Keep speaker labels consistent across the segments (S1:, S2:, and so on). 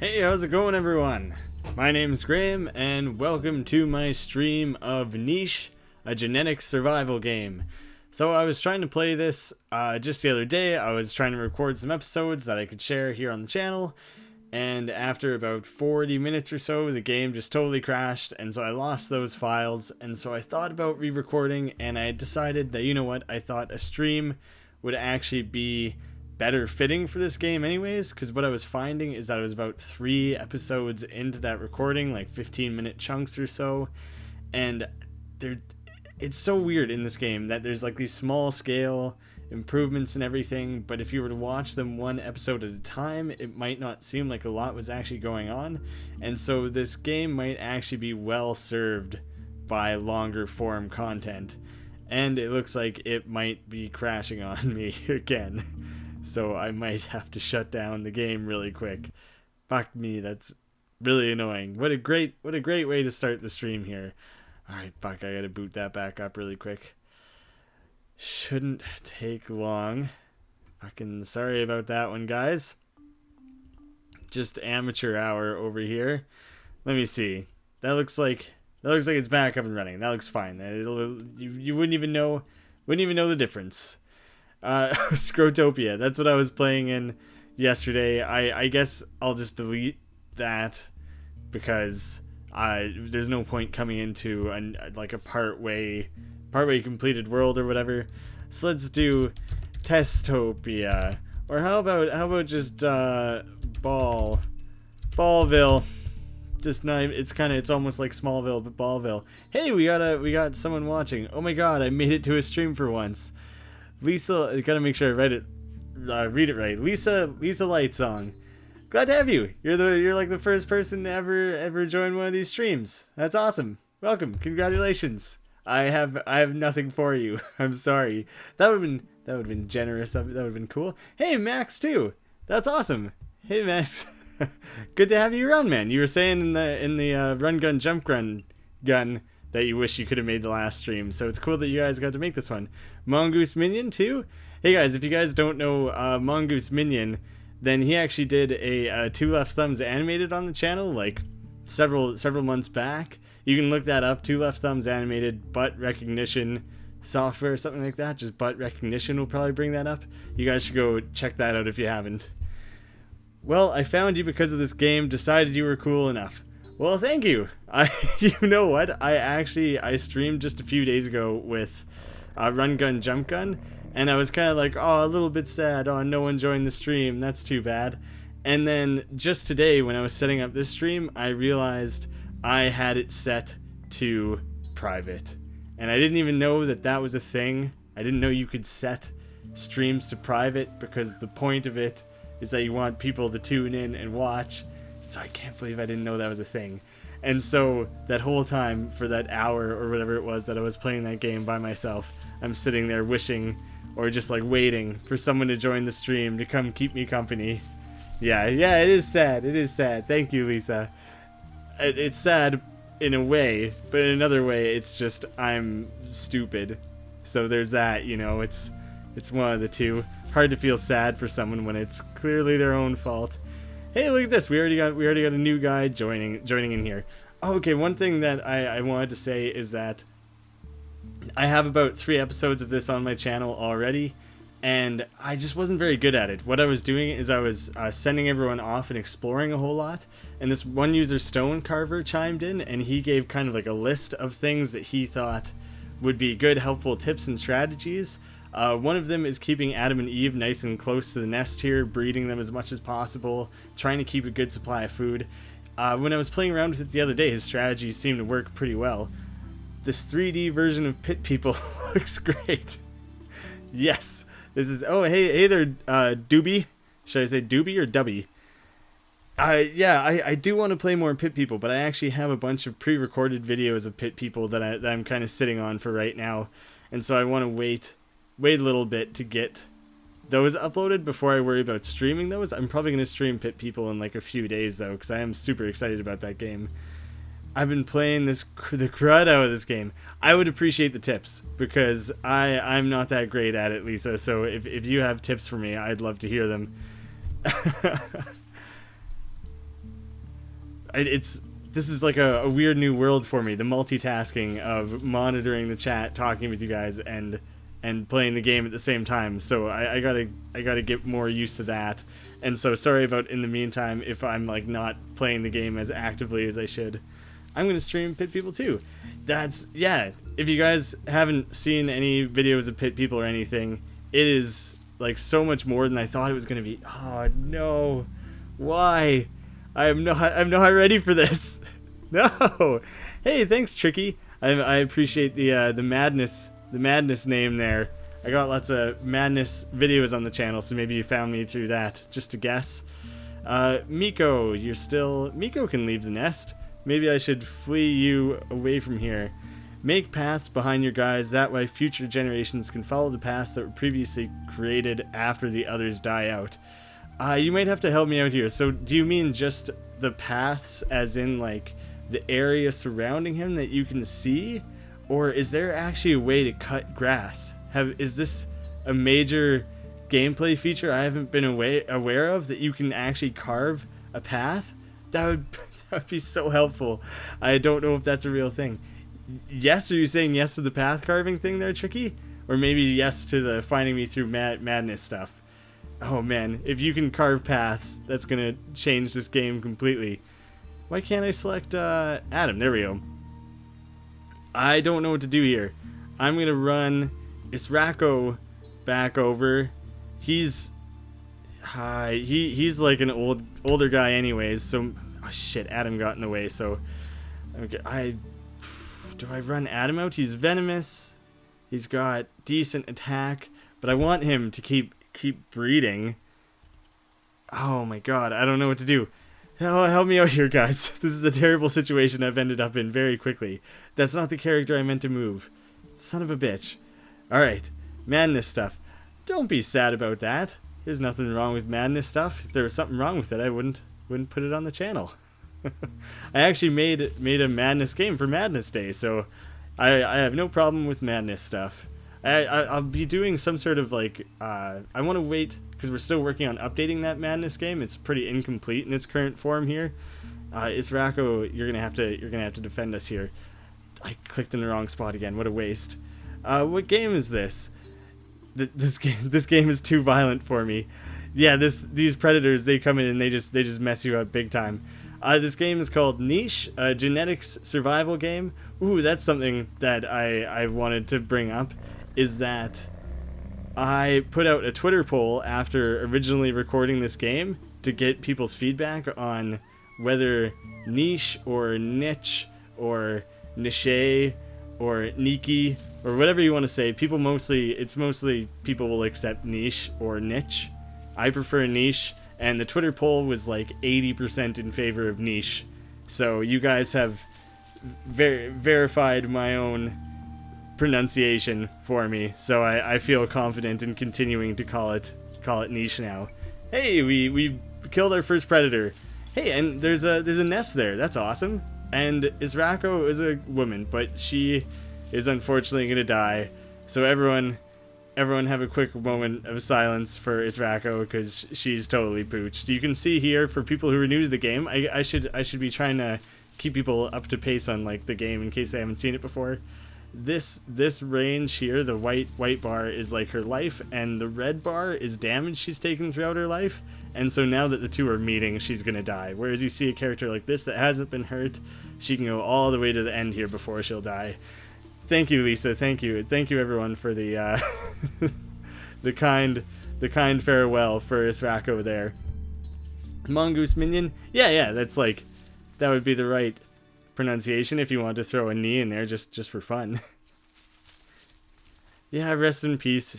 S1: Hey, how's it going, everyone? My name's Graeme, and welcome to my stream of Niche, a genetic survival game. So I was trying to play this just the other day. I was trying to record some episodes that I could share here on the channel, and after about 40 minutes or so, the game just totally crashed, and so I lost those files, and so I thought about re-recording, and I decided that, you know what, I thought a stream would actually be better fitting for this game anyways, because what I was finding is that I was about 3 episodes into that recording, like 15-minute chunks or so, and it's so weird in this game that there's like these small scale improvements and everything, but if you were to watch them one episode at a time, it might not seem like a lot was actually going on, and so this game might actually be well served by longer form content, and it looks like it might be crashing on me again. So I might have to shut down the game really quick. Fuck me, that's really annoying. What a great way to start the stream here. Alright, fuck, I gotta boot that back up really quick. Shouldn't take long. Fucking sorry about that one, guys. Just amateur hour over here. Let me see. That looks like it's back up and running. That looks fine. You wouldn't even know the difference. Scrotopia, that's what I was playing in yesterday. I guess I'll just delete that because there's no point coming into a partway completed world or whatever. So let's do Testopia, or how about just Ballville. Just not, it's almost like Smallville, but Ballville. Hey, we got someone watching. Oh my god, I made it to a stream for once. Lisa, I gotta make sure I read it right. Lisa Lightsong. Glad to have you. You're like the first person to ever join one of these streams. That's awesome. Welcome. Congratulations. I have nothing for you. I'm sorry. That would have been generous of it. That would have been cool. Hey, Max too. That's awesome. Hey, Max. Good to have you around, man. You were saying in the RunGunJumpGun that you wish you could have made the last stream, so it's cool that you guys got to make this one. Mongoose Minion too. Hey guys, if you guys don't know Mongoose Minion, then he actually did a 2 Left Thumbs animated on the channel like several months back. You can look that up. 2 Left Thumbs animated butt recognition software, something like that. Just butt recognition will probably bring that up. You guys should go check that out if you haven't. Well, I found you because of this game. Decided you were cool enough. Well, thank you. You know what? I streamed just a few days ago with RunGunJumpGun, and I was kind of like, oh, a little bit sad. Oh, no one joined the stream. That's too bad. And then just today, when I was setting up this stream, I realized I had it set to private, and I didn't even know that was a thing. I didn't know you could set streams to private, because the point of it is that you want people to tune in and watch. So I can't believe I didn't know that was a thing. And so that whole time, for that hour or whatever it was that I was playing that game by myself, I'm sitting there wishing, or just like waiting for someone to join the stream to come keep me company. Yeah, it is sad. It is sad. Thank you, Lisa. It's sad in a way, but in another way, it's just I'm stupid. So there's that, you know, it's one of the two. Hard to feel sad for someone when it's clearly their own fault. Hey, look at this. We already got a new guy joining in here. Oh, okay, one thing that I wanted to say is that I have about 3 episodes of this on my channel already, and I just wasn't very good at it. What I was doing is I was sending everyone off and exploring a whole lot, and this one user, Stone Carver, chimed in, and he gave kind of like a list of things that he thought would be good, helpful tips and strategies. One of them is keeping Adam and Eve nice and close to the nest here, breeding them as much as possible, trying to keep a good supply of food. When I was playing around with it the other day, his strategies seemed to work pretty well. This 3D version of Pit People looks great. Yes, this is... Oh, hey there, Doobie. Should I say Doobie or Dubby? I do want to play more Pit People, but I actually have a bunch of pre-recorded videos of Pit People that I'm kind of sitting on for right now, and so I want to wait a little bit to get those uploaded before I worry about streaming those. I'm probably going to stream Pit People in like a few days though, because I am super excited about that game. I've been playing the crud out of this game. I would appreciate the tips, because I'm not that great at it, Lisa, so if you have tips for me, I'd love to hear them. this is like a weird new world for me. The multitasking of monitoring the chat, talking with you guys, and playing the game at the same time. So I gotta get more used to that. And so sorry about in the meantime if I'm like not playing the game as actively as I should. I'm gonna stream Pit People too. Yeah. If you guys haven't seen any videos of Pit People or anything, it is like so much more than I thought it was gonna be. Oh no, why? I'm not ready for this. No. Hey, thanks, Tricky. I appreciate the madness name there. I got lots of madness videos on the channel, so maybe you found me through that. Just a guess. Miko, Miko can leave the nest. Maybe I should flee you away from here. Make paths behind your guys, that way future generations can follow the paths that were previously created after the others die out. You might have to help me out here. So do you mean just the paths as in like the area surrounding him that you can see? Or is there actually a way to cut grass? Is this a major gameplay feature I haven't been aware of, that you can actually carve a path? That would be so helpful. I don't know if that's a real thing. Yes, are you saying yes to the path carving thing there, Tricky? Or maybe yes to the finding me through madness stuff? Oh man, if you can carve paths, that's gonna change this game completely. Why can't I select Adam? There we go. I don't know what to do here. I'm gonna run Israko back over. He's like an older guy anyways, so oh shit, Adam got in the way, so okay, do I run Adam out? He's venomous. He's got decent attack, but I want him to keep breeding. Oh my god, I don't know what to do. Help me out here, guys. This is a terrible situation I've ended up in very quickly. That's not the character I meant to move. Son of a bitch. Alright, madness stuff. Don't be sad about that. There's nothing wrong with madness stuff. If there was something wrong with it, I wouldn't put it on the channel. I actually made a madness game for Madness Day, so I have no problem with madness stuff. I'll be doing some sort of like I want to wait because we're still working on updating that madness game. It's pretty incomplete in its current form here. Israko, you're gonna have to defend us here. I clicked in the wrong spot again. What a waste. What game is this? This game is too violent for me. Yeah, these predators, they come in and they just mess you up big time. This game is called Niche, a genetics survival game. Ooh, that's something that I wanted to bring up, is that I put out a Twitter poll after originally recording this game to get people's feedback on whether niche or niche or niche or Niki or whatever you want to say. It's mostly people will accept niche or niche. I prefer niche, and the Twitter poll was like 80% in favor of niche. So you guys have verified my own pronunciation for me, so I feel confident in continuing to call it niche now. Hey, we killed our first predator. Hey, and there's a nest there. That's awesome. And Israko is a woman, but she is unfortunately gonna die. So everyone have a quick moment of silence for Israko, because she's totally pooched. You can see here, for people who are new to the game, I should be trying to keep people up to pace on like the game in case they haven't seen it before. This range here, the white bar is like her life, and the red bar is damage she's taken throughout her life. And so now that the two are meeting, she's gonna die. Whereas you see a character like this that hasn't been hurt, she can go all the way to the end here before she'll die. Thank you, Lisa. Thank you everyone for the the kind farewell for Israko there. Mongoose Minion, yeah, that would be the right pronunciation if you want to throw a knee in there just for fun. Yeah, rest in peace.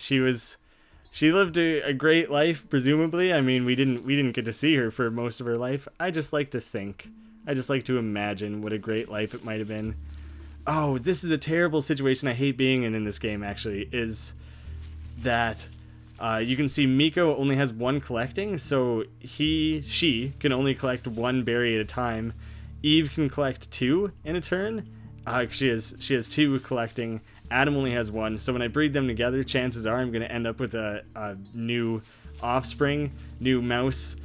S1: She lived a great life, presumably. I mean, we didn't get to see her for most of her life. I just like to think. I just like to imagine what a great life it might have been. Oh, this is a terrible situation I hate being in this game, actually, is that you can see Miko only has one collecting, so she can only collect one berry at a time. Eve can collect two in a turn. She has two collecting. Adam only has one, so when I breed them together, chances are I'm going to end up with a new offspring, new mouse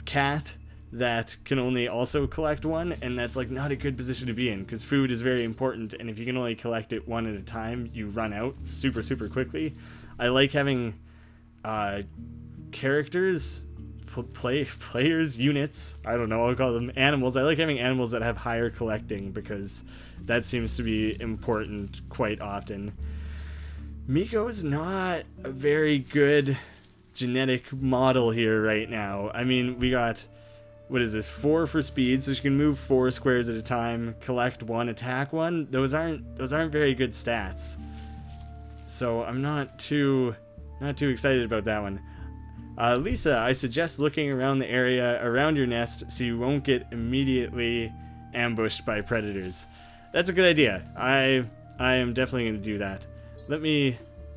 S1: cat that can only also collect one, and that's like not a good position to be in, because food is very important, and if you can only collect it one at a time, you run out super quickly. I like having characters, players, units, I don't know, I'll call them animals. I like having animals that have higher collecting, because that seems to be important quite often. Miko's not a very good genetic model here right now. I mean, we got, what is this, 4 for speed, so she can move 4 squares at a time, collect 1, attack 1. Those aren't very good stats. So I'm not too excited about that one. Lisa, I suggest looking around the area around your nest so you won't get immediately ambushed by predators. That's a good idea. I am definitely going to do that.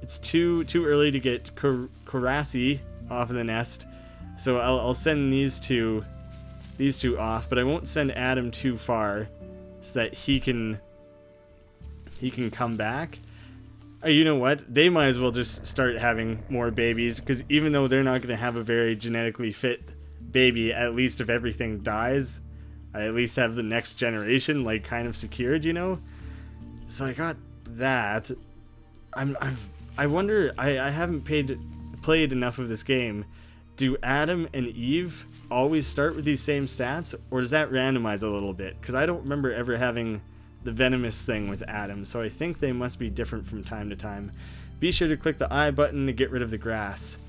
S1: It's too early to get Karasi off of the nest, so I'll send these two off, but I won't send Adam too far so that he can come back. You know what? They might as well just start having more babies, because even though they're not going to have a very genetically fit baby, at least if everything dies, I at least have the next generation like kind of secured, you know? So I got that. I wonder, I haven't played enough of this game. Do Adam and Eve always start with these same stats, or does that randomize a little bit? Because I don't remember ever having the venomous thing with Adam, so I think they must be different from time to time. Be sure to click the I button to get rid of the grass.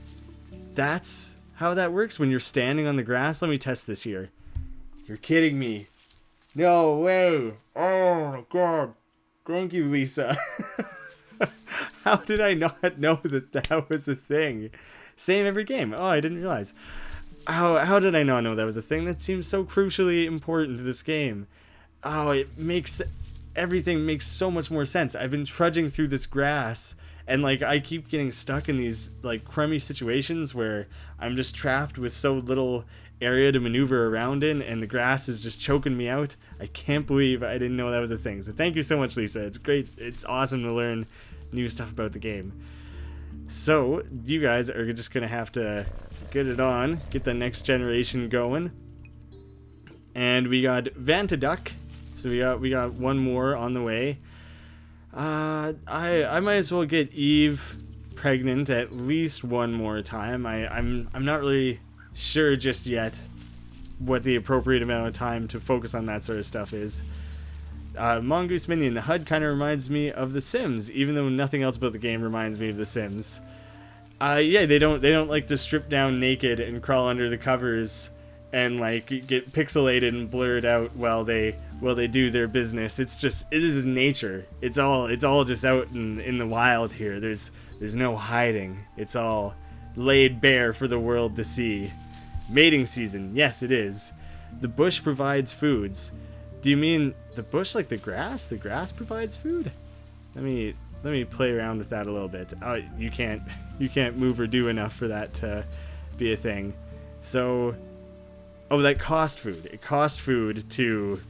S1: That's how that works when you're standing on the grass? Let me test this here. You're kidding me. No way. Oh my god. Thank you, Lisa. How did I not know that was a thing? Same every game. Oh, I didn't realize. How did I not know that was a thing? That seems so crucially important to this game. Oh, everything makes so much more sense. I've been trudging through this grass, and like I keep getting stuck in these like crummy situations where I'm just trapped with so little area to maneuver around in, and the grass is just choking me out. I can't believe I didn't know that was a thing. So thank you so much, Lisa. It's great. It's awesome to learn new stuff about the game. So you guys are just gonna have to get it on, get the next generation going. And we got Vantaduck. So we got one more on the way. I might as well get Eve pregnant at least one more time. I'm not really sure just yet what the appropriate amount of time to focus on that sort of stuff is. Mongoose Minion, the HUD kind of reminds me of The Sims, even though nothing else about the game reminds me of The Sims. Yeah, they don't like to strip down naked and crawl under the covers and like get pixelated and blurred out while they do their business. It is nature. It's all just out in the wild here. There's no hiding. It's all laid bare for the world to see. Mating season, yes it is. The bush provides foods. Do you mean the bush like the grass? The grass provides food? Let me play around with that a little bit. Oh, you can't move or do enough for that to be a thing. So, oh, that cost food. It cost food to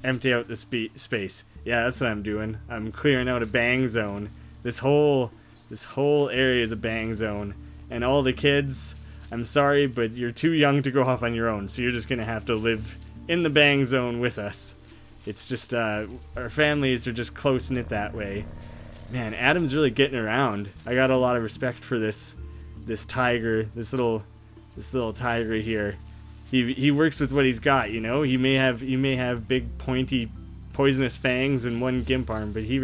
S1: empty out the space. Yeah, that's what I'm doing. I'm clearing out a bang zone. This whole area is a bang zone, and all the kids, I'm sorry, but you're too young to go off on your own, so you're just gonna have to live in the bang zone with us. It's just our families are just close knit that way. Man, Adam's really getting around. I got a lot of respect for this tiger, this little tiger here. He works with what he's got, you know. He may have big pointy poisonous fangs and one gimp arm, but he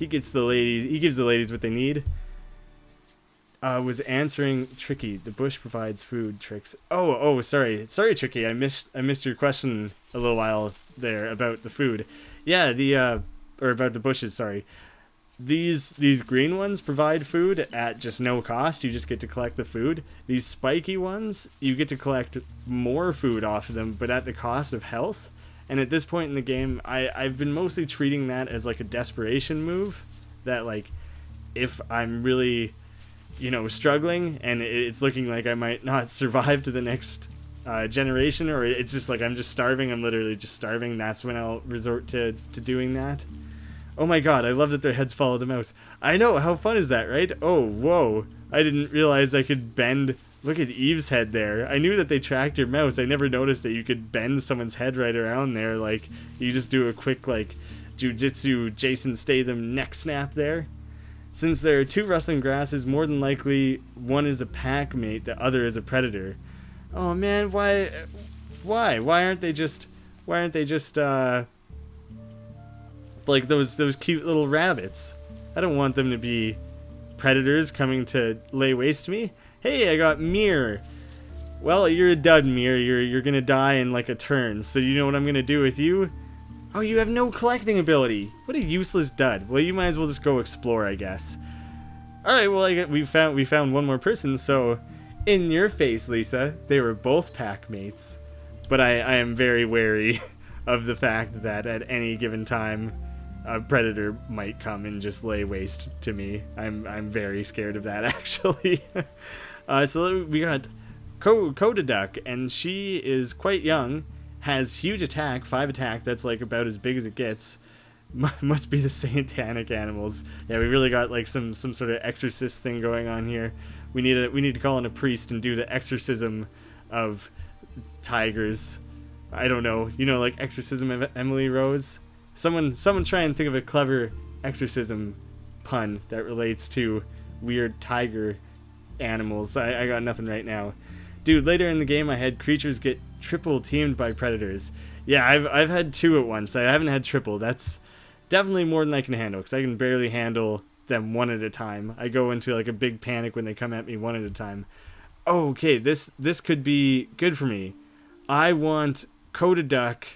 S1: gives the ladies what they need. Was answering Tricky. The bush provides food. Tricks. Oh, sorry, Tricky. I missed your question a little while there about the food. Yeah, or about the bushes. Sorry. These green ones provide food at just no cost. You just get to collect the food. These spiky ones, you get to collect more food off of them, but at the cost of health. And at this point in the game, I've been mostly treating that as like a desperation move. That like, if I'm really, struggling and it's looking like I might not survive to the next generation, or it's just like I'm just starving, I'm literally just starving, that's when I'll resort to doing that. Oh my god, I love that their heads follow the mouse. I know, how fun is that, right? Oh, whoa. I didn't realize I could bend Look at Eve's head there. I knew that they tracked your mouse. I never noticed that you could bend someone's head right around there. Like, you just do a quick, like, jujitsu Jason Statham neck snap there. Since there are 2 rustling grasses, more than likely one is a pack mate, the other is a predator. Oh man, why aren't they just like those cute little rabbits? I don't want them to be predators coming to lay waste to me. Hey, I got Mir. Well, you're a dud, Mir. You're gonna die in like a turn. So you know what I'm gonna do with you? Oh, you have no collecting ability. What a useless dud. Well, you might as well just go explore, I guess. All right. Well, we found one more person. So, in your face, Lisa, they were both pack mates. But I am very wary of the fact that at any given time, a predator might come and just lay waste to me. I'm very scared of that, actually. So we got Coda Duck, and she is quite young, has huge attack, 5 attack. That's like about as big as it gets. Must be the satanic animals. Yeah, we really got like some sort of exorcist thing going on here. We need to call in a priest and do the exorcism of tigers. I don't know. You know, like exorcism of Emily Rose. Someone try and think of a clever exorcism pun that relates to weird tiger animals. I got nothing right now. Dude, later in the game I had creatures get triple teamed by predators. Yeah, I've had 2 at once. I haven't had triple. That's definitely more than I can handle, because I can barely handle them one at a time. I go into like a big panic when they come at me one at a time. Oh, okay, this could be good for me. I want Coda Duck.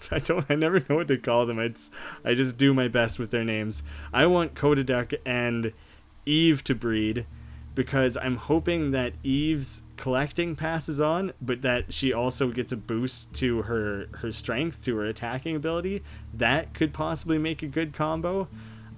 S1: I never know what to call them. I just do my best with their names. I want Coda Duck and Eve to breed, because I'm hoping that Eve's collecting passes on, but that she also gets a boost to her strength, to her attacking ability. That could possibly make a good combo.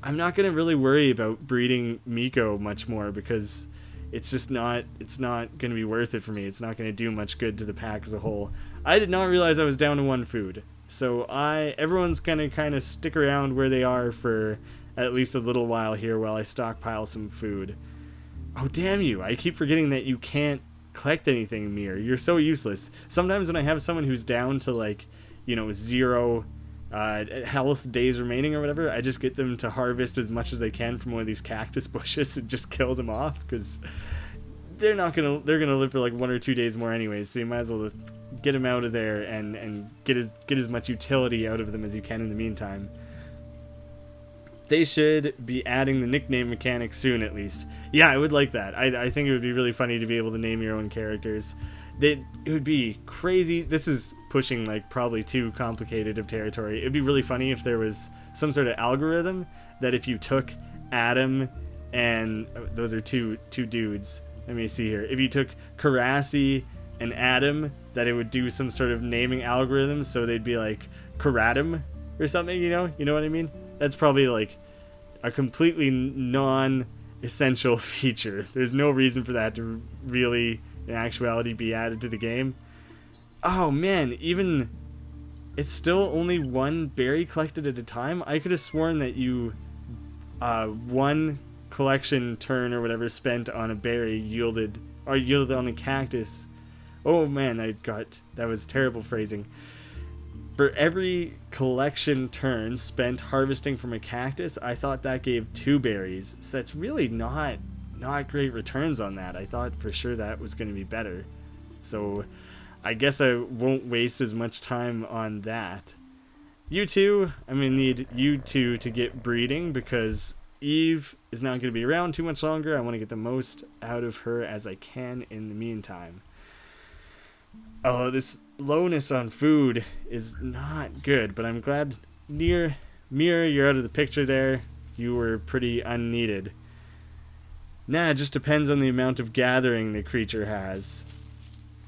S1: I'm not going to really worry about breeding Miko much more, because it's not going to be worth it for me. It's not going to do much good to the pack as a whole. I did not realize I was down to 1 food. So everyone's going to kind of stick around where they are for at least a little while here while I stockpile some food. Oh, damn you. I keep forgetting that you can't collect anything, Mir. You're so useless. Sometimes when I have someone who's down to, like, 0 health days remaining or whatever, I just get them to harvest as much as they can from one of these cactus bushes and just kill them off, because they're gonna live for like 1 or 2 days more anyways, so you might as well just get them out of there and get as much utility out of them as you can in the meantime. They should be adding the nickname mechanic soon, at least. Yeah, I would like that. I think it would be really funny to be able to name your own characters. It would be crazy. This is pushing like probably too complicated of territory. It would be really funny if there was some sort of algorithm that if you took Adam and those are two dudes. Let me see here. If you took Karasi and Adam, that it would do some sort of naming algorithm, so they'd be like Karadim or something. You know what I mean? That's probably like a completely non-essential feature. There's no reason for that to really, in actuality, be added to the game. Oh man, even it's still only 1 berry collected at a time. I could have sworn that you 1 collection turn or whatever spent on a berry yielded on a cactus. Oh man, that was terrible phrasing. For every collection turn spent harvesting from a cactus, I thought that gave 2 berries. So that's really not great returns on that. I thought for sure that was going to be better. So I guess I won't waste as much time on that. You two, I'm going to need you two to get breeding, because Eve is not going to be around too much longer. I want to get the most out of her as I can in the meantime. Oh, this lowness on food is not good, but I'm glad Mir, you're out of the picture there. You were pretty unneeded. Nah, it just depends on the amount of gathering the creature has.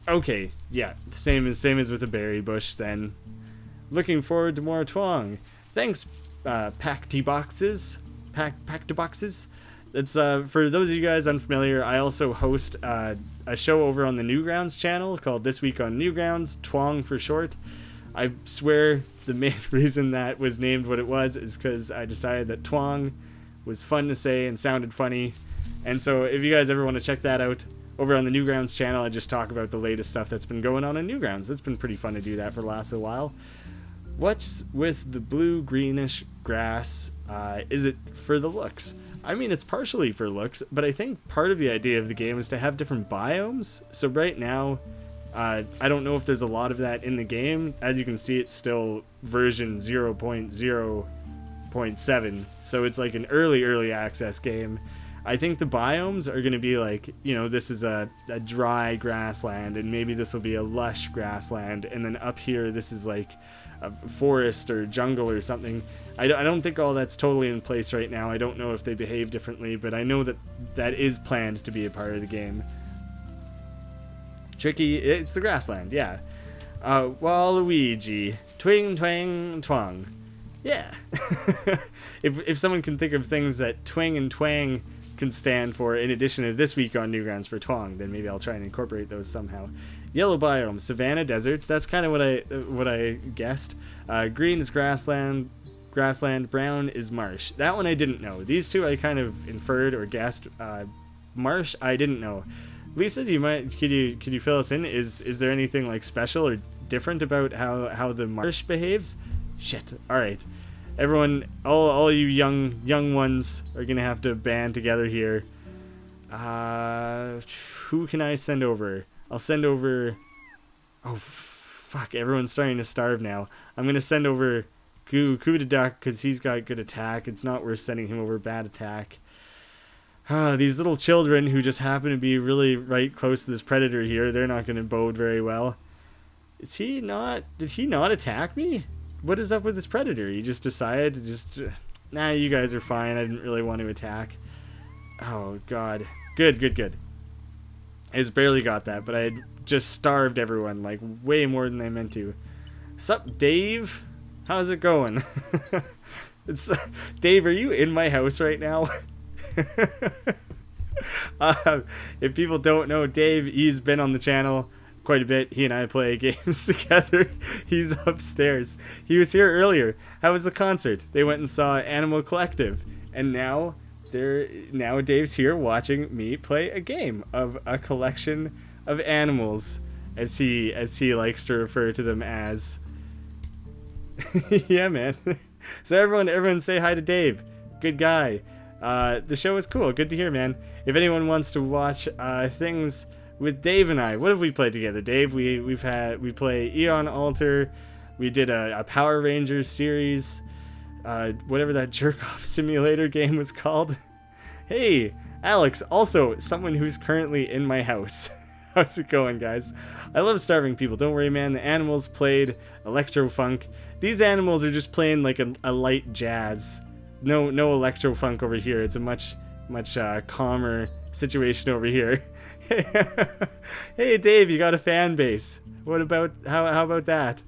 S1: Okay, yeah, same as with the berry bush then. Looking forward to more twang. Thanks, Pack-to-Boxes. That's for those of you guys unfamiliar, I also host a show over on the Newgrounds channel called This Week on Newgrounds, Twang for short. I swear the main reason that was named what it was is because I decided that twang was fun to say and sounded funny. And so if you guys ever want to check that out over on the Newgrounds channel, I just talk about the latest stuff that's been going on in Newgrounds. It's been pretty fun to do that for the last little while. What's with the blue-greenish grass? Is it for the looks? I mean, it's partially for looks, but I think part of the idea of the game is to have different biomes. So right now, I don't know if there's a lot of that in the game. As you can see, it's still version 0.0.7, so it's like an early access game. I think the biomes are going to be like, you know, this is a dry grassland, and maybe this will be a lush grassland, and then up here this is like a forest or jungle or something. I don't think all that's totally in place right now. I don't know if they behave differently, but I know that that is planned to be a part of the game. Tricky, it's the grassland, yeah. Waluigi, twing twang twang. Yeah. If someone can think of things that twing and twang can stand for in addition to this week on Newgrounds for twang, then maybe I'll try and incorporate those somehow. Yellow biome, savanna, desert. That's kind of what I guessed. Green is grassland. Brown is marsh. That one I didn't know. These two I kind of inferred or guessed. Marsh I didn't know. Lisa, could you fill us in? Is there anything like special or different about how the marsh behaves? Shit. All right, everyone, all you young ones are gonna have to band together here. Who can I send over? I'll send over. Oh fuck! Everyone's starting to starve now. I'm gonna send over Goo to Duck because he's got good attack. It's not worth sending him over bad attack. These little children who just happen to be really right close to this predator here, they're not going to bode very well. Did he not attack me? What is up with this predator? He just decided to just... Nah, you guys are fine. I didn't really want to attack. Oh, God. Good. I just barely got that, but I had just starved everyone, like, way more than I meant to. Sup, Dave? How's it going? Dave, are you in my house right now? If people don't know Dave, he's been on the channel quite a bit. He and I play games together. He's upstairs. He was here earlier. How was the concert? They went and saw Animal Collective, and now Dave's here watching me play a game of a collection of animals, as he likes to refer to them as. Yeah, man. So everyone say hi to Dave. Good guy. The show is cool. Good to hear, man. If anyone wants to watch things with Dave and I, what have we played together, Dave? We play Eon Alter. We did a Power Rangers series. Whatever that jerk-off simulator game was called. Hey, Alex, also someone who's currently in my house. How's it going, guys? I love starving people. Don't worry, man. The animals played electro funk. These animals are just playing like a light jazz. No electro funk over here. It's a much calmer situation over here. Hey, Dave, you got a fan base. What about how about that?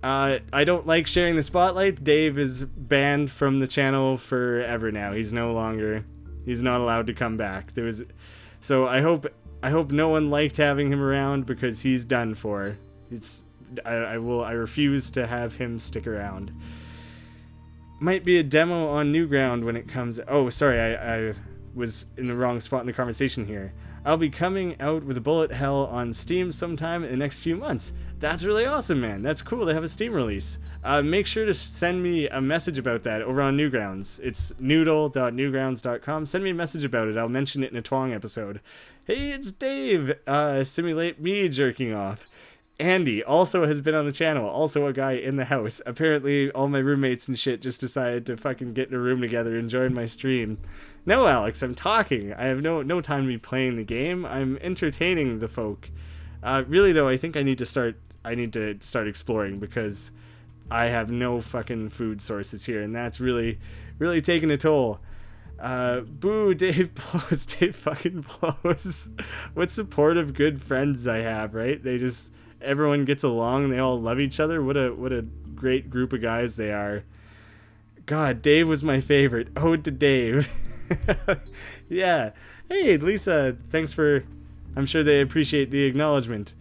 S1: I don't like sharing the spotlight. Dave is banned from the channel forever now. He's not allowed to come back. So I hope no one liked having him around because he's done for. I refuse to have him stick around. Might be a demo on Newground when it comes. Oh, sorry, I was in the wrong spot in the conversation here. I'll be coming out with a Bullet Hell on Steam sometime in the next few months. That's really awesome, man. That's cool to have a Steam release. Make sure to send me a message about that over on Newgrounds. It's noodle.newgrounds.com. Send me a message about it. I'll mention it in a twang episode. Hey, it's Dave. Simulate me jerking off. Andy also has been on the channel, also a guy in the house. Apparently all my roommates and shit just decided to fucking get in a room together and join my stream. No, Alex, I'm talking. I have no time to be playing the game. I'm entertaining the folk. Really though, I think I need to start exploring because I have no fucking food sources here, and that's really taking a toll. Boo, Dave blows. Dave fucking blows. What supportive good friends I have, right? Everyone gets along, they all love each other. What a great group of guys they are. God, Dave was my favorite. Ode to Dave. Yeah. Hey, Lisa, thanks for... I'm sure they appreciate the acknowledgement.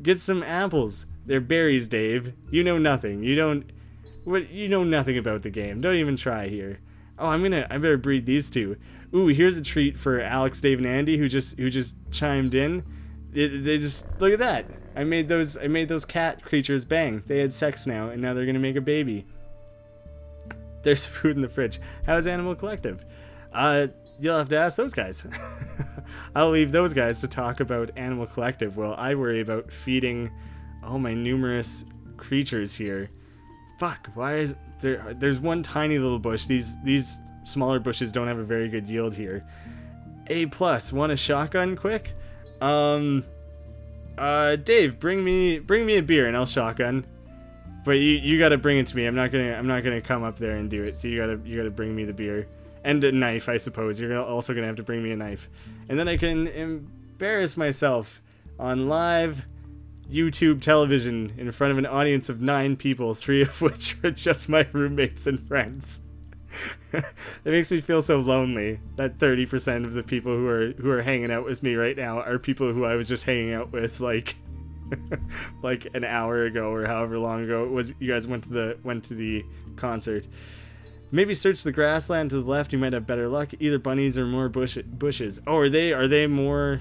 S1: Get some apples. They're berries, Dave. You know nothing. You know nothing about the game. Don't even try here. Oh, I better breed these two. Ooh, here's a treat for Alex, Dave, and Andy who just chimed in. They just look at that. I made those cat creatures bang. They had sex now, and now they're gonna make a baby. There's food in the fridge. How's Animal Collective? You'll have to ask those guys. I'll leave those guys to talk about Animal Collective while I worry about feeding all my numerous creatures here. Fuck, why is there's one tiny little bush. These smaller bushes don't have a very good yield here. A+, want a shotgun quick? Dave, bring me a beer and I'll shotgun. But you gotta bring it to me. I'm not gonna come up there and do it. So you gotta bring me the beer and a knife, I suppose. You're also gonna have to bring me a knife, and then I can embarrass myself on live YouTube television in front of an audience of 9 people, 3 of which are just my roommates and friends. That makes me feel so lonely. That 30% of the people who are hanging out with me right now are people who I was just hanging out with like an hour ago or however long ago it was you guys went to the concert. Maybe search the grassland to the left. You might have better luck. Either bunnies or more bushes. Oh, are they more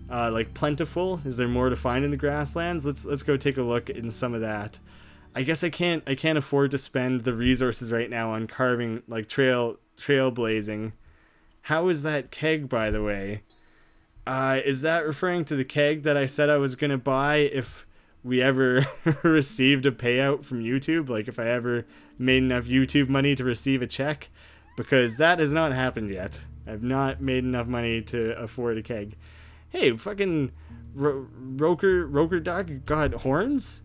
S1: like plentiful? Is there more to find in the grasslands? Let's go take a look in some of that. I guess I can't afford to spend the resources right now on carving like trailblazing. How is that keg, by the way? Is that referring to the keg that I said I was gonna buy if we ever received a payout from YouTube? Like if I ever made enough YouTube money to receive a check? Because that has not happened yet. I've not made enough money to afford a keg. Hey, fucking Roker Duck got horns?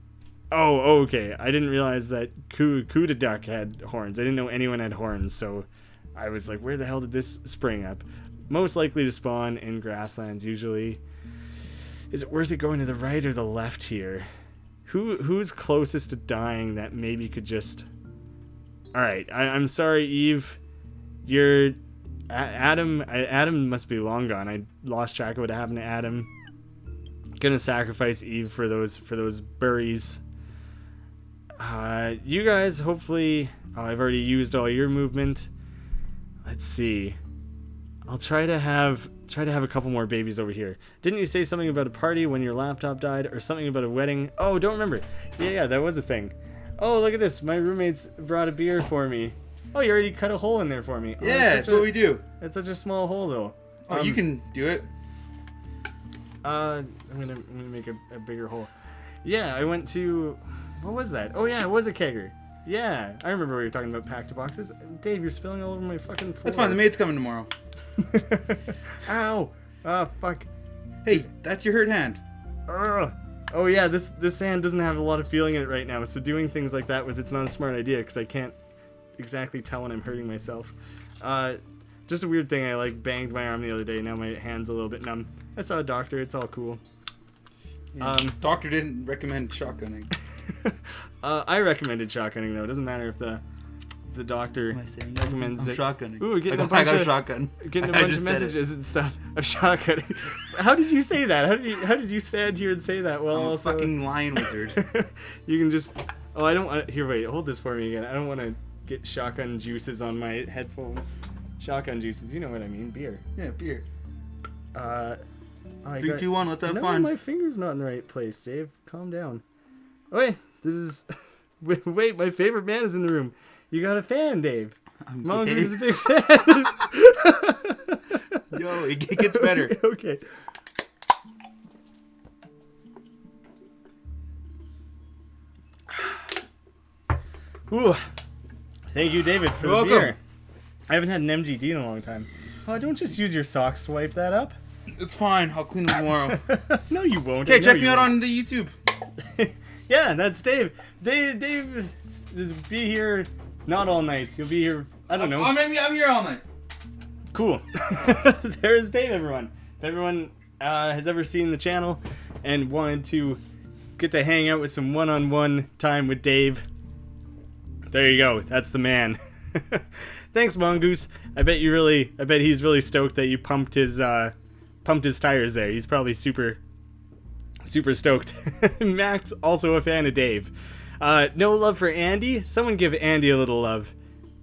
S1: Oh, okay. I didn't realize that Kuda Duck had horns. I didn't know anyone had horns, so I was like, where the hell did this spring up? Most likely to spawn in grasslands, usually. Is it worth it going to the right or the left here? Who's closest to dying that maybe could just... Alright, I'm sorry, Eve. You're... Adam must be long gone. I lost track of what happened to Adam. Gonna sacrifice Eve for those berries. You guys, hopefully... Oh, I've already used all your movement. Let's see. I'll try to have a couple more babies over here. Didn't you say something about a party when your laptop died, or something about a wedding? Oh, don't remember. Yeah, that was a thing. Oh, look at this. My roommates brought a beer for me. Oh, you already cut a hole in there for me.
S2: Yeah, that's what we do.
S1: That's such a small hole, though.
S2: Oh, you can do it.
S1: I'm gonna make a bigger hole. Yeah, I went to... What was that? Oh, yeah, it was a kegger. Yeah, I remember we were talking about packed boxes. Dave, you're spilling all over my fucking floor.
S2: That's fine. The maid's coming tomorrow.
S1: Ow! Oh, fuck.
S2: Hey, that's your hurt hand.
S1: Oh yeah, this hand doesn't have a lot of feeling in it right now, so doing things like that with it's not a smart idea because I can't exactly tell when I'm hurting myself. Just a weird thing. I like banged my arm the other day. Now my hand's a little bit numb. I saw a doctor. It's all cool.
S2: Yeah, doctor didn't recommend shotgunning.
S1: I recommended shotgunning though. It doesn't matter if the doctor recommends it.
S2: Shotgunning.
S1: Ooh, getting
S2: I got a shotgun.
S1: Getting a bunch of messages and stuff of shotgunning. How did you say that? How did you stand here and say that? Well,
S2: I'm
S1: also,
S2: a fucking lion wizard.
S1: You can just. Oh, I don't want. Here, wait. Hold this for me again. I don't want to get shotgun juices on my headphones. Shotgun juices. You know what I mean? Beer.
S2: Yeah, beer.
S1: 3,
S2: 2, 1. Let's have
S1: no,
S2: fun.
S1: My finger's not in the right place, Dave. Calm down. Wait, this is. Wait, my favorite man is in the room. You got a fan, Dave. Mongoose is a big fan.
S2: Yo, it gets better.
S1: Okay. Ooh. Thank you, David, for the beer. I haven't had an MGD in a long time. Oh, don't just use your socks to wipe that up.
S2: It's fine. I'll clean them tomorrow.
S1: No, you won't.
S2: Okay, check me out on the YouTube.
S1: Yeah, that's Dave. Dave just be here not all night. He'll be here, I don't know.
S2: I'm here all night.
S1: Cool. There's Dave, everyone. If everyone has ever seen the channel and wanted to get to hang out with some one-on-one time with Dave, there you go. That's the man. Thanks, Mongoose. I bet he's really stoked that you pumped his tires there. He's probably super stoked. Max, also a fan of Dave. No love for Andy? Someone give Andy a little love.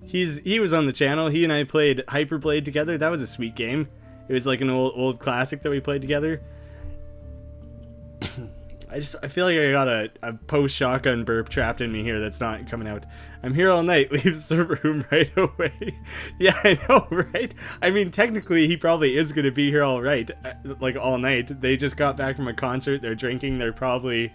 S1: He was on the channel. He and I played Hyperblade together. That was a sweet game. It was like an old classic that we played together. I feel like I got a post-shotgun burp trapped in me here that's not coming out. I'm here all night, leaves the room right away. Yeah, I know, right? I mean, technically, he probably is going to be here all right, like all night. They just got back from a concert, they're drinking, they're probably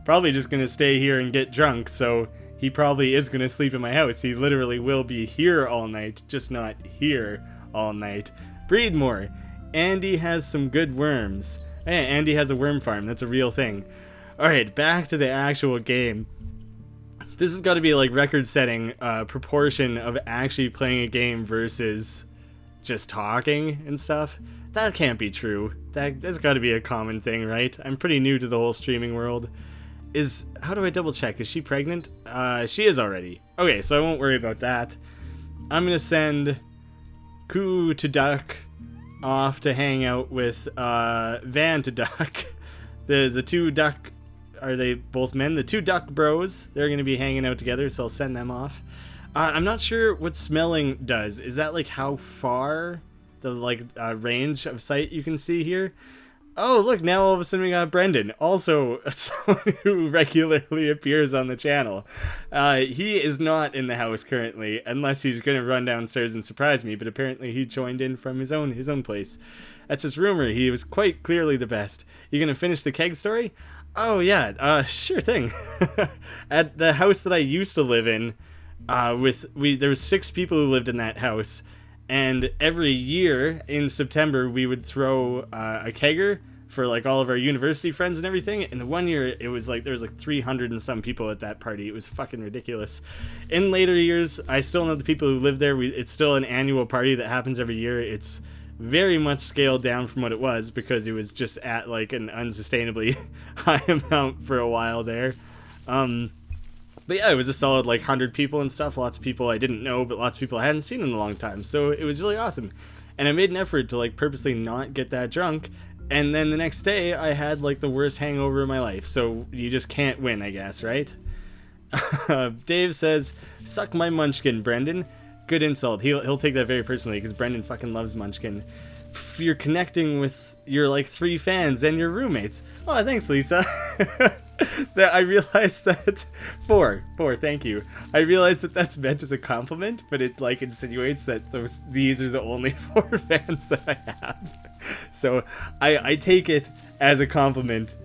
S1: just going to stay here and get drunk, so he probably is going to sleep in my house. He literally will be here all night, just not here all night. Breed more. Andy has some good worms. Hey, Andy has a worm farm. That's a real thing. Alright, back to the actual game. This has got to be like record-setting proportion of actually playing a game versus just talking and stuff. That can't be true. That's got to be a common thing, right? I'm pretty new to the whole streaming world. How do I double check? Is she pregnant? She is already. Okay, so I won't worry about that. I'm going to send Coo to Duck off to hang out with Van to Duck. The two duck, are they both men? The two duck bros, they're going to be hanging out together, so I'll send them off. I'm not sure what smelling does. Is that like how far the range of sight you can see here? Oh, look, now all of a sudden we got Brendan, also someone who regularly appears on the channel. He is not in the house currently, unless he's going to run downstairs and surprise me, but apparently he joined in from his own place. That's just rumor. He was quite clearly the best. You going to finish the keg story? Oh, yeah, sure thing. At the house that I used to live in, there was 6 people who lived in that house. And every year in September, we would throw a kegger for like all of our university friends and everything. And the one year, it was like there was like 300 and some people at that party. It was fucking ridiculous. In later years, I still know the people who live there. It's still an annual party that happens every year. It's very much scaled down from what it was because it was just at like an unsustainably high amount for a while there. But yeah, it was a solid like 100 people and stuff. Lots of people I didn't know, but lots of people I hadn't seen in a long time. So it was really awesome. And I made an effort to like purposely not get that drunk. And then the next day I had like the worst hangover of my life. So you just can't win, I guess, right? Dave says, suck my munchkin, Brendan. Good insult. He'll take that very personally because Brendan fucking loves munchkin. You're connecting with your like 3 fans and your roommates. Oh, thanks, Lisa. That I realized that 4, thank you. I realized that that's meant as a compliment, but it like insinuates that these are the only 4 fans that I have. So I take it as a compliment,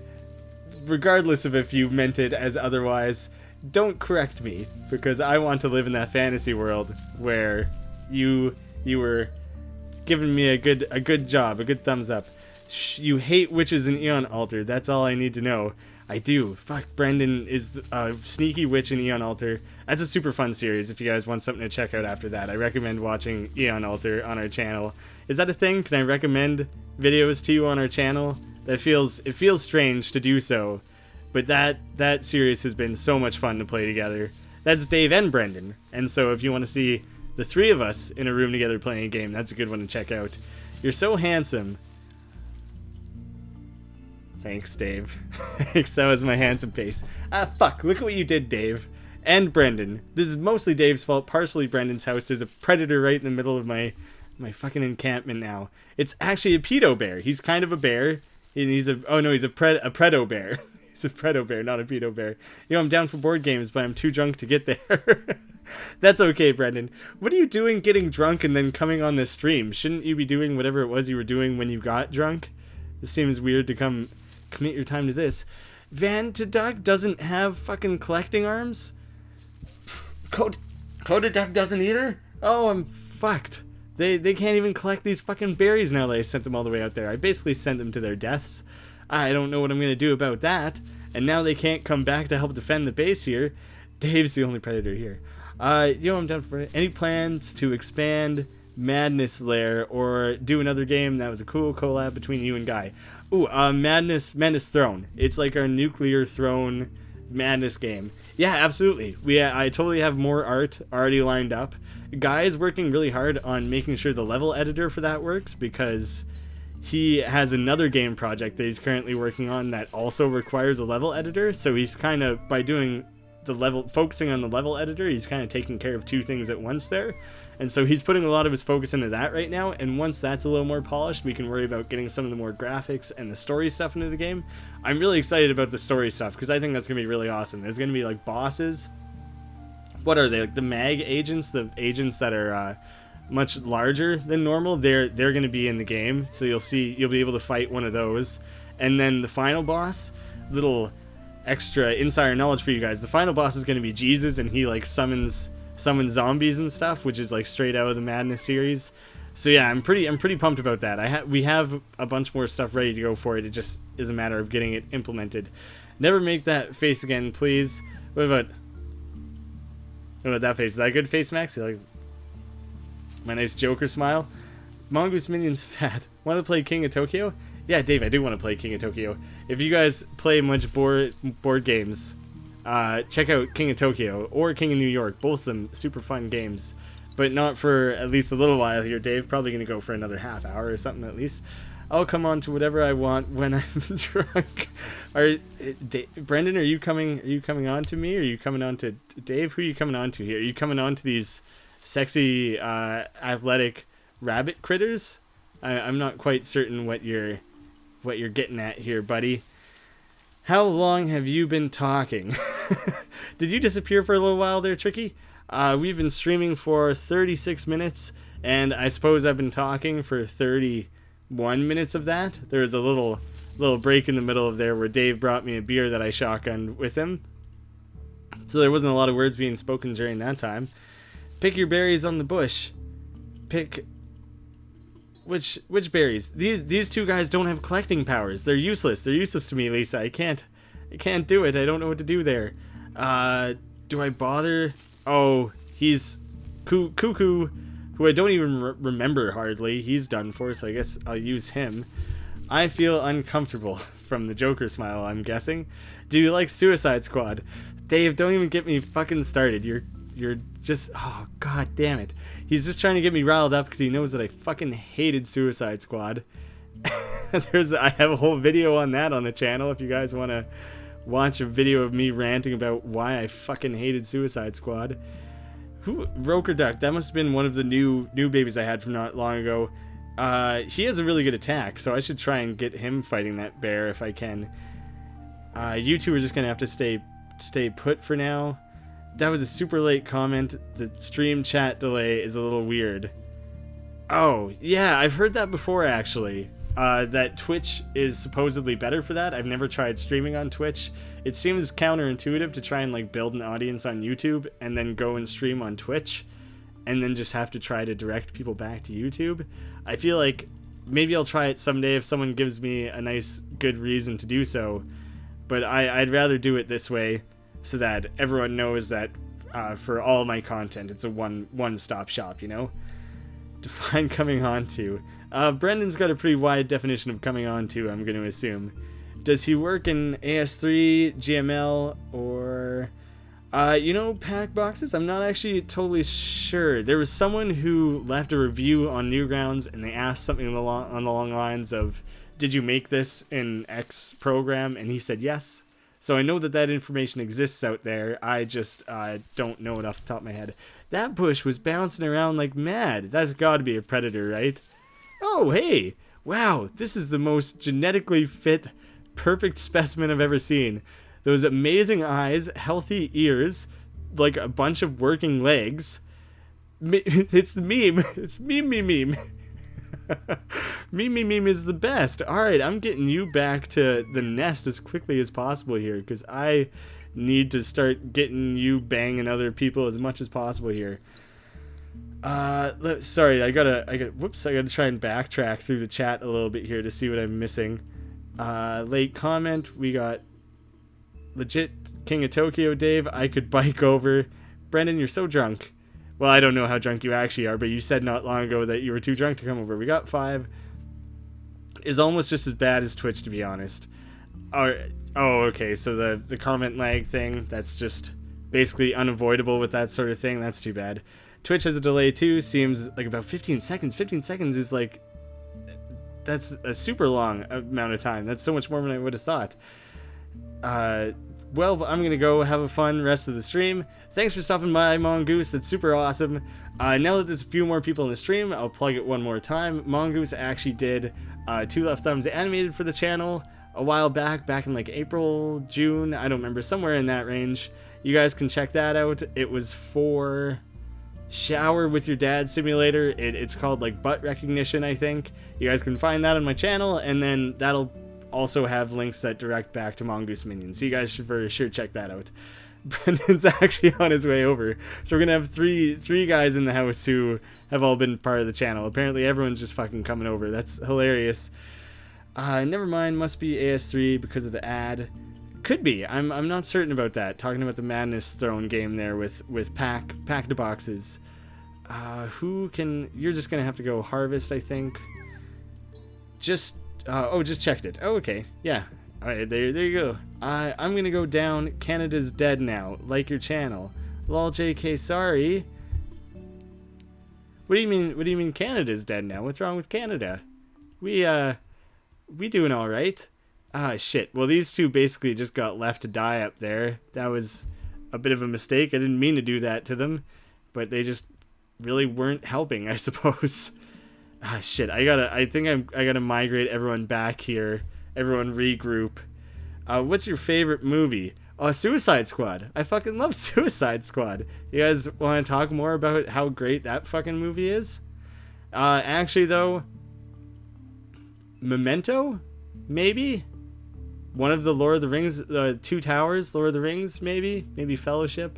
S1: regardless of if you meant it as otherwise. Don't correct me, because I want to live in that fantasy world where you were giving me a good job, a good thumbs up. You hate witches in Eon Altar. That's all I need to know. I do. Fuck, Brendan is a sneaky witch in Eon Altar. That's a super fun series if you guys want something to check out after that. I recommend watching Eon Altar on our channel. Is that a thing? Can I recommend videos to you on our channel? It feels strange to do so, but that series has been so much fun to play together. That's Dave and Brendan, and so if you want to see the 3 of us in a room together playing a game, that's a good one to check out. You're so handsome. Thanks, Dave. Thanks, that was my handsome face. Fuck, look at what you did, Dave. And Brendan. This is mostly Dave's fault, partially Brendan's house. There's a predator right in the middle of my fucking encampment now. It's actually a pedo bear. He's kind of a bear. And he's a predo bear. He's a predo bear, not a pedo bear. You know, I'm down for board games, but I'm too drunk to get there. That's okay, Brendan. What are you doing getting drunk and then coming on this stream? Shouldn't you be doing whatever it was you were doing when you got drunk? This seems weird to commit your time to this. Van to Duck doesn't have fucking collecting arms? Coda Duck doesn't either? Oh, I'm fucked. They can't even collect these fucking berries now that I sent them all the way out there. I basically sent them to their deaths. I don't know what I'm going to do about that. And now they can't come back to help defend the base here. Dave's the only predator here. I'm down for it. Any plans to expand Madness Lair or do another game? That was a cool collab between you and Guy. Ooh, Madness Throne. It's like our nuclear throne madness game. Yeah, absolutely. I totally have more art already lined up. Guy is working really hard on making sure the level editor for that works because he has another game project that he's currently working on that also requires a level editor. So he's kind of, by doing the level, focusing on the level editor. He's kind of taking care of two things at once there, and so he's putting a lot of his focus into that right now. And once that's a little more polished, we can worry about getting some of the more graphics and the story stuff into the game. I'm really excited about the story stuff because I think that's gonna be really awesome. There's gonna be like bosses. What are they, like the mag agents, the agents that are much larger than normal? They're going to be in the game, so you'll be able to fight one of those. And then the final boss, little extra insider knowledge for you guys, the final boss is going to be Jesus, and he like summons zombies and stuff, which is like straight out of the Madness series. So yeah, I'm pretty pumped about that. We have a bunch more stuff ready to go for it. It just is a matter of getting it implemented. Never make that face again, please. What about that face? Is that a good face, Max? You like my nice Joker smile? Mongoose Minion's fat. Want to play King of Tokyo? Yeah, Dave, I do want to play King of Tokyo. If you guys play much board games, check out King of Tokyo or King of New York. Both of them super fun games, but not for at least a little while here, Dave. Probably going to go for another half hour or something at least. I'll come on to whatever I want when I'm drunk. Brendan, are you coming on to me, or are you coming on to Dave? Who are you coming on to here? Are you coming on to these sexy, athletic rabbit critters? I'm not quite certain what you're getting at here, buddy. How long have you been talking? Did you disappear for a little while there, Tricky? We've been streaming for 36 minutes, and I suppose I've been talking for 31 minutes of that. There was a little break in the middle of there where Dave brought me a beer that I shotgunned with him, so there wasn't a lot of words being spoken during that time. Pick your berries on the bush. Pick which berries? These two guys don't have collecting powers. They're useless. They're useless to me, Lisa. I can't do it. I don't know what to do there. Do I bother? Oh, he's Cuckoo, who I don't even remember hardly. He's done for, so I guess I'll use him. I feel uncomfortable from the Joker smile, I'm guessing. Do you like Suicide Squad? Dave, don't even get me fucking started. You're just, oh god damn it. He's just trying to get me riled up because he knows that I fucking hated Suicide Squad. I have a whole video on that on the channel if you guys want to watch a video of me ranting about why I fucking hated Suicide Squad. Roker Duck, that must have been one of the new babies I had from not long ago. He has a really good attack, so I should try and get him fighting that bear if I can. You two are just gonna have to stay put for now. That was a super late comment. The stream chat delay is a little weird. Oh, yeah, I've heard that before, actually. That Twitch is supposedly better for that. I've never tried streaming on Twitch. It seems counterintuitive to try and like build an audience on YouTube and then go and stream on Twitch and then just have to try to direct people back to YouTube. I feel like maybe I'll try it someday if someone gives me a nice, good reason to do so. But I'd rather do it this way, so that everyone knows that for all my content, it's a one-stop shop, you know? Define coming on to. Brendan's got a pretty wide definition of coming on to, I'm going to assume. Does he work in AS3, GML, or... pack boxes? I'm not actually totally sure. There was someone who left a review on Newgrounds, and they asked something on the long lines of, did you make this in X program? And he said yes. So I know that information exists out there. I just don't know it off the top of my head. That bush was bouncing around like mad. That's got to be a predator, right? Oh, hey! Wow, this is the most genetically fit, perfect specimen I've ever seen. Those amazing eyes, healthy ears, like a bunch of working legs. It's the meme. It's meme. Meme is the best. Alright, I'm getting you back to the nest as quickly as possible here, because I need to start getting you banging other people as much as possible here. Sorry, I gotta try and backtrack through the chat a little bit here to see what I'm missing. Late comment, we got legit King of Tokyo, Dave. I could bike over. Brendan, you're so drunk. Well, I don't know how drunk you actually are, but you said not long ago that you were too drunk to come over. We got 5. Is almost just as bad as Twitch, to be honest. Oh, okay, so the comment lag thing, that's just basically unavoidable with that sort of thing. That's too bad. Twitch has a delay too, seems like about 15 seconds. 15 seconds is like, that's a super long amount of time. That's so much more than I would have thought. well, I'm going to go have a fun rest of the stream. Thanks for stopping by, Mongoose. That's super awesome. Now that there's a few more people in the stream, I'll plug it one more time. Mongoose actually did 2 Left Thumbs animated for the channel a while back in like April, June. I don't remember, somewhere in that range. You guys can check that out. It was for Shower with Your Dad Simulator. It's called like butt recognition, I think. You guys can find that on my channel, and then that'll also have links that direct back to Mongoose Minions. So you guys should for sure check that out. Brendan's actually on his way over. So we're gonna have three guys in the house who have all been part of the channel. Apparently everyone's just fucking coming over. That's hilarious. Never mind, must be AS3 because of the ad. Could be. I'm not certain about that. Talking about the Madness Throne game there with pack the boxes. Who can? You're just gonna have to go Harvest, I think. Just checked it. Oh, okay. Yeah. All right. There you go. I'm gonna go down. Canada's dead now. Like your channel. Lol, JK. Sorry. What do you mean? What do you mean Canada's dead now? What's wrong with Canada? We doing all right. Shit. Well, these two basically just got left to die up there. That was a bit of a mistake. I didn't mean to do that to them, but they just really weren't helping, I suppose. Shit. I think I gotta migrate everyone back here. Everyone regroup. What's your favorite movie? Oh, Suicide Squad. I fucking love Suicide Squad. You guys want to talk more about how great that fucking movie is? Actually, though, Memento? Maybe? One of the Lord of the Rings, Two Towers, Lord of the Rings, maybe? Maybe Fellowship?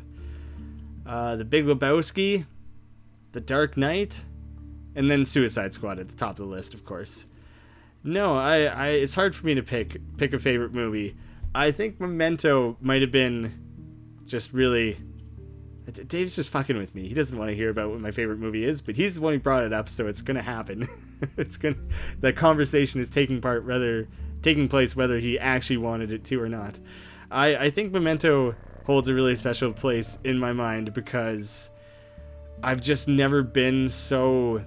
S1: The Big Lebowski? The Dark Knight? And then Suicide Squad at the top of the list, of course. No, it's hard for me to pick a favorite movie. I think Memento might have been just really... Dave's just fucking with me. He doesn't want to hear about what my favorite movie is, but he's the one who brought it up, so it's gonna happen. The conversation is taking place whether he actually wanted it to or not. I think Memento holds a really special place in my mind because I've just never been so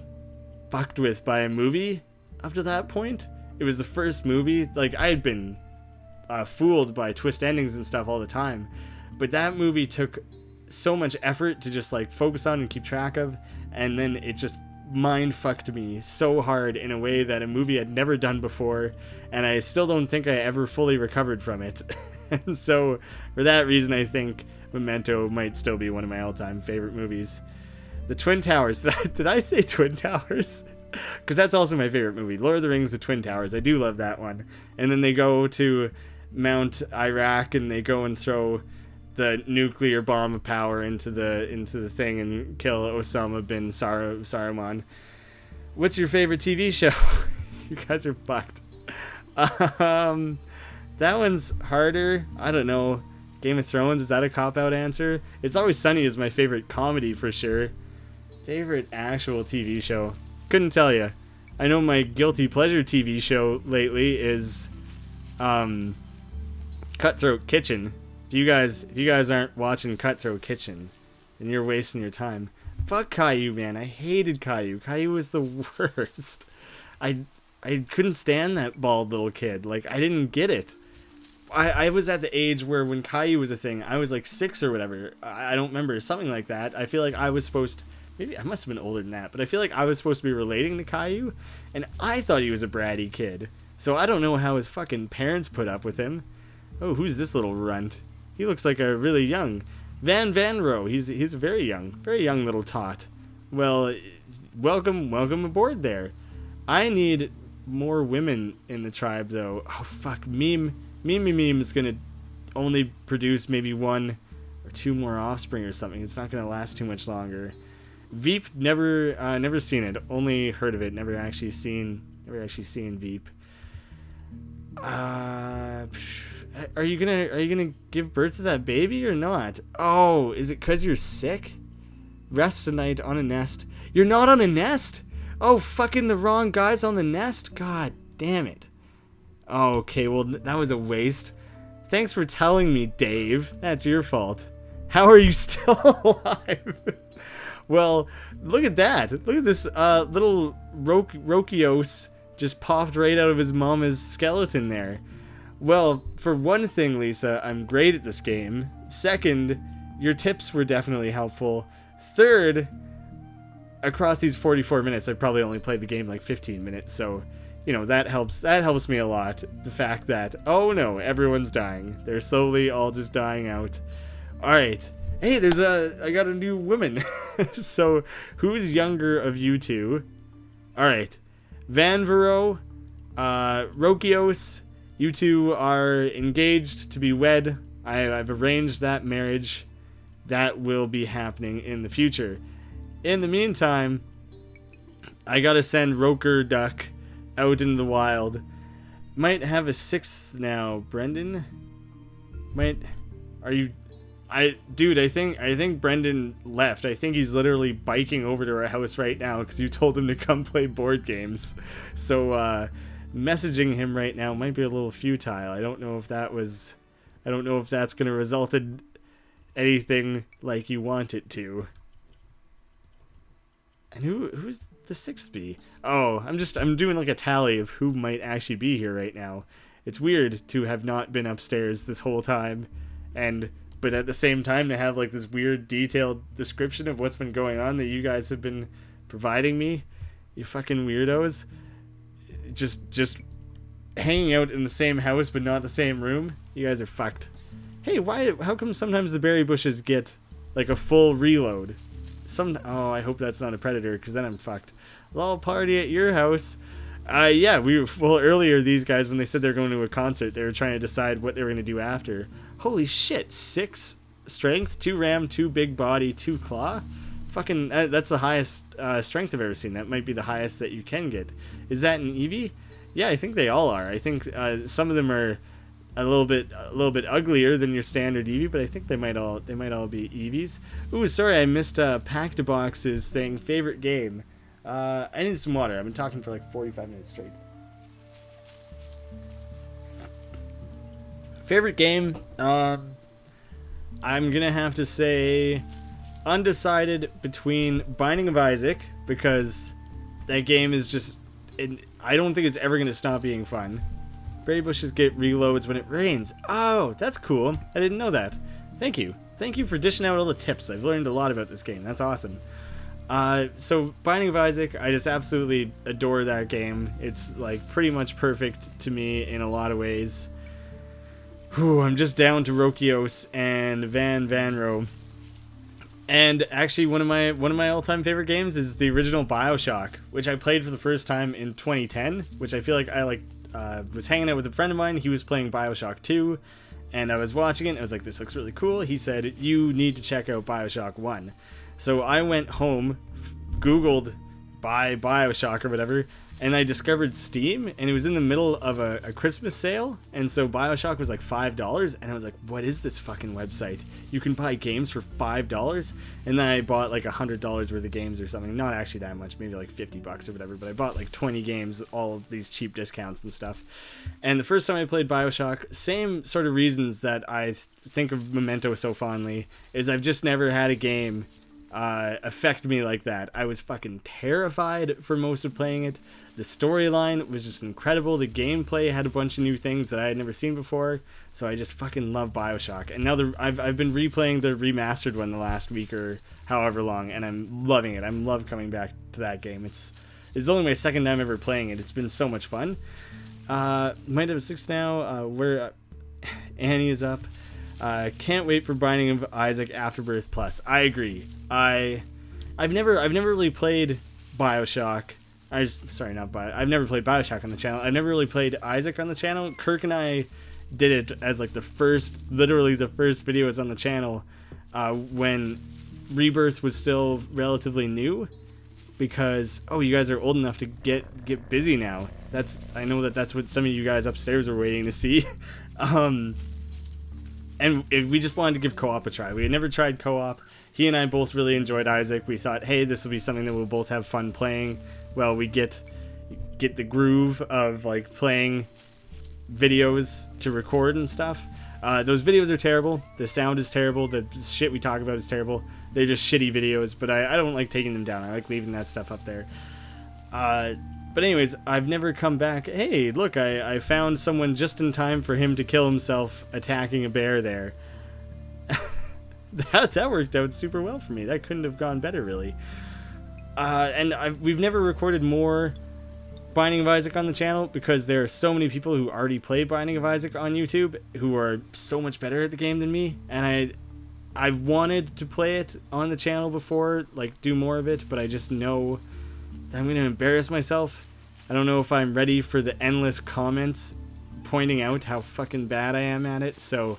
S1: fucked with by a movie up to that point. It was the first movie, like, I had been fooled by twist endings and stuff all the time, but that movie took so much effort to just like focus on and keep track of, and then it just mind fucked me so hard in a way that a movie had never done before, and I still don't think I ever fully recovered from it. And so for that reason, I think Memento might still be one of my all-time favorite movies. The Twin Towers. Did I say Twin Towers? Because that's also my favorite movie. Lord of the Rings, The Twin Towers. I do love that one. And then they go to Mount Iraq and they go and throw the nuclear bomb of power into the thing and kill Osama bin Saruman. What's your favorite TV show? You guys are fucked. That one's harder. I don't know. Game of Thrones, is that a cop-out answer? It's Always Sunny is my favorite comedy for sure. Favorite actual TV show? Couldn't tell you. I know my guilty pleasure TV show lately is Cutthroat Kitchen. If you guys aren't watching Cutthroat Kitchen, then you're wasting your time. Fuck Caillou, man. I hated Caillou. Caillou was the worst. I couldn't stand that bald little kid. Like, I didn't get it. I was at the age where when Caillou was a thing, I was like 6 or whatever. I don't remember. Something like that. I feel like I was supposed to... Maybe I must have been older than that, but I feel like I was supposed to be relating to Caillou, and I thought he was a bratty kid. So I don't know how his fucking parents put up with him. Oh, who's this little runt? He looks like a really young Van Vanro. He's a very young little tot. Well, welcome aboard there. I need more women in the tribe though. Oh fuck, Meme is gonna only produce maybe 1 or 2 more offspring or something. It's not gonna last too much longer. Veep, never seen it. Only heard of it. Never actually seen Veep. Are you gonna give birth to that baby or not? Oh, is it 'cause you're sick? Rest tonight on a nest. You're not on a nest? Oh, fucking the wrong guy's on the nest? God damn it. Oh, okay, well, that was a waste. Thanks for telling me, Dave. That's your fault. How are you still alive? Well, look at that. Look at this little Rokios just popped right out of his mama's skeleton there. Well, for one thing, Lisa, I'm great at this game. Second, your tips were definitely helpful. Third, across these 44 minutes, I've probably only played the game like 15 minutes, so, you know, that helps me a lot. The fact that, oh no, everyone's dying. They're slowly all just dying out. Alright. Hey, I got a new woman. So, who's younger of you two? Alright. Vanvero, Rokios, you two are engaged to be wed. I've arranged that marriage. That will be happening in the future. In the meantime, I gotta send Roker Duck out into the wild. Might have a sixth now, Brendan. Dude, I think Brendan left. I think he's literally biking over to our house right now because you told him to come play board games. So, messaging him right now might be a little futile. I don't know if that's gonna result in anything like you want it to. And who's the sixth be? Oh, I'm doing like a tally of who might actually be here right now. It's weird to have not been upstairs this whole time, but at the same time to have like this weird detailed description of what's been going on that you guys have been providing me. You fucking weirdos. Just hanging out in the same house but not the same room. You guys are fucked. Hey, how come sometimes the berry bushes get like a full reload? I hope that's not a predator, because then I'm fucked. Lol party at your house. Yeah, earlier these guys, when they said they're going to a concert, they were trying to decide what they were going to do after. Holy shit, 6 strength, 2 ram, 2 big body, 2 claw? Fucking, that's the highest strength I've ever seen. That might be the highest that you can get. Is that an Eevee? Yeah, I think they all are. I think some of them are a little bit uglier than your standard Eevee, but I think they might all be Eevees. Ooh, sorry, I missed Pack-to-Box's thing. Favorite game. I need some water. I've been talking for like 45 minutes straight. Favorite game. I'm gonna have to say undecided between Binding of Isaac, because that game is just, I don't think it's ever gonna stop being fun. Berry bushes get reloads when it rains. Oh, that's cool. I didn't know that. Thank you. Thank you for dishing out all the tips. I've learned a lot about this game. That's awesome. So Binding of Isaac, I just absolutely adore that game. It's like pretty much perfect to me in a lot of ways. Whew, I'm just down to Rokios and Vanro. And actually one of my all-time favorite games is the original BioShock, which I played for the first time in 2010, which I feel like I was hanging out with a friend of mine. He was playing BioShock 2, and I was watching it. I was like, this looks really cool. He said, you need to check out BioShock 1. So I went home, Googled buy BioShock or whatever, and I discovered Steam, and it was in the middle of a Christmas sale, and so BioShock was like $5, and I was like, what is this fucking website? You can buy games for $5? And then I bought like $100 worth of games or something. Not actually that much, maybe like $50 or whatever, but I bought like 20 games, all of these cheap discounts and stuff. And the first time I played BioShock, same sort of reasons that I think of Memento so fondly, is I've just never had a game affect me like that. I was fucking terrified for most of playing it. The storyline was just incredible. The gameplay had a bunch of new things that I had never seen before. So I just fucking love BioShock. And now I've been replaying the remastered one the last week or however long, and I'm loving it. I'm love coming back to that game. It's only my second time ever playing it. It's been so much fun. Might have 6 now. Where Annie is up. Can't wait for Binding of Isaac Afterbirth Plus. I agree. I've never really played BioShock. I've never played BioShock on the channel. I've never really played Isaac on the channel. Kirk and I did it as like literally the first videos on the channel when Rebirth was still relatively new, because you guys are old enough to get busy now. I know that's what some of you guys upstairs are waiting to see. And we just wanted to give co-op a try. We had never tried co-op. He and I both really enjoyed Isaac. We thought, hey, this will be something that we'll both have fun playing. Well, we get the groove of like playing videos to record and stuff. Those videos are terrible. The sound is terrible. The shit we talk about is terrible. They're just shitty videos, but I don't like taking them down. I like leaving that stuff up there. But anyways, I've never come back. Hey, look, I found someone just in time for him to kill himself attacking a bear there. that worked out super well for me. That couldn't have gone better, really. We've never recorded more Binding of Isaac on the channel because there are so many people who already play Binding of Isaac on YouTube who are so much better at the game than me, and I've wanted to play it on the channel before, like do more of it, but I just know that I'm going to embarrass myself. I don't know if I'm ready for the endless comments pointing out how fucking bad I am at it. So,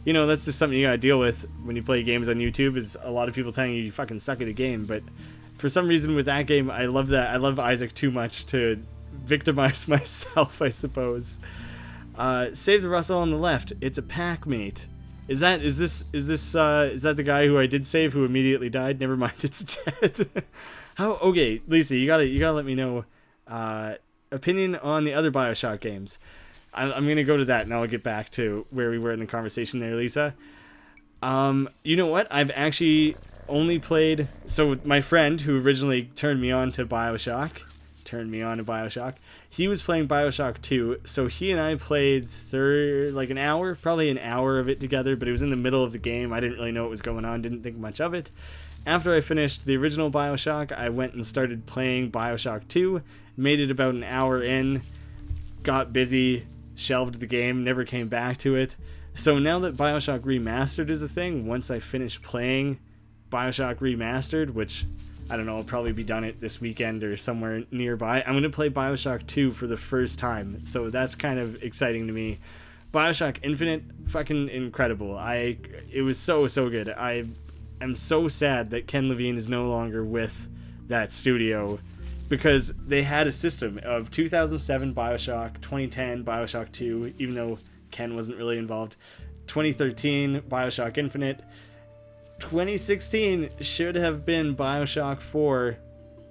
S1: you know, that's just something you gotta deal with when you play games on YouTube, is a lot of people telling you fucking suck at a game. But for some reason with that game, I love Isaac too much to victimize myself, I suppose. Save the Russell on the left. It's a pack mate. Is that the guy who I did save who immediately died? Never mind, it's dead. Okay, Lisa, you gotta let me know opinion on the other BioShock games. I'm gonna go to that and I'll get back to where we were in the conversation there, Lisa. You know what? I've actually only played, so my friend who originally turned me on to BioShock, he was playing BioShock 2, so he and I played probably an hour of it together, but it was in the middle of the game. I didn't really know what was going on, didn't think much of it. After I finished the original BioShock, I went and started playing BioShock 2, made it about an hour in, got busy, shelved the game, never came back to it. So now that BioShock Remastered is a thing, once I finish playing BioShock Remastered, which, I don't know, I'll probably be done it this weekend or somewhere nearby, I'm going to play BioShock 2 for the first time. So that's kind of exciting to me. BioShock Infinite, fucking incredible. It was so good. I'm so sad that Ken Levine is no longer with that studio, because they had a system of 2007 BioShock, 2010 BioShock 2, even though Ken wasn't really involved, 2013 BioShock Infinite, 2016 should have been BioShock 4.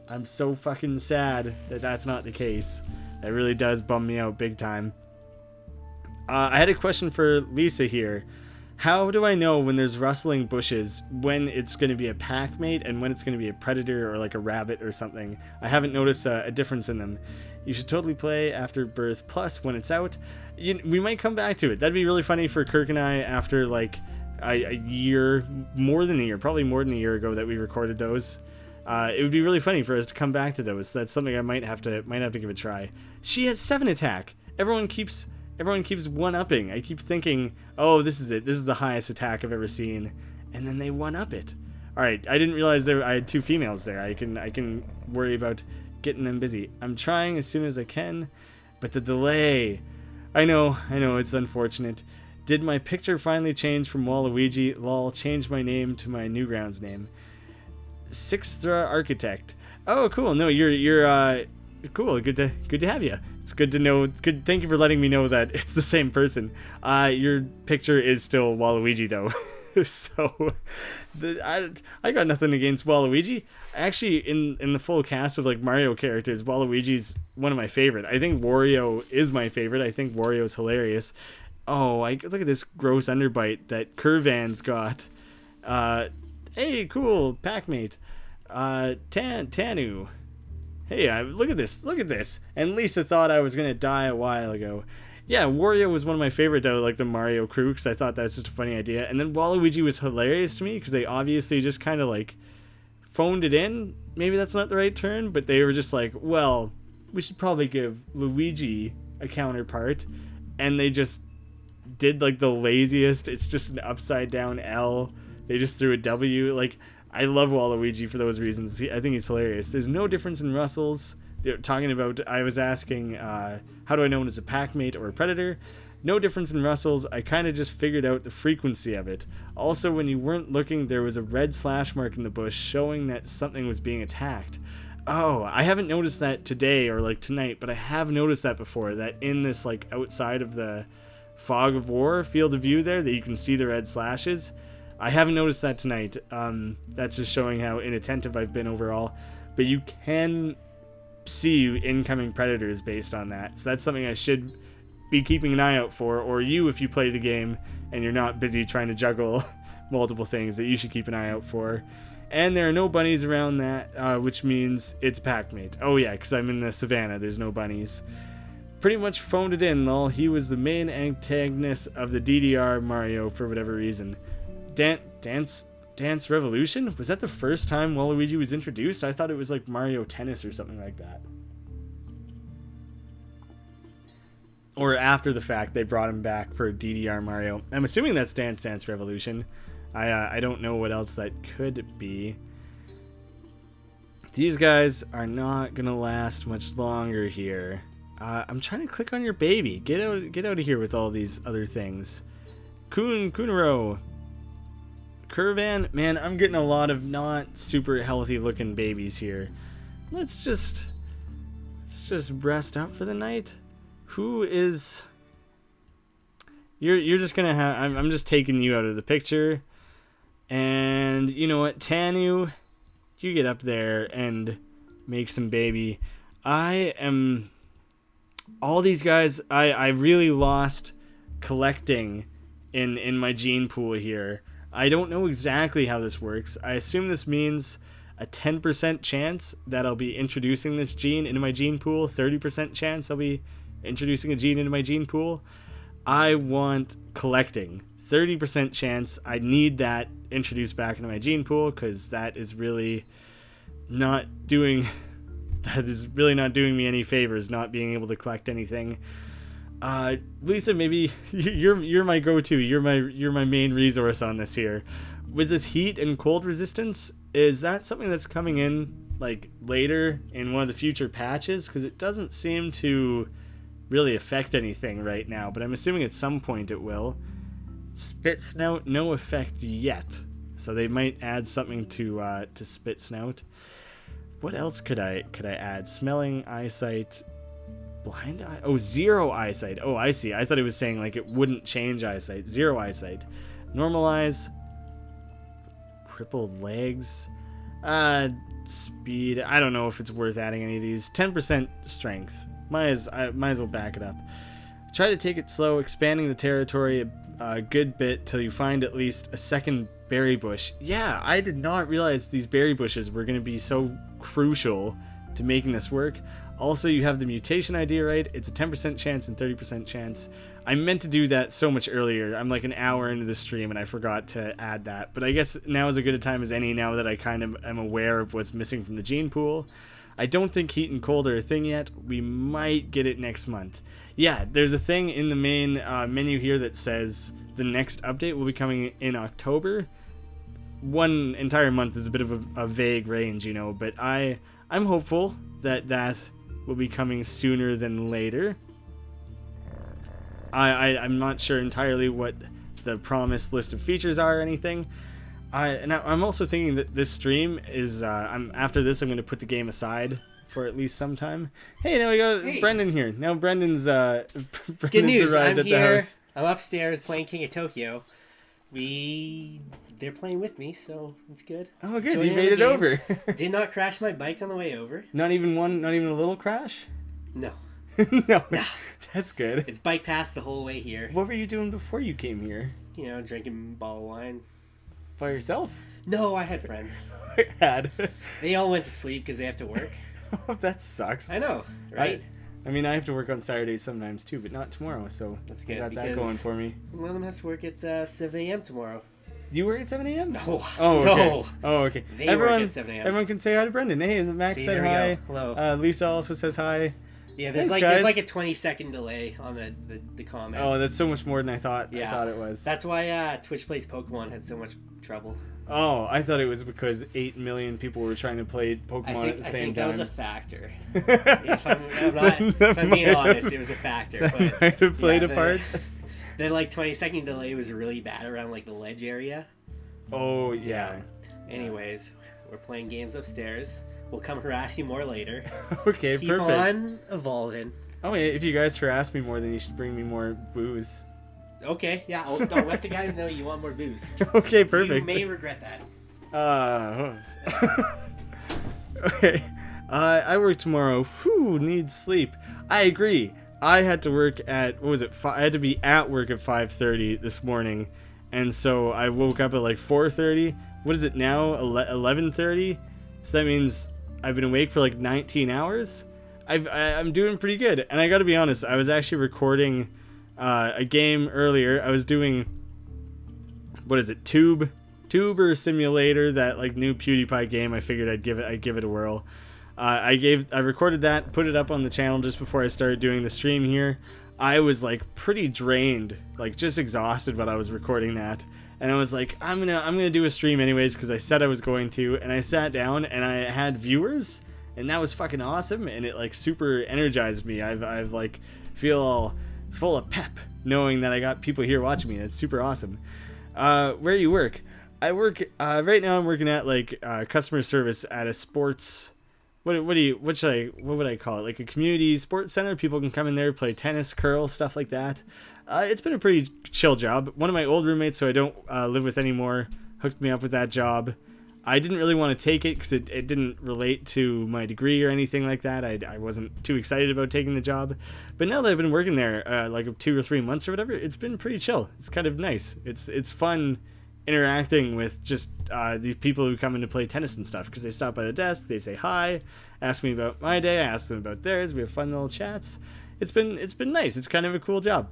S1: I'm so fucking sad that that's not the case. That really does bum me out big time. I had a question for Lisa here. How do I know when there's rustling bushes when it's going to be a pack mate and when it's going to be a predator or like a rabbit or something? I haven't noticed a difference in them. You should totally play Afterbirth Plus when it's out. We might come back to it. That'd be really funny for Kirk and I after like a year, more than a year, probably more than a year ago that we recorded those. It would be really funny for us to come back to those. That's something I might have to give a try. She has 7 attack. Everyone keeps one-upping. I keep thinking, oh, this is it. This is the highest attack I've ever seen. And then they one-up it. All right, I didn't realize I had 2 females there. I can worry about getting them busy. I'm trying as soon as I can, but the delay. I know, it's unfortunate. Did my picture finally change from Waluigi? Lol, change my name to my Newgrounds name. Sixthra Architect. Oh, cool. No, you're cool. Good to have you. It's good to know. Good. Thank you for letting me know that it's the same person. Your picture is still Waluigi though. So I got nothing against Waluigi. Actually, in the full cast of like Mario characters, Waluigi's one of my favorite. I think Wario is my favorite. I think Wario's hilarious. Oh, look at this gross underbite that Curvan's got. Hey, cool, Packmate. Tanu. Hey, look at this. And Lisa thought I was gonna die a while ago. Yeah, Wario was one of my favorite out of like the Mario crew, because I thought that's just a funny idea. And then Waluigi was hilarious to me because they obviously just kind of like phoned it in. Maybe that's not the right term, but they were just like, well, we should probably give Luigi a counterpart. And they just did like the laziest. It's just an upside down L. They just threw a W. Like, I love Waluigi for those reasons. I think he's hilarious. There's no difference in Russells. They're talking about, I was asking, how do I know when it's a packmate or a predator? No difference in Russells. I kind of just figured out the frequency of it. Also, when you weren't looking, there was a red slash mark in the bush showing that something was being attacked. Oh, I haven't noticed that today or like tonight, but I have noticed that before, that in this like outside of the fog of war field of view there, that you can see the red slashes. I haven't noticed that tonight. That's just showing how inattentive I've been overall. But you can see incoming predators based on that. So that's something I should be keeping an eye out for. Or you, if you play the game and you're not busy trying to juggle multiple things, that you should keep an eye out for. And there are no bunnies around that, which means it's Packmate. Oh yeah, because I'm in the savannah. There's no bunnies. Pretty much phoned it in, lol. He was the main antagonist of the DDR Mario for whatever reason. Dance Revolution? Was that the first time Waluigi was introduced? I thought it was like Mario Tennis or something like that. Or after the fact, they brought him back for DDR Mario. I'm assuming that's Dance Revolution. I don't know what else that could be. These guys are not gonna last much longer here. I'm trying to click on your baby. Get out of here with all these other things. Kunaro. Curvan. Man, I'm getting a lot of not super healthy looking babies here. Let's just rest up for the night. Who is... You're just gonna have... I'm just taking you out of the picture. And you know what, Tanu, you get up there and make some baby. I am... All these guys, I really lost collecting in my gene pool here. I don't know exactly how this works. I assume this means a 10% chance that I'll be introducing this gene into my gene pool. 30% chance I'll be introducing a gene into my gene pool. I want collecting. 30% chance I need that introduced back into my gene pool, because that is really not doing me any favors, not being able to collect anything. Lisa, maybe you're my go-to. You're my main resource on this here. With this heat and cold resistance, is that something that's coming in like later in one of the future patches? Because it doesn't seem to really affect anything right now, but I'm assuming at some point it will. Spit Snout, no effect yet, so they might add something to Spit Snout. What else could I add? Smelling, eyesight, blind eye. Oh, 0 eyesight. Oh, I see. I thought it was saying like it wouldn't change eyesight. 0 eyesight. Normalize. Crippled legs. Speed. I don't know if it's worth adding any of these. 10% strength. Might as well back it up. Try to take it slow, expanding the territory a good bit till you find at least a second berry bush. Yeah, I did not realize these berry bushes were going to be so crucial to making this work. Also, you have the mutation idea right. It's a 10% chance and 30% chance. I meant to do that so much earlier. I'm like an hour into the stream and I forgot to add that. But I guess now is as good a time as any, now that I kind of am aware of what's missing from the gene pool. I don't think heat and cold are a thing yet. We might get it next month. Yeah, there's a thing in the main menu here that says the next update will be coming in October. One entire month is a bit of a vague range, you know, but I'm hopeful that will be coming sooner than later. I'm not sure entirely what the promised list of features are or anything. I'm also thinking that this stream is, after this I'm going to put the game aside for at least some time. Hey, now we got Brendan here. Now Brendan's arrived
S3: Good news,
S1: at
S3: I'm
S1: the
S3: here.
S1: house.
S3: I'm upstairs playing King of Tokyo. They're playing with me, so it's good.
S1: Oh, good.
S3: Joining
S1: You made
S3: the
S1: it
S3: game.
S1: over.
S3: Did not crash my bike on the way over.
S1: Not even a little crash?
S3: No.
S1: No.
S3: Nah.
S1: That's good.
S3: It's bike pass the whole way here.
S1: What were you doing before you came here?
S3: You know, drinking a bottle of wine.
S1: By yourself?
S3: No, I had friends.
S1: I had.
S3: They all went to sleep because they have to work.
S1: Oh, that sucks.
S3: I know, right?
S1: I mean, I have to work on Saturdays sometimes too, but not tomorrow, so
S3: That's good,
S1: I got that
S3: because
S1: going for me.
S3: One of them has to work at 7 a.m. tomorrow.
S1: You work at 7 a.m.?
S3: No.
S1: Oh, okay.
S3: No.
S1: Oh, okay.
S3: They work at 7 a.m.
S1: Everyone can say hi to Brendan. Hey, Max
S3: See,
S1: said
S3: there we
S1: hi.
S3: go. Hello.
S1: Lisa also says hi.
S3: Yeah, there's
S1: Thanks,
S3: there's
S1: guys.
S3: like a 20-second delay on the comments.
S1: Oh, that's so much more than I thought it was.
S3: That's why Twitch Plays Pokemon had so much trouble.
S1: Oh, I thought it was because 8 million people were trying to play Pokemon at the same time.
S3: That was a factor. if I'm being honest, it was a factor. But
S1: might have played a part.
S3: The like 20-second delay was really bad around like the ledge area.
S1: Oh, yeah.
S3: Anyways, we're playing games upstairs. We'll come harass you more later.
S1: Okay,
S3: Keep
S1: perfect.
S3: on evolving.
S1: Oh, yeah, if you guys harass me more, then you should bring me more booze.
S3: Okay, yeah. Don't let the guys know you want more booze.
S1: Okay, perfect.
S3: You may regret that.
S1: Okay. I work tomorrow. Whew, need sleep. I agree. I had to work at, what was it? I had to be at work at 5:30 this morning. And so I woke up at like 4:30, what is it now? 11:30. So that means I've been awake for like 19 hours. I'm doing pretty good. And I got to be honest, I was actually recording a game earlier. I was doing, what is it? Tuber Simulator, that like new PewDiePie game. I figured I'd give it a whirl. I recorded that, put it up on the channel just before I started doing the stream here. I was like pretty drained, like just exhausted while I was recording that. And I was like, I'm gonna do a stream anyways, because I said I was going to. And I sat down and I had viewers, and that was fucking awesome. And it like super energized me. I've like feel all full of pep knowing that I got people here watching me. That's super awesome. Where you work? I work right now. I'm working at like customer service at a sports. What would I call it? Like a community sports center. People can come in there, play tennis, curl, stuff like that. It's been a pretty chill job. One of my old roommates, who I don't live with anymore, hooked me up with that job. I didn't really want to take it because it didn't relate to my degree or anything like that. I wasn't too excited about taking the job. But now that I've been working there like 2 or 3 months or whatever, it's been pretty chill. It's kind of nice. It's fun interacting with just these people who come in to play tennis and stuff, because they stop by the desk, they say hi, ask me about my day, I ask them about theirs, we have fun little chats. It's been nice. It's kind of a cool job.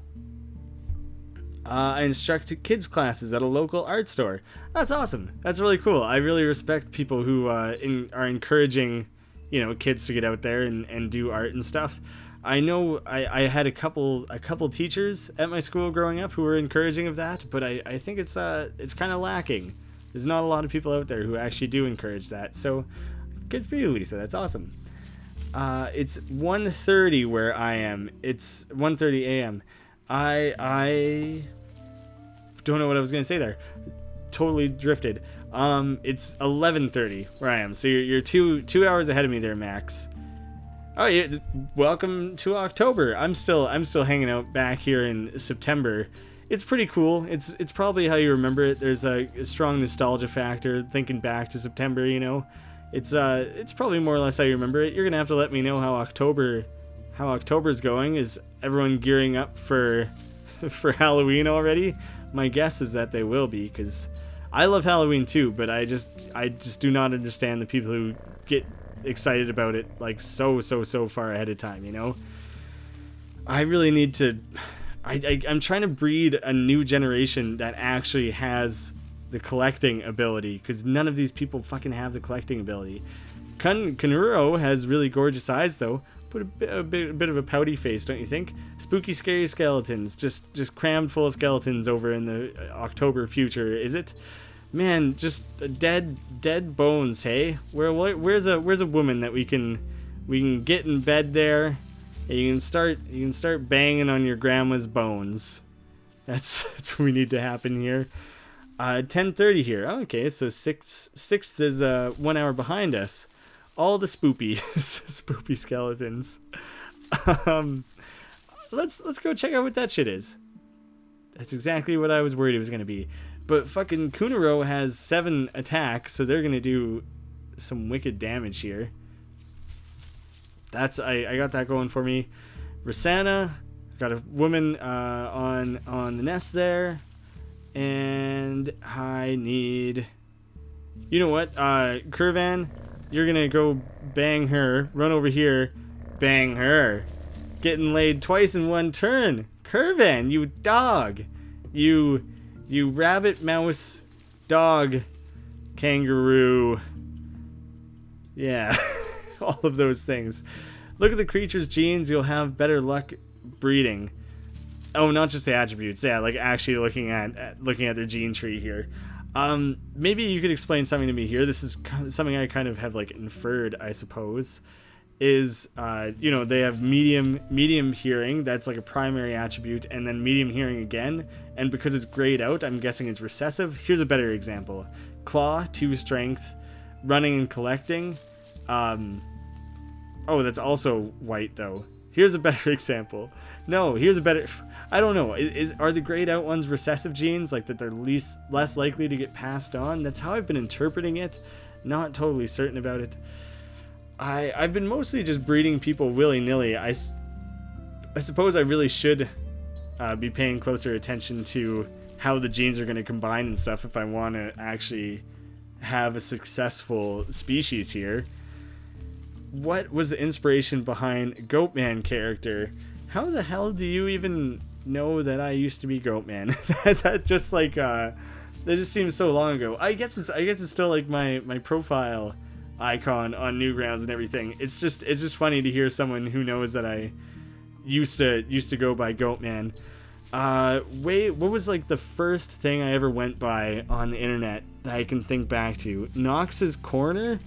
S1: I instruct kids classes at a local art store. That's awesome. That's really cool. I really respect people who are encouraging, kids to get out there and do art and stuff. I know I had a couple teachers at my school growing up who were encouraging of that, but I think it's kind of lacking. There's not a lot of people out there who actually do encourage that. So good for you, Lisa. That's awesome. It's 1:30 where I am. It's 1:30 a.m. I don't know what I was gonna say there. Totally drifted. It's 11:30 where I am. So you're two hours ahead of me there, Max. Oh yeah, welcome to October. I'm still hanging out back here in September. It's pretty cool. It's probably how you remember it. There's a strong nostalgia factor thinking back to September. It's probably more or less how you remember it. You're gonna have to let me know how October's going. Is everyone gearing up for Halloween already? My guess is that they will be, because I love Halloween too, but I just do not understand the people who get excited about it like so far ahead of time. I really need to I'm trying to breed a new generation that actually has the collecting ability, because none of these people fucking have the collecting ability. Kanuro has really gorgeous eyes though. Put a bit of a pouty face, don't you think? Spooky, scary skeletons, just crammed full of skeletons over in the October future, is it? Man, just dead bones, hey? Where's a woman that we can get in bed there, and you can start banging on your grandma's bones. That's what we need to happen here. 10:30 here. Okay, so sixth is 1 hour behind us. All the spoopy skeletons. Let's go check out what that shit is. That's exactly what I was worried it was gonna be. But fucking Kunuro has 7 attacks, so they're gonna do some wicked damage here. I got that going for me. Rosanna, got a woman on the nest there, and I need. You know what, Curvan, you're gonna go bang her. Run over here, bang her. Getting laid twice in one turn. Curvan, you dog. You rabbit, mouse, dog, kangaroo. Yeah, all of those things. Look at the creature's genes. You'll have better luck breeding. Oh, not just the attributes. Yeah, like actually looking at their gene tree here. Maybe you could explain something to me here. This is something I kind of have like inferred, I suppose. Is they have medium hearing. That's like a primary attribute, and then medium hearing again. And because it's grayed out, I'm guessing it's recessive. Here's a better example: claw, 2 strength, running and collecting. Oh, that's also white though. Here's a better example. No, here's a better. I don't know. Are the grayed out ones recessive genes, like that they're less likely to get passed on? That's how I've been interpreting it. Not totally certain about it. I've been mostly just breeding people willy-nilly. I suppose I really should be paying closer attention to how the genes are going to combine and stuff if I want to actually have a successful species here. What was the inspiration behind Goatman character? How the hell do you even know that I used to be Goatman? that just like that just seems so long ago. I guess it's still like my profile icon on Newgrounds and everything. It's just funny to hear someone who knows that I used to go by Goatman. What was like the first thing I ever went by on the internet that I can think back to? Knox's Corner.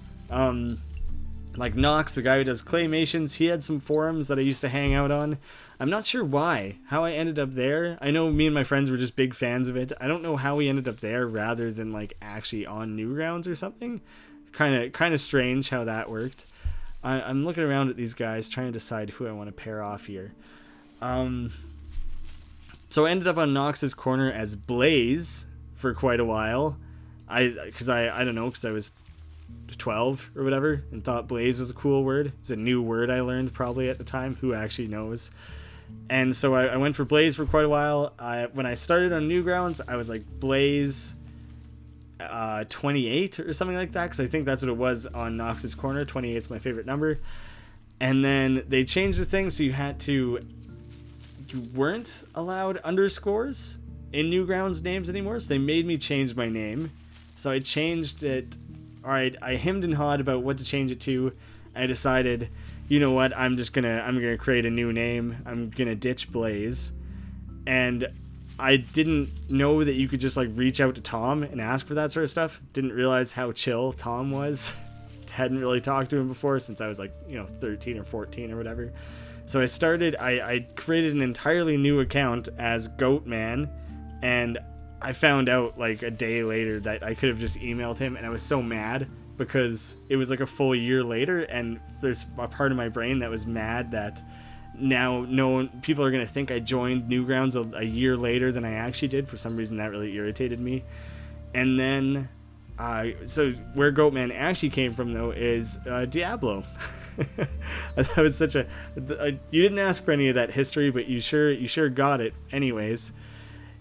S1: Like Knox, the guy who does claymations, he had some forums that I used to hang out on. I'm not sure how I ended up there. I know me and my friends were just big fans of it. I don't know how we ended up there rather than like actually on Newgrounds or something. Kind of strange how that worked. I'm looking around at these guys trying to decide who I want to pair off here. So I ended up on Knox's Corner as Blaze for quite a while. I don't know, because I was 12 or whatever and thought Blaze was a cool word. It's a new word I learned probably at the time. Who actually knows? And so I went for Blaze for quite a while. When I started on Newgrounds, I was like Blaze 28 or something like that, because I think that's what it was on Knox's Corner. 28 is my favorite number. And then they changed the thing so you weren't allowed underscores in Newgrounds names anymore, so they made me change my name. So I changed it. Alright, I hemmed and hawed about what to change it to. I decided, you know what, I'm gonna create a new name. I'm gonna ditch Blaze. And I didn't know that you could just like reach out to Tom and ask for that sort of stuff. Didn't realize how chill Tom was. Hadn't really talked to him before since I was like, 13 or 14 or whatever. So I created an entirely new account as Goatman, and I found out like a day later that I could have just emailed him, and I was so mad because it was like a full year later, and there's a part of my brain that was mad that now people are going to think I joined Newgrounds a year later than I actually did. For some reason that really irritated me. And then so where Goatman actually came from though is Diablo. That was such a you didn't ask for any of that history, but you sure got it anyways.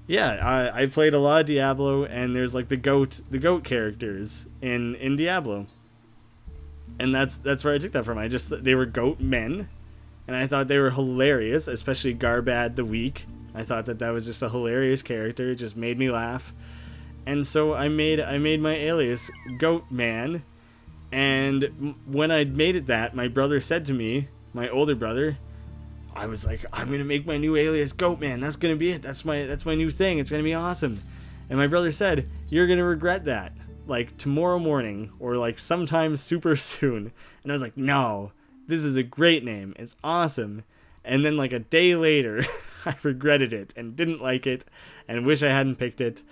S1: Yeah, I played a lot of Diablo, and there's like the goat characters in Diablo, and that's where I took that from. They were goat men, and I thought they were hilarious, especially Garbad the Weak. I thought that was just a hilarious character. It just made me laugh, and so I made my alias Goatman. And when I'd made it that, my brother said to me, my older brother, I was like, I'm going to make my new alias Goatman. That's going to be it. That's my new thing. It's going to be awesome. And my brother said, you're going to regret that. Like tomorrow morning or like sometime super soon. And I was like, no, this is a great name. It's awesome. And then like a day later, I regretted it and didn't like it and wish I hadn't picked it.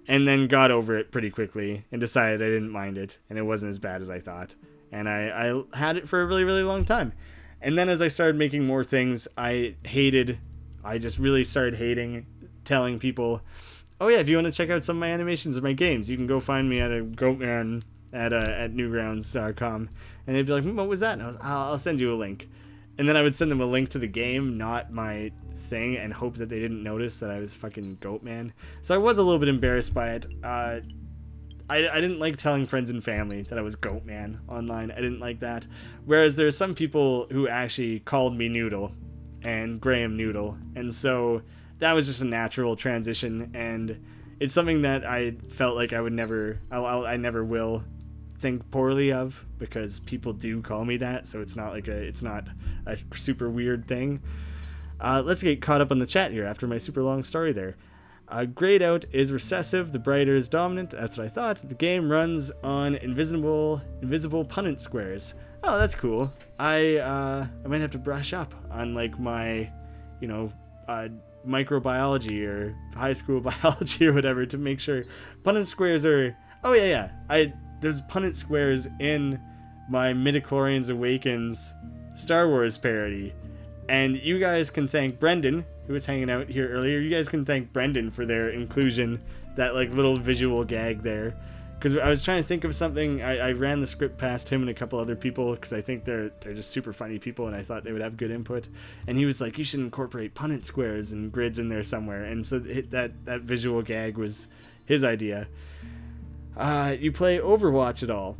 S1: And then got over it pretty quickly and decided I didn't mind it. And it wasn't as bad as I thought. And I had it for a really, really long time. And then as I started making more things, I just really started hating telling people, oh yeah, if you want to check out some of my animations of my games, you can go find me at a Goatman at newgrounds.com. And they'd be like, what was that? And I'll send you a link. And then I would send them a link to the game, not my thing, and hope that they didn't notice that I was fucking Goatman. So I was a little bit embarrassed by it. I didn't like telling friends and family that I was Goatman online. I didn't like that. Whereas there's some people who actually called me Noodle and Graeme Noodle. And so that was just a natural transition. And it's something that I felt like I never will think poorly of, because people do call me that. So it's not a super weird thing. Let's get caught up on the chat here after my super long story there. Grayed out is recessive, the brighter is dominant. That's what I thought. The game runs on invisible punnet squares. Oh, that's cool. I might have to brush up on like my, microbiology or high school biology or whatever to make sure punnet squares are. Oh yeah. There's punnet squares in my Midichlorians Awakens Star Wars parody. And you guys can thank Brendan, who was hanging out here earlier. You guys can thank Brendan for their inclusion, that like little visual gag there. Because I was trying to think of something. I ran the script past him and a couple other people because I think they're just super funny people and I thought they would have good input. And he was like, you should incorporate punnet squares and grids in there somewhere. And so that visual gag was his idea. You play Overwatch at all?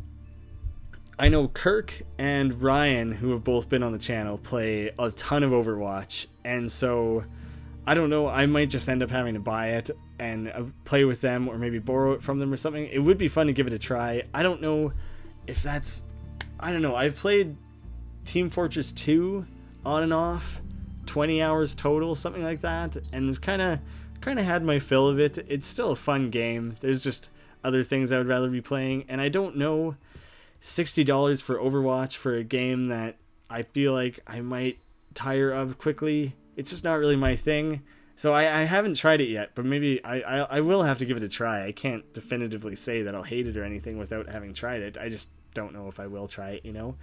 S1: I know Kirk and Ryan, who have both been on the channel, play a ton of Overwatch, and so I don't know, I might just end up having to buy it and play with them, or maybe borrow it from them or something. It would be fun to give it a try. I don't know if that's... I don't know, I've played Team Fortress 2 on and off, 20 hours total, something like that, and it's kind of had my fill of it. It's still a fun game. There's just other things I would rather be playing, and I don't know, $60 for Overwatch for a game that I feel like I might tire of quickly. It's just not really my thing. So I haven't tried it yet, but maybe I will have to give it a try. I can't definitively say that I'll hate it or anything without having tried it. I just don't know if I will try it, you know?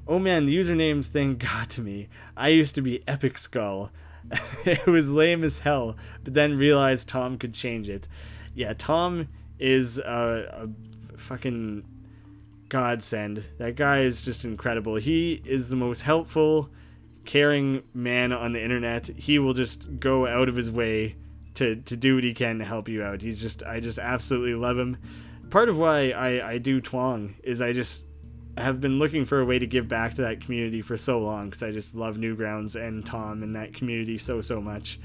S1: Oh man, the usernames thing got to me. I used to be Epic Skull. It was lame as hell, but then realized Tom could change it. Yeah, Tom is a fucking godsend. That guy is just incredible. He is the most helpful, caring man on the internet. He will just go out of his way to do what he can to help you out. I just absolutely love him. Part of why I do Twong is I have been looking for a way to give back to that community for so long, because I just love Newgrounds and Tom and that community so much.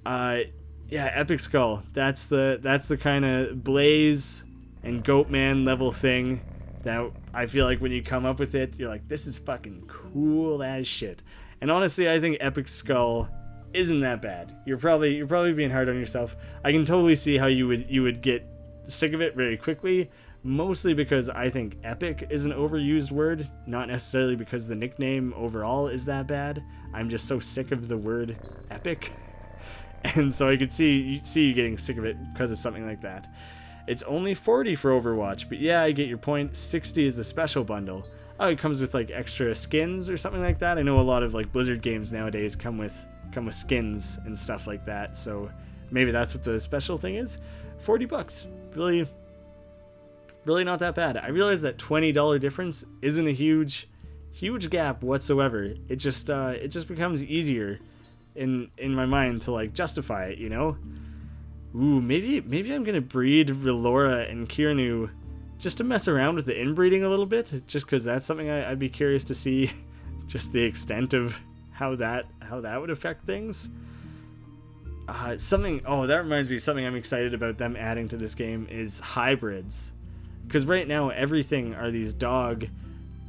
S1: Yeah, Epic Skull. That's the kind of Blaze and Goatman level thing that I feel like when you come up with it, you're like, this is fucking cool as shit. And honestly, I think Epic Skull isn't that bad. You're probably being hard on yourself. I can totally see how you would get sick of it very quickly, mostly because I think epic is an overused word, not necessarily because the nickname overall is that bad. I'm just so sick of the word epic. And so I could see you getting sick of it because of something like that. It's only $40 for Overwatch, but yeah, I get your point. $60 is the special bundle. Oh, it comes with like extra skins or something like that. I know a lot of like Blizzard games nowadays come with skins and stuff like that. So maybe that's what the special thing is. $40. Really not that bad. I realize that $20 difference isn't a huge gap whatsoever. It just becomes easier in my mind to like justify it, you know? Ooh, maybe I'm gonna breed Relora and Kiranu just to mess around with the inbreeding a little bit, just because that's something I'd be curious to see, just the extent of how that would affect things. That reminds me, something I'm excited about them adding to this game is hybrids, because right now everything are these dog,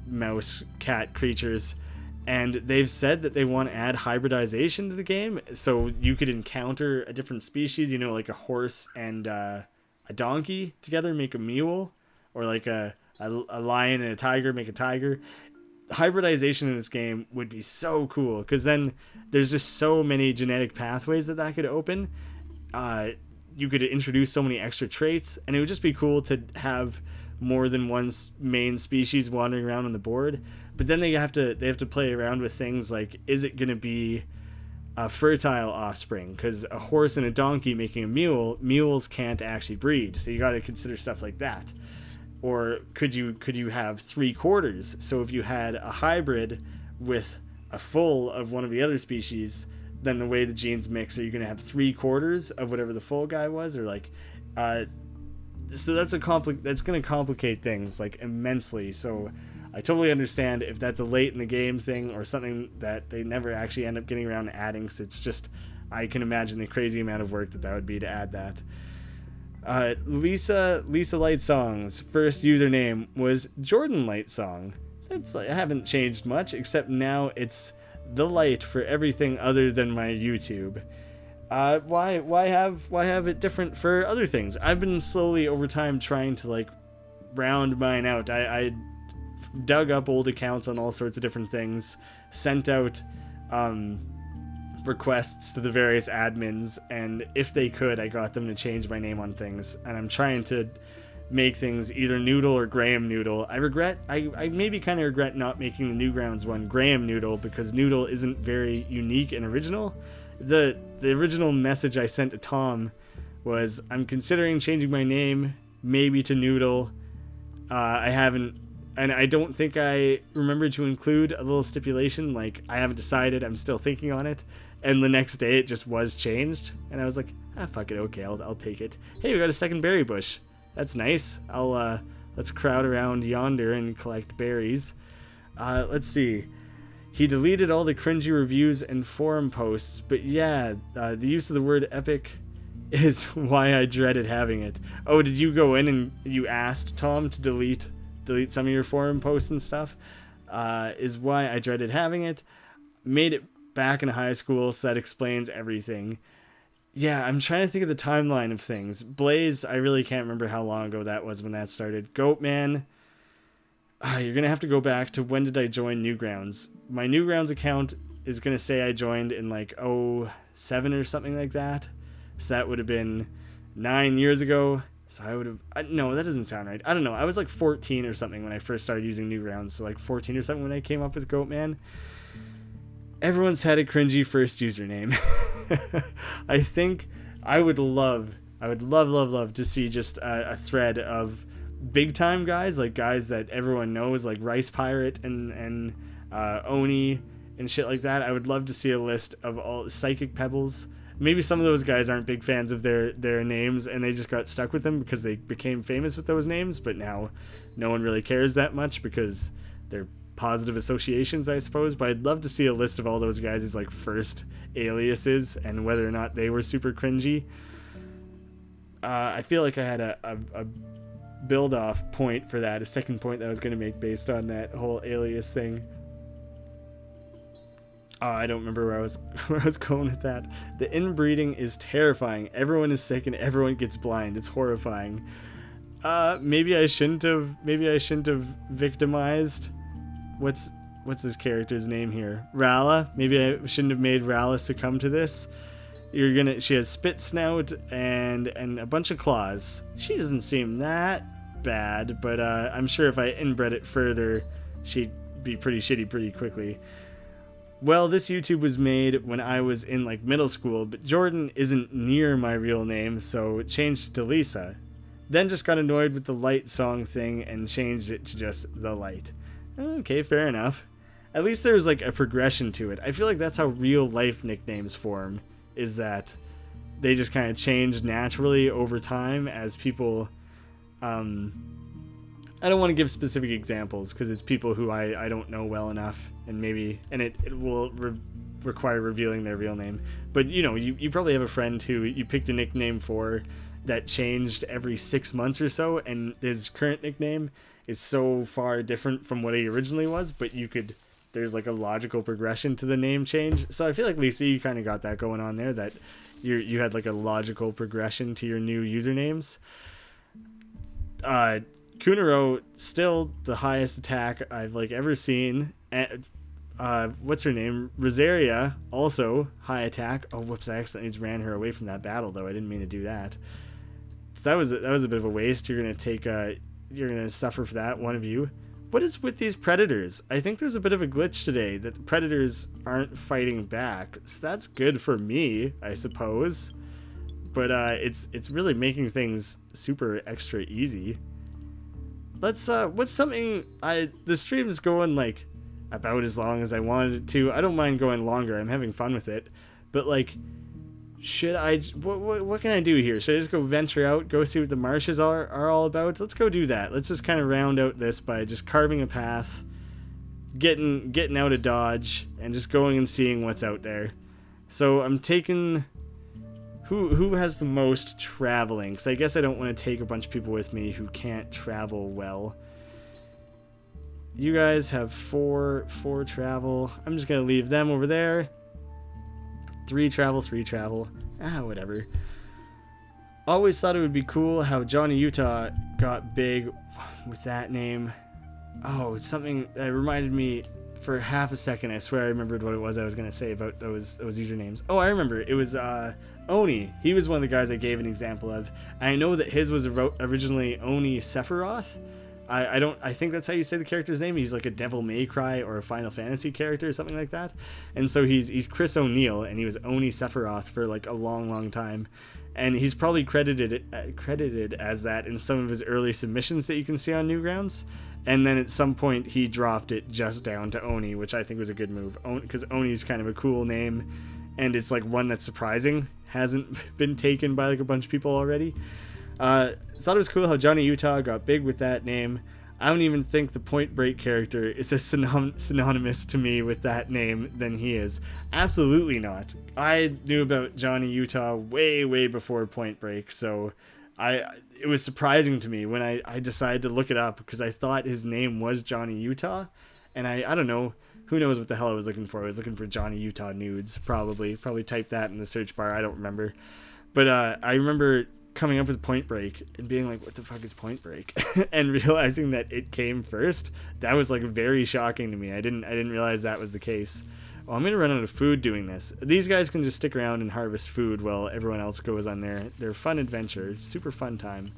S1: mouse, cat creatures. And they've said that they want to add hybridization to the game, so you could encounter a different species, you know, like a horse and a donkey together make a mule, or like a lion and a tiger make a tiger. Hybridization in this game would be so cool, because then there's just so many genetic pathways that could open. You could introduce so many extra traits, and it would just be cool to have more than one main species wandering around on the board. But then they have to play around with things like, is it going to be a fertile offspring? Because a horse and a donkey making a mule, mules can't actually breed, so you got to consider stuff like that. Or could you have 3/4? So if you had a hybrid with a full of one of the other species, then the way the genes mix, are you going to have 3/4 of whatever the full guy was, or like, so that's going to complicate things like immensely. So I totally understand if that's a late in the game thing or something that they never actually end up getting around to adding. Cause it's just, I can imagine the crazy amount of work that would be to add that. Lisa Light Song's first username was Jordan Light Song. It's like, I haven't changed much, except now it's the light for everything other than my YouTube. Why have it different for other things? I've been slowly over time trying to like round mine out. I dug up old accounts on all sorts of different things, sent out requests to the various admins, and if they could, I got them to change my name on things, and I'm trying to make things either Noodle or Graeme Noodle. I maybe kind of regret not making the Newgrounds one Graeme Noodle, because Noodle isn't very unique and original. The original message I sent to Tom was, I'm considering changing my name, maybe to Noodle. I haven't, and I don't think I remembered to include a little stipulation like, I haven't decided, I'm still thinking on it. And the next day it just was changed, and I was like, fuck it, okay, I'll take it. Hey, we got a second berry bush. That's nice. Let's crowd around yonder and collect berries. Let's see. He deleted all the cringy reviews and forum posts, but yeah, the use of the word epic is why I dreaded having it. Oh, did you go in and you asked Tom to delete some of your forum posts and stuff? Is why I dreaded having it. Made it back in high school, so that explains everything. Yeah, I'm trying to think of the timeline of things. Blaze, I really can't remember how long ago that was when that started. Goatman, you're going to have to go back to when did I join Newgrounds. My Newgrounds account is going to say I joined in like 07 or something like that. So that would have been 9 years ago. So I would have... No, that doesn't sound right. I don't know. I was like 14 or something when I first started using Newgrounds. So like 14 or something when I came up with Goatman. Everyone's had a cringy first username. I think I would love to see just a thread of big time guys, like guys that everyone knows, like Rice Pirate and Oni and shit like that. I would love to see a list of all Psychic Pebbles. Maybe some of those guys aren't big fans of their names and they just got stuck with them because they became famous with those names, but now no one really cares that much because they're positive associations, I suppose. But I'd love to see a list of all those guys' like first aliases and whether or not they were super cringy. I feel like I had a build-off point for that, a second point that I was going to make based on that whole alias thing. I don't remember where I was going with that. The inbreeding is terrifying. Everyone is sick and everyone gets blind. It's horrifying. Maybe I shouldn't have victimized. What's his character's name here? Rala. Maybe I shouldn't have made Rala succumb to this. She has spit snout and a bunch of claws. She doesn't seem that bad, but I'm sure if I inbred it further, she'd be pretty shitty pretty quickly. Well, this YouTube was made when I was in like middle school, but Jordan isn't near my real name, so it changed to Lisa. Then just got annoyed with the light song thing and changed it to just the light. Okay, fair enough. At least there's like a progression to it. I feel like that's how real life nicknames form, is that they just kind of change naturally over time as people... I don't want to give specific examples because it's people who I don't know well enough, and it will require revealing their real name. But you probably have a friend who you picked a nickname for that changed every 6 months or so, and his current nickname is so far different from what he originally was, but there's like a logical progression to the name change. So I feel like, Lisa, you kind of got that going on there, that you had like a logical progression to your new usernames. Kunaro, still the highest attack I've like ever seen. What's her name? Rosaria, also high attack. Oh, whoops! I accidentally just ran her away from that battle, though. I didn't mean to do that. So that was a bit of a waste. You're gonna suffer for that, one of you. What is with these predators? I think there's a bit of a glitch today that the predators aren't fighting back. So that's good for me, I suppose. But it's really making things super extra easy. What's something the stream's going like about as long as I wanted it to. I don't mind going longer. I'm having fun with it. But like, what can I do here? Should I just go venture out, go see what the marshes are all about? Let's go do that. Let's just kind of round out this by just carving a path, getting out of Dodge, and just going and seeing what's out there. So I'm taking... Who has the most traveling? Because I guess I don't want to take a bunch of people with me who can't travel well. You guys have four travel. I'm just going to leave them over there. 3 travel. Whatever. Always thought it would be cool how Johnny Utah got big with that name. Oh, it's something that reminded me for half a second. I swear I remembered what it was I was going to say about those usernames. Oh, I remember. It was... Oni. He was one of the guys I gave an example of. I know that his was originally Oni Sephiroth. I think that's how you say the character's name. He's like a Devil May Cry or a Final Fantasy character or something like that. And so he's Chris O'Neill, and he was Oni Sephiroth for like a long time. And he's probably credited as that in some of his early submissions that you can see on Newgrounds. And then at some point he dropped it just down to Oni, which I think was a good move. Because Oni's kind of a cool name, and it's like one that's surprising hasn't been taken by like a bunch of people already. Thought it was cool how Johnny Utah got big with that name. I don't even think the Point Break character is as synonymous to me with that name than he is. Absolutely not. I knew about Johnny Utah way, way before Point Break, so it was surprising to me when I decided to look it up because I thought his name was Johnny Utah, and I don't know, who knows what the hell I was looking for. I was looking for Johnny Utah nudes, probably typed that in the search bar. I don't remember, but I remember coming up with Point Break and being like, what the fuck is Point Break? And realizing that it came first. That was like very shocking to me. I didn't realize that was the case. Well, I'm gonna run out of food doing this. These guys can just stick around and harvest food while everyone else goes on their fun adventure. Super fun time.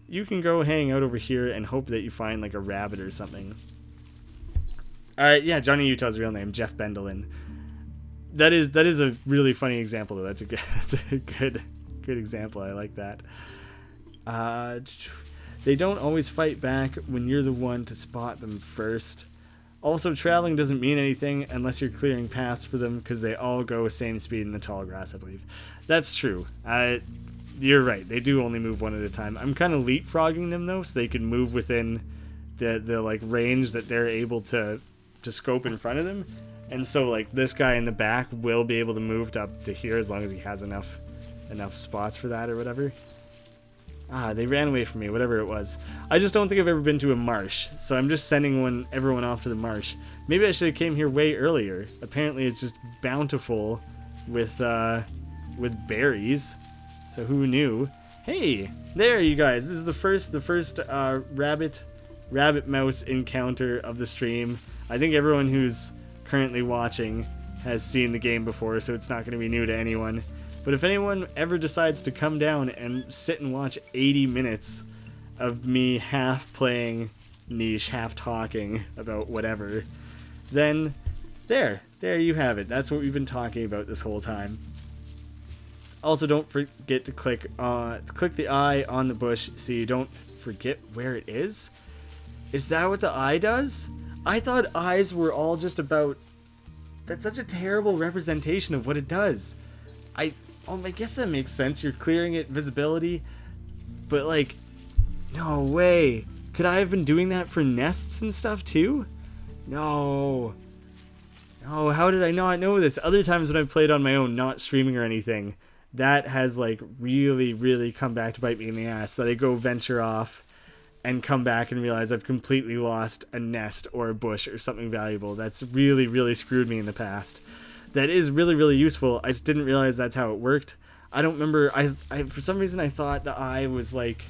S1: You can go hang out over here and hope that you find like a rabbit or something. Yeah, Johnny Utah's real name, Jeff Bendelin. That is a really funny example though. That's a good example. I like that. They don't always fight back when you're the one to spot them first. Also, traveling doesn't mean anything unless you're clearing paths for them because they all go same speed in the tall grass, I believe. That's true. You're right. They do only move one at a time. I'm kind of leapfrogging them though, so they can move within the like range that they're able to scope in front of them. And so like this guy in the back will be able to move up to here as long as he has enough spots for that or whatever. They ran away from me, whatever it was. I just don't think I've ever been to a marsh, so I'm just sending everyone off to the marsh. Maybe I should have came here way earlier. Apparently it's just bountiful with berries, so who knew? Hey, there you guys. This is the first rabbit mouse encounter of the stream. I think everyone who's currently watching has seen the game before, so it's not going to be new to anyone. But if anyone ever decides to come down and sit and watch 80 minutes of me half playing niche, half talking about whatever, then there you have it. That's what we've been talking about this whole time. Also, don't forget to click the eye on the bush so you don't forget where it is. Is that what the eye does? I thought eyes were all just about... That's such a terrible representation of what it does. I guess that makes sense. You're clearing it visibility, but like, no way. Could I have been doing that for nests and stuff too? No, how did I not know this? Other times when I've played on my own, not streaming or anything, that has like really, really come back to bite me in the ass. That I go venture off and come back and realize I've completely lost a nest or a bush or something valuable. That's really, really screwed me in the past. That is really, really useful. I just didn't realize that's how it worked. I don't remember. I for some reason I thought the eye was like,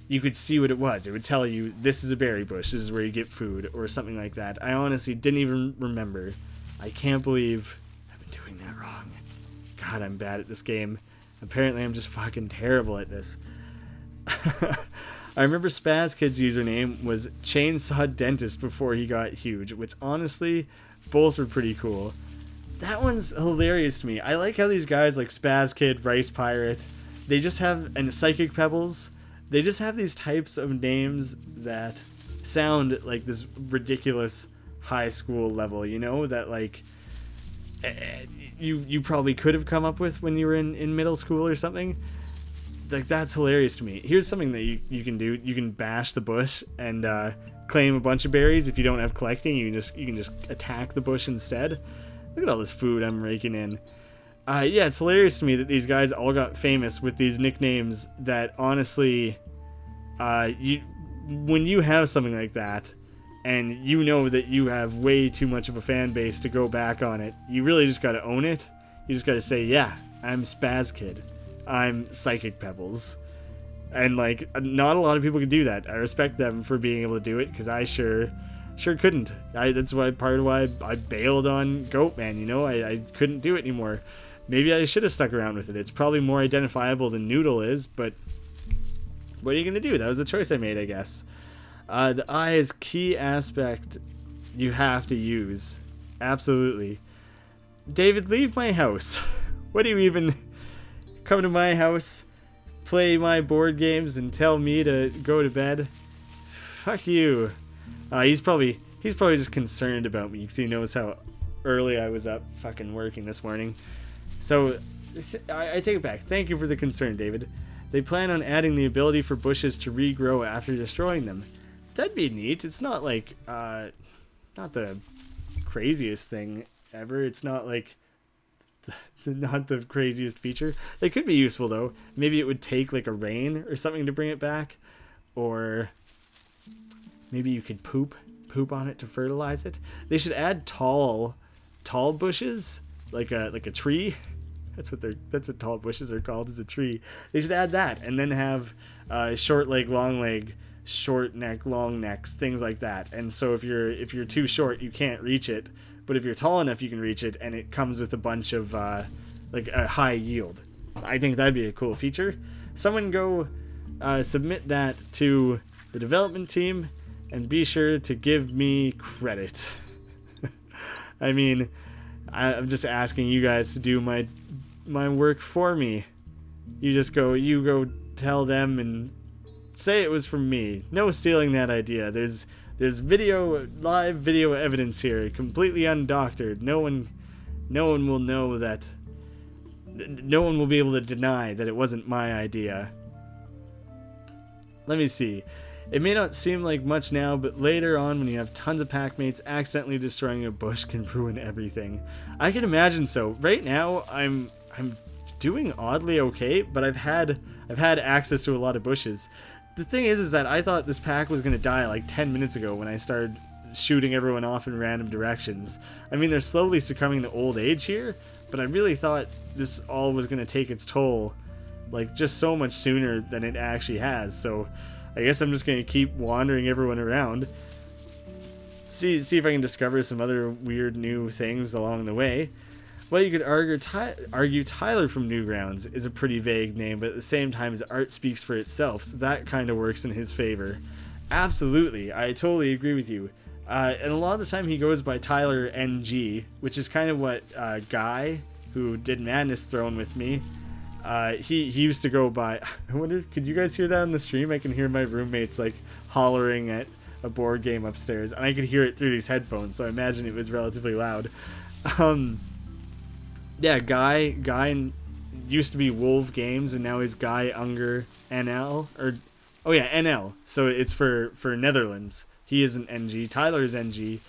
S1: you could see what it was. It would tell you, this is a berry bush. This is where you get food or something like that. I honestly didn't even remember. I can't believe I've been doing that wrong. God, I'm bad at this game. Apparently I'm just fucking terrible at this. I remember Spaz Kid's username was Chainsaw Dentist before he got huge, which honestly, both were pretty cool. That one's hilarious to me. I like how these guys like Spaz Kid, Rice Pirate, they just have, and Psychic Pebbles, they just have these types of names that sound like this ridiculous high school level, you know, that like you probably could have come up with when you were in middle school or something. Like, that's hilarious to me. Here's something that you can do. You can bash the bush and claim a bunch of berries. If you don't have collecting, you can just attack the bush instead. Look at all this food I'm raking in. Yeah, it's hilarious to me that these guys all got famous with these nicknames that honestly, when you have something like that, and you know that you have way too much of a fan base to go back on it, you really just gotta own it. You just gotta say, yeah, I'm Spaz Kid. I'm Psychic Pebbles. And like, not a lot of people can do that. I respect them for being able to do it, because I sure couldn't. That's why part of why I bailed on Goatman, you know? I couldn't do it anymore. Maybe I should have stuck around with it. It's probably more identifiable than Noodle is, but what are you gonna do? That was the choice I made, I guess. The eye is key aspect you have to use. Absolutely. David, leave my house. What do you even... Come to my house, play my board games, and tell me to go to bed? Fuck you. He's probably just concerned about me because he knows how early I was up fucking working this morning. So I take it back. Thank you for the concern, David. They plan on adding the ability for bushes to regrow after destroying them. That'd be neat. It's not like, not the craziest thing ever. It's not like, not the craziest feature. They could be useful though. Maybe it would take like a rain or something to bring it back. Or maybe you could poop on it to fertilize it. They should add tall bushes, like a tree. That's what tall bushes are called, is a tree. They should add that, and then have short leg, long leg, short neck, long necks, things like that. And so if you're too short, you can't reach it. But if you're tall enough, you can reach it, and it comes with a bunch of like a high yield. I think that'd be a cool feature. Someone go submit that to the development team, and be sure to give me credit. I mean, I'm just asking you guys to do my work for me. You go tell them and say it was from me. No stealing that idea. There's live video evidence here, completely undoctored. No one will know that. No one will be able to deny that it wasn't my idea. Let me see. It may not seem like much now, but later on, when you have tons of pack mates, accidentally destroying a bush can ruin everything. I can imagine so. Right now, I'm doing oddly okay, but I've had access to a lot of bushes. The thing is that I thought this pack was gonna die like 10 minutes ago when I started shooting everyone off in random directions. I mean, they're slowly succumbing to old age here, but I really thought this all was gonna take its toll, like just so much sooner than it actually has. So I guess I'm just going to keep wandering everyone around. See if I can discover some other weird new things along the way. Well, you could argue Tyler from Newgrounds is a pretty vague name, but at the same time his art speaks for itself, so that kind of works in his favor. Absolutely, I totally agree with you. And a lot of the time he goes by Tyler NG, which is kind of what Guy, who did Madness Throne with me, he used to go by. I wonder, could you guys hear that on the stream? I can hear my roommates like hollering at a board game upstairs, and I could hear it through these headphones, so I imagine it was relatively loud. Yeah, Guy used to be Wolf Games, and now he's Guy Unger NL, or oh yeah, NL. So it's for Netherlands. He isn't NG. Tyler is NG.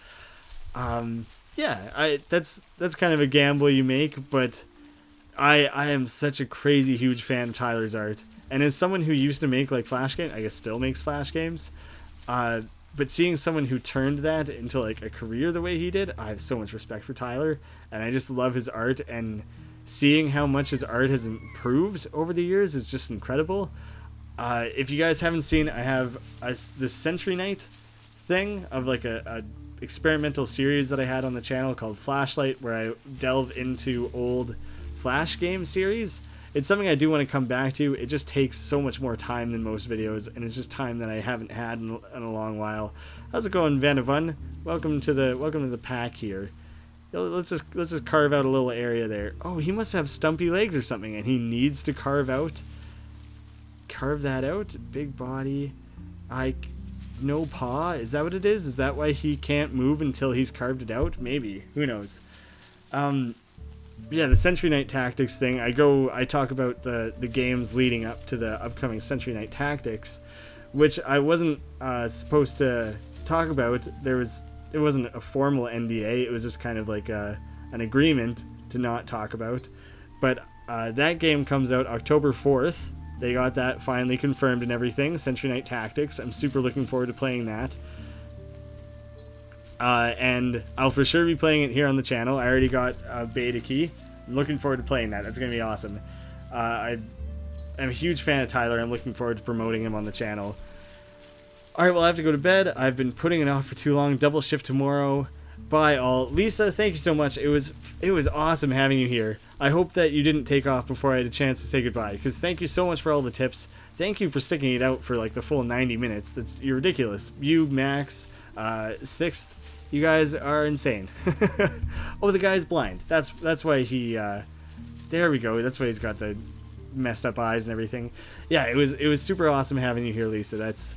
S1: Yeah, that's kind of a gamble you make, but I am such a crazy huge fan of Tyler's art, and as someone who used to make like Flash games, I guess still makes Flash games, but seeing someone who turned that into like a career the way he did, I have so much respect for Tyler, and I just love his art, and seeing how much his art has improved over the years is just incredible. If you guys haven't seen, I have this Century Night thing of like a experimental series that I had on the channel called Flashlight, where I delve into old Flash game series. It's something I do want to come back to. It just takes so much more time than most videos, and it's just time that I haven't had in a long while. How's it going, Vanavun? Welcome to the pack here. Let's just carve out a little area there. Oh, he must have stumpy legs or something, and he needs to carve that out. Big body, no paw. Is that what it is? Is that why he can't move until he's carved it out? Maybe. Who knows? Yeah, the Century Night Tactics thing. I talk about the games leading up to the upcoming Century Night Tactics, which I wasn't supposed to talk about. It wasn't a formal NDA. It was just kind of like an agreement to not talk about. But that game comes out October 4th. They got that finally confirmed and everything. Century Night Tactics. I'm super looking forward to playing that. And I'll for sure be playing it here on the channel. I already got a beta key. I'm looking forward to playing that. That's going to be awesome. I'm a huge fan of Tyler. I'm looking forward to promoting him on the channel. Alright, well, I have to go to bed. I've been putting it off for too long. Double shift tomorrow. Bye, all. Lisa, thank you so much. It was awesome having you here. I hope that you didn't take off before I had a chance to say goodbye, because thank you so much for all the tips. Thank you for sticking it out for like the full 90 minutes. You're ridiculous. You, Max, Sixth, you guys are insane. Oh, the guy's blind. That's why he. There we go. That's why he's got the messed up eyes and everything. Yeah, it was super awesome having you here, Lisa. That's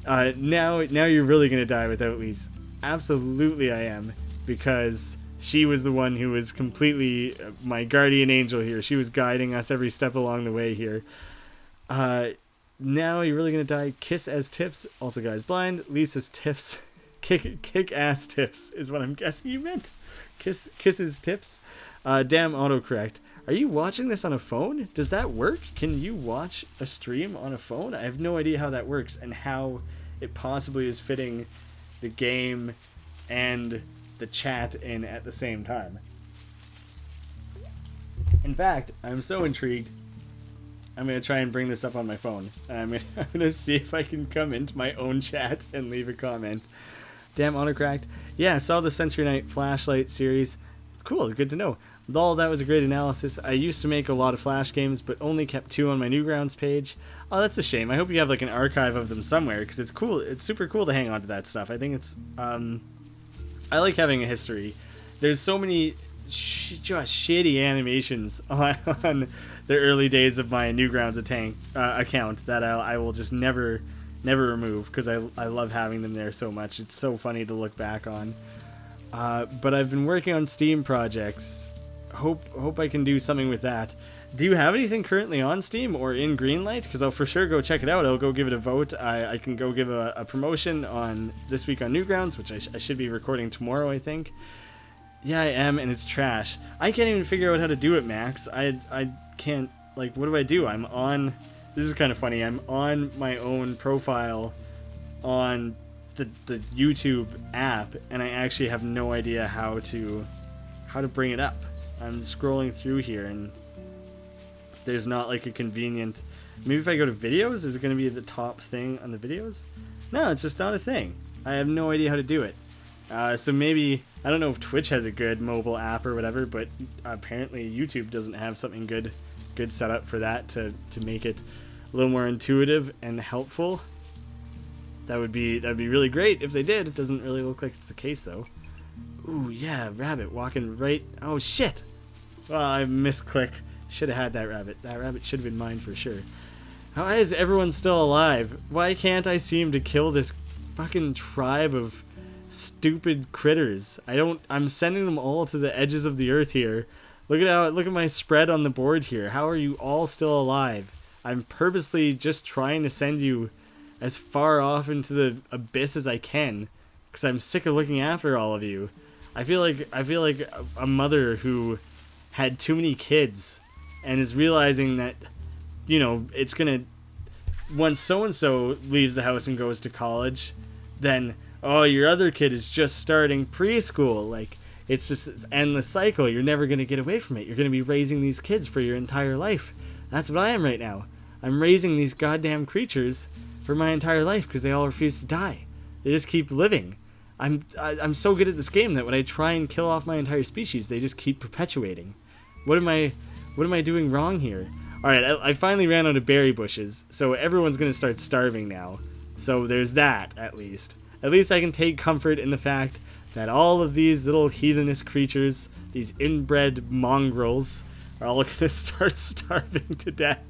S1: now you're really gonna die without Lisa. Absolutely, I am, because she was the one who was completely my guardian angel here. She was guiding us every step along the way here. Now you're really gonna die. Kiss as tips. Also, guys, blind. Lisa's tips. Kick ass tips is what I'm guessing you meant. Kisses tips. Damn autocorrect. Are you watching this on a phone? Does that work? Can you watch a stream on a phone? I have no idea how that works and how it possibly is fitting the game and the chat in at the same time. In fact, I'm so intrigued. I'm going to try and bring this up on my phone. I'm going to see if I can come into my own chat and leave a comment. Damn autocorrect. Yeah, I saw the Century Night Flashlight series. Cool, good to know. With all that was a great analysis. I used to make a lot of Flash games, but only kept 2 on my Newgrounds page. Oh, that's a shame. I hope you have like an archive of them somewhere, because it's cool. It's super cool to hang on to that stuff. I think it's... I like having a history. There's so many just shitty animations on the early days of my Newgrounds account that I will just never remove, because I love having them there so much. It's so funny to look back on. But I've been working on Steam projects. Hope I can do something with that. Do you have anything currently on Steam or in Greenlight? Because I'll for sure go check it out. I'll go give it a vote. I can go give a promotion on this week on Newgrounds, which I should be recording tomorrow, I think. Yeah, I am, and it's trash. I can't even figure out how to do it, Max. I can't, like, what do I do? I'm on... This is kind of funny. I'm on my own profile on the YouTube app, and I actually have no idea how to bring it up. I'm scrolling through here, and there's not like a convenient... Maybe if I go to videos, is it going to be the top thing on the videos? No, it's just not a thing. I have no idea how to do it. So maybe... I don't know if Twitch has a good mobile app or whatever, but apparently YouTube doesn't have something good set up for that to make it a little more intuitive and helpful. That'd be really great if they did. It doesn't really look like it's the case though. Ooh, yeah, rabbit walking right... Oh, shit! Well, I misclick. Should have had that rabbit. That rabbit should have been mine for sure. How is everyone still alive? Why can't I seem to kill this fucking tribe of stupid critters? I'm sending them all to the edges of the earth here. Look at my spread on the board here. How are you all still alive? I'm purposely just trying to send you as far off into the abyss as I can, because I'm sick of looking after all of you. I feel like a mother who had too many kids and is realizing that, you know, it's gonna, once so-and-so leaves the house and goes to college, then, oh, your other kid is just starting preschool. Like, it's just this endless cycle. You're never gonna get away from it. You're gonna be raising these kids for your entire life. That's what I am right now. I'm raising these goddamn creatures for my entire life because they all refuse to die. They just keep living. I'm so good at this game that when I try and kill off my entire species, they just keep perpetuating. What am I doing wrong here? Alright, I finally ran out of berry bushes, so everyone's gonna start starving now. So there's that, at least. At least I can take comfort in the fact that all of these little heathenous creatures, these inbred mongrels, are all gonna start starving to death.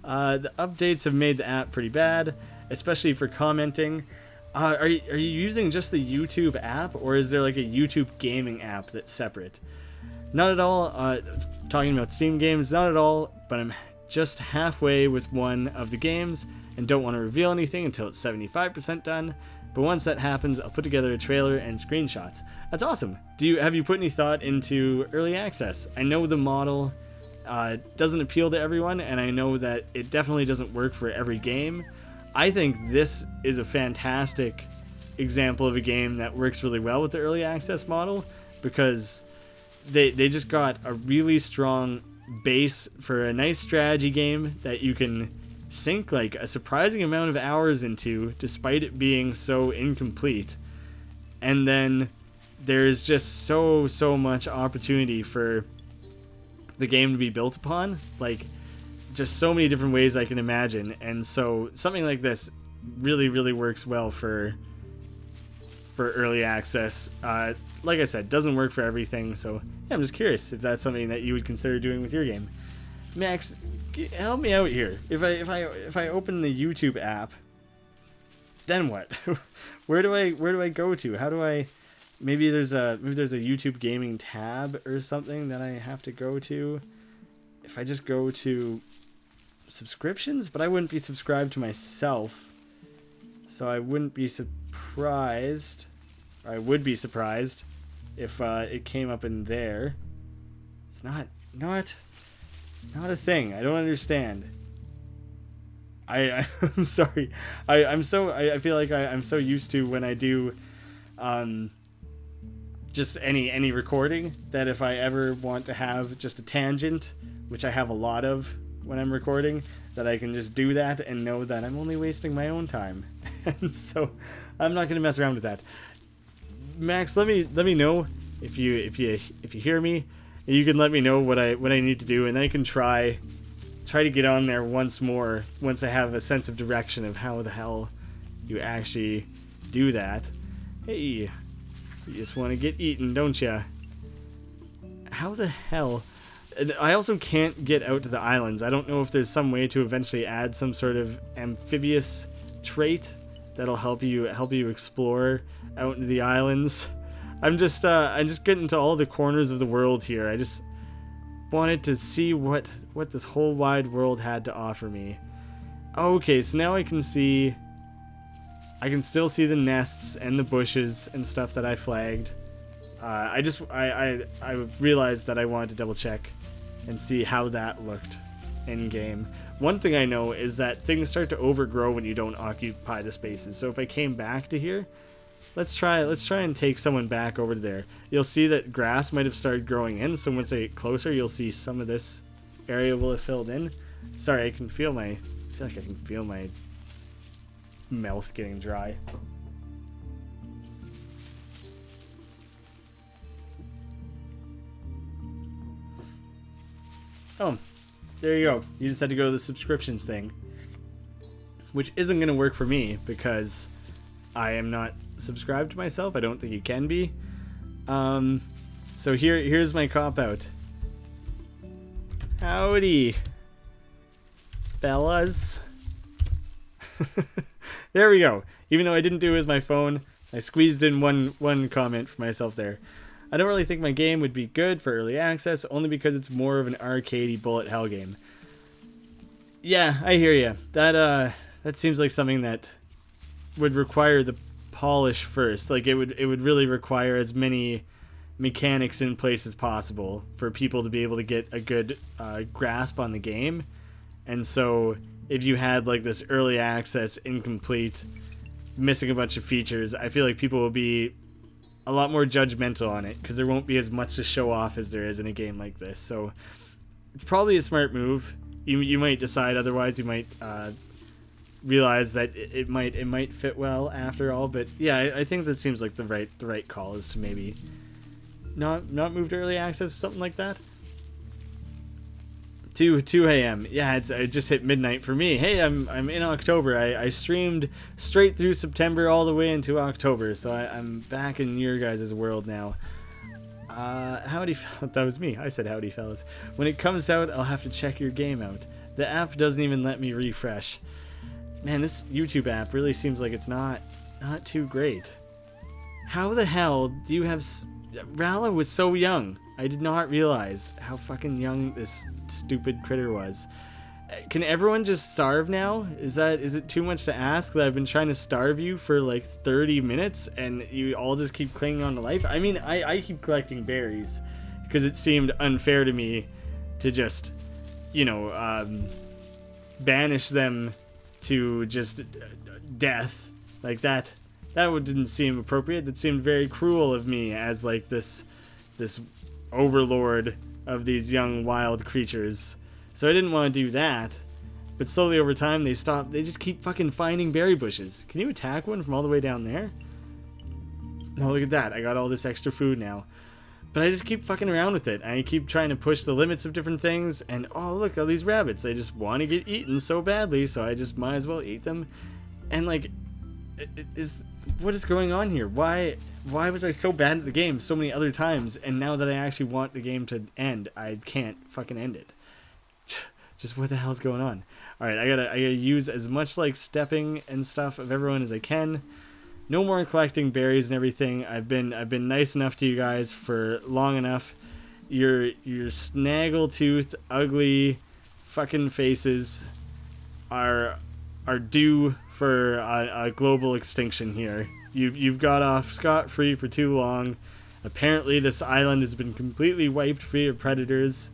S1: The updates have made the app pretty bad, especially for commenting. Are you using just the YouTube app, or is there like a YouTube gaming app that's separate? Not at all. Talking about Steam games, not at all, but I'm just halfway with one of the games and don't want to reveal anything until it's 75% done. But once that happens, I'll put together a trailer and screenshots. That's awesome. Have you put any thought into early access? I know the model doesn't appeal to everyone, and I know that it definitely doesn't work for every game. I think this is a fantastic example of a game that works really well with the early access model, because they just got a really strong base for a nice strategy game that you can sink like a surprising amount of hours into despite it being so incomplete. And then there's just so much opportunity for the game to be built upon, like just so many different ways I can imagine. And so something like this really works well for early access. Like I said, doesn't work for everything, so yeah, I'm just curious if that's something that you would consider doing with your game. Max, help me out here. If I open the YouTube app, then what? where do I go to? How do I... Maybe there's a YouTube gaming tab or something that I have to go to. If I just go to subscriptions, but I wouldn't be subscribed to myself. So I wouldn't be surprised, or I would be surprised if it came up in there. It's not a thing. I don't understand. I'm sorry. I feel like I'm so used to when I do just any recording that if I ever want to have just a tangent, which I have a lot of when I'm recording, that I can just do that and know that I'm only wasting my own time. And so I'm not going to mess around with that. Max, let me know if you hear me. You can let me know what I need to do, and then I can try to get on there once more once I have a sense of direction of how the hell you actually do that. Hey, you just want to get eaten, don't ya? How the hell? I also can't get out to the islands. I don't know if there's some way to eventually add some sort of amphibious trait that'll help you explore out into the islands. I'm just getting to all the corners of the world here. I just wanted to see what this whole wide world had to offer me. Okay, so now I can still see the nests and the bushes and stuff that I flagged. I realized that I wanted to double check and see how that looked in game. One thing I know is that things start to overgrow when you don't occupy the spaces. So if I came back to here, let's try and take someone back over to there. You'll see that grass might have started growing in, so once I get closer, you'll see some of this area will have filled in. Sorry, I feel like I can feel my mouth getting dry. Oh, there you go. You just had to go to the subscriptions thing, which isn't going to work for me because I am not subscribed to myself. I don't think you can be. So here's my cop-out. Howdy, fellas. There we go. Even though I didn't do it with my phone, I squeezed in one comment for myself there. I don't really think my game would be good for early access, only because it's more of an arcadey bullet hell game. Yeah, I hear you. That seems like something that would require the polish first. Like it would really require as many mechanics in place as possible for people to be able to get a good grasp on the game. And so if you had like this early access incomplete, missing a bunch of features, I feel like people will be a lot more judgmental on it because there won't be as much to show off as there is in a game like this. So it's probably a smart move. You might decide otherwise. You might realize that it might fit well after all. But yeah, I think that seems like the right call is to maybe not move to early access or something like that. 2 a.m. Yeah, it just hit midnight for me. Hey, I'm in October. I streamed straight through September all the way into October, so I'm back in your guys' world now. Howdy, that was me. I said howdy, fellas. When it comes out, I'll have to check your game out. The app doesn't even let me refresh. Man, this YouTube app really seems like it's not too great. How the hell do you have... Rala was so young. I did not realize how fucking young this stupid critter was. Can everyone just starve now? Is it too much to ask that I've been trying to starve you for like 30 minutes and you all just keep clinging on to life? I mean, I keep collecting berries because it seemed unfair to me to just, banish them to just death like that. That didn't seem appropriate. That seemed very cruel of me as like this overlord of these young wild creatures. So I didn't want to do that. But slowly over time they stop. They just keep fucking finding berry bushes. Can you attack one from all the way down there? Oh, look at that. I got all this extra food now. But I just keep fucking around with it. I keep trying to push the limits of different things. And oh, look, all these rabbits. They just want to get eaten so badly. So I just might as well eat them. And like, what is going on here? Why was I so bad at the game so many other times, and now that I actually want the game to end, I can't fucking end it? Just what the hell's going on? All right, I gotta use as much like stepping and stuff of everyone as I can. No more collecting berries and everything. I've been nice enough to you guys for long enough. Your snaggletooth, ugly, fucking faces are due for a global extinction here. You've got off scot-free for too long. Apparently this island has been completely wiped free of predators.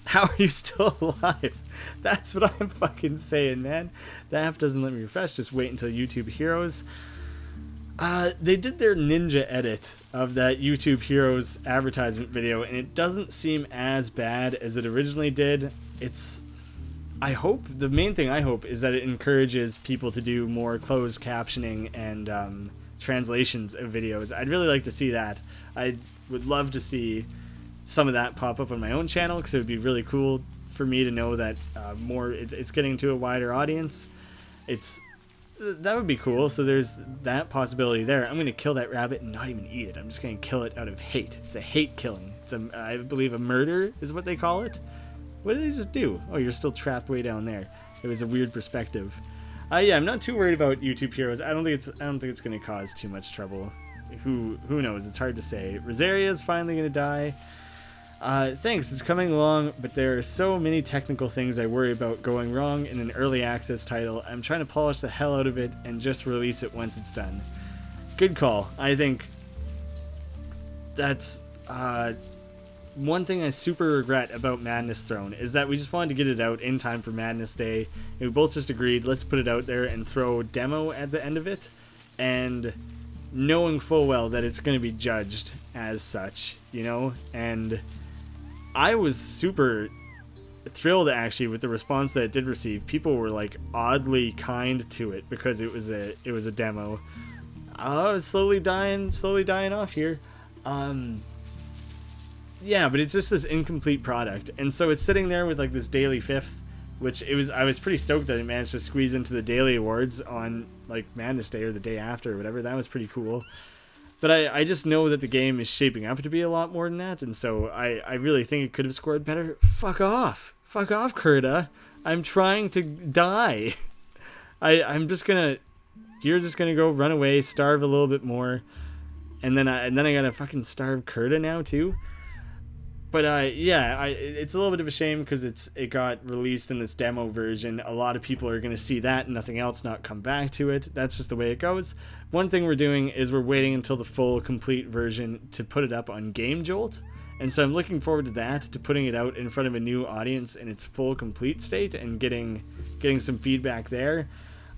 S1: How are you still alive? That's what I'm fucking saying, man. The app doesn't let me refresh. Just wait until YouTube Heroes. They did their ninja edit of that YouTube Heroes advertisement video, and it doesn't seem as bad as it originally did. The main thing I hope is that it encourages people to do more closed captioning and translations of videos. I'd really like to see that. I would love to see some of that pop up on my own channel, because it would be really cool for me to know that it's getting to a wider audience. That would be cool. So there's that possibility there. I'm going to kill that rabbit and not even eat it. I'm just going to kill it out of hate. It's a hate killing. I believe a murder is what they call it. What did I just do? Oh, you're still trapped way down there. It was a weird perspective. Yeah, I'm not too worried about YouTube Heroes. I don't think it's going to cause too much trouble. Who knows? It's hard to say. Rosaria's finally going to die. Thanks, it's coming along, but there are so many technical things I worry about going wrong in an early access title. I'm trying to polish the hell out of it and just release it once it's done. Good call. I think that's one thing I super regret about Madness Throne is that we just wanted to get it out in time for Madness Day, and we both just agreed, let's put it out there and throw a demo at the end of it, and knowing full well that it's going to be judged as such, and I was super thrilled actually with the response that it did receive. People were like oddly kind to it because it was a demo. I was slowly dying off here. Yeah, but it's just this incomplete product, and so it's sitting there with like this daily fifth, which I was pretty stoked that it managed to squeeze into the daily awards on like Madness Day or the day after or whatever. That was pretty cool. But I just know that the game is shaping up to be a lot more than that, and so I really think it could have scored better. Fuck off, Kurta. I'm trying to die. You're just gonna go run away, starve a little bit more, and then I gotta fucking starve Kurta now too. But it's a little bit of a shame because it got released in this demo version. A lot of people are going to see that and nothing else, not come back to it. That's just the way it goes. One thing we're doing is we're waiting until the full complete version to put it up on Game Jolt. And so I'm looking forward to that, to putting it out in front of a new audience in its full complete state and getting some feedback there.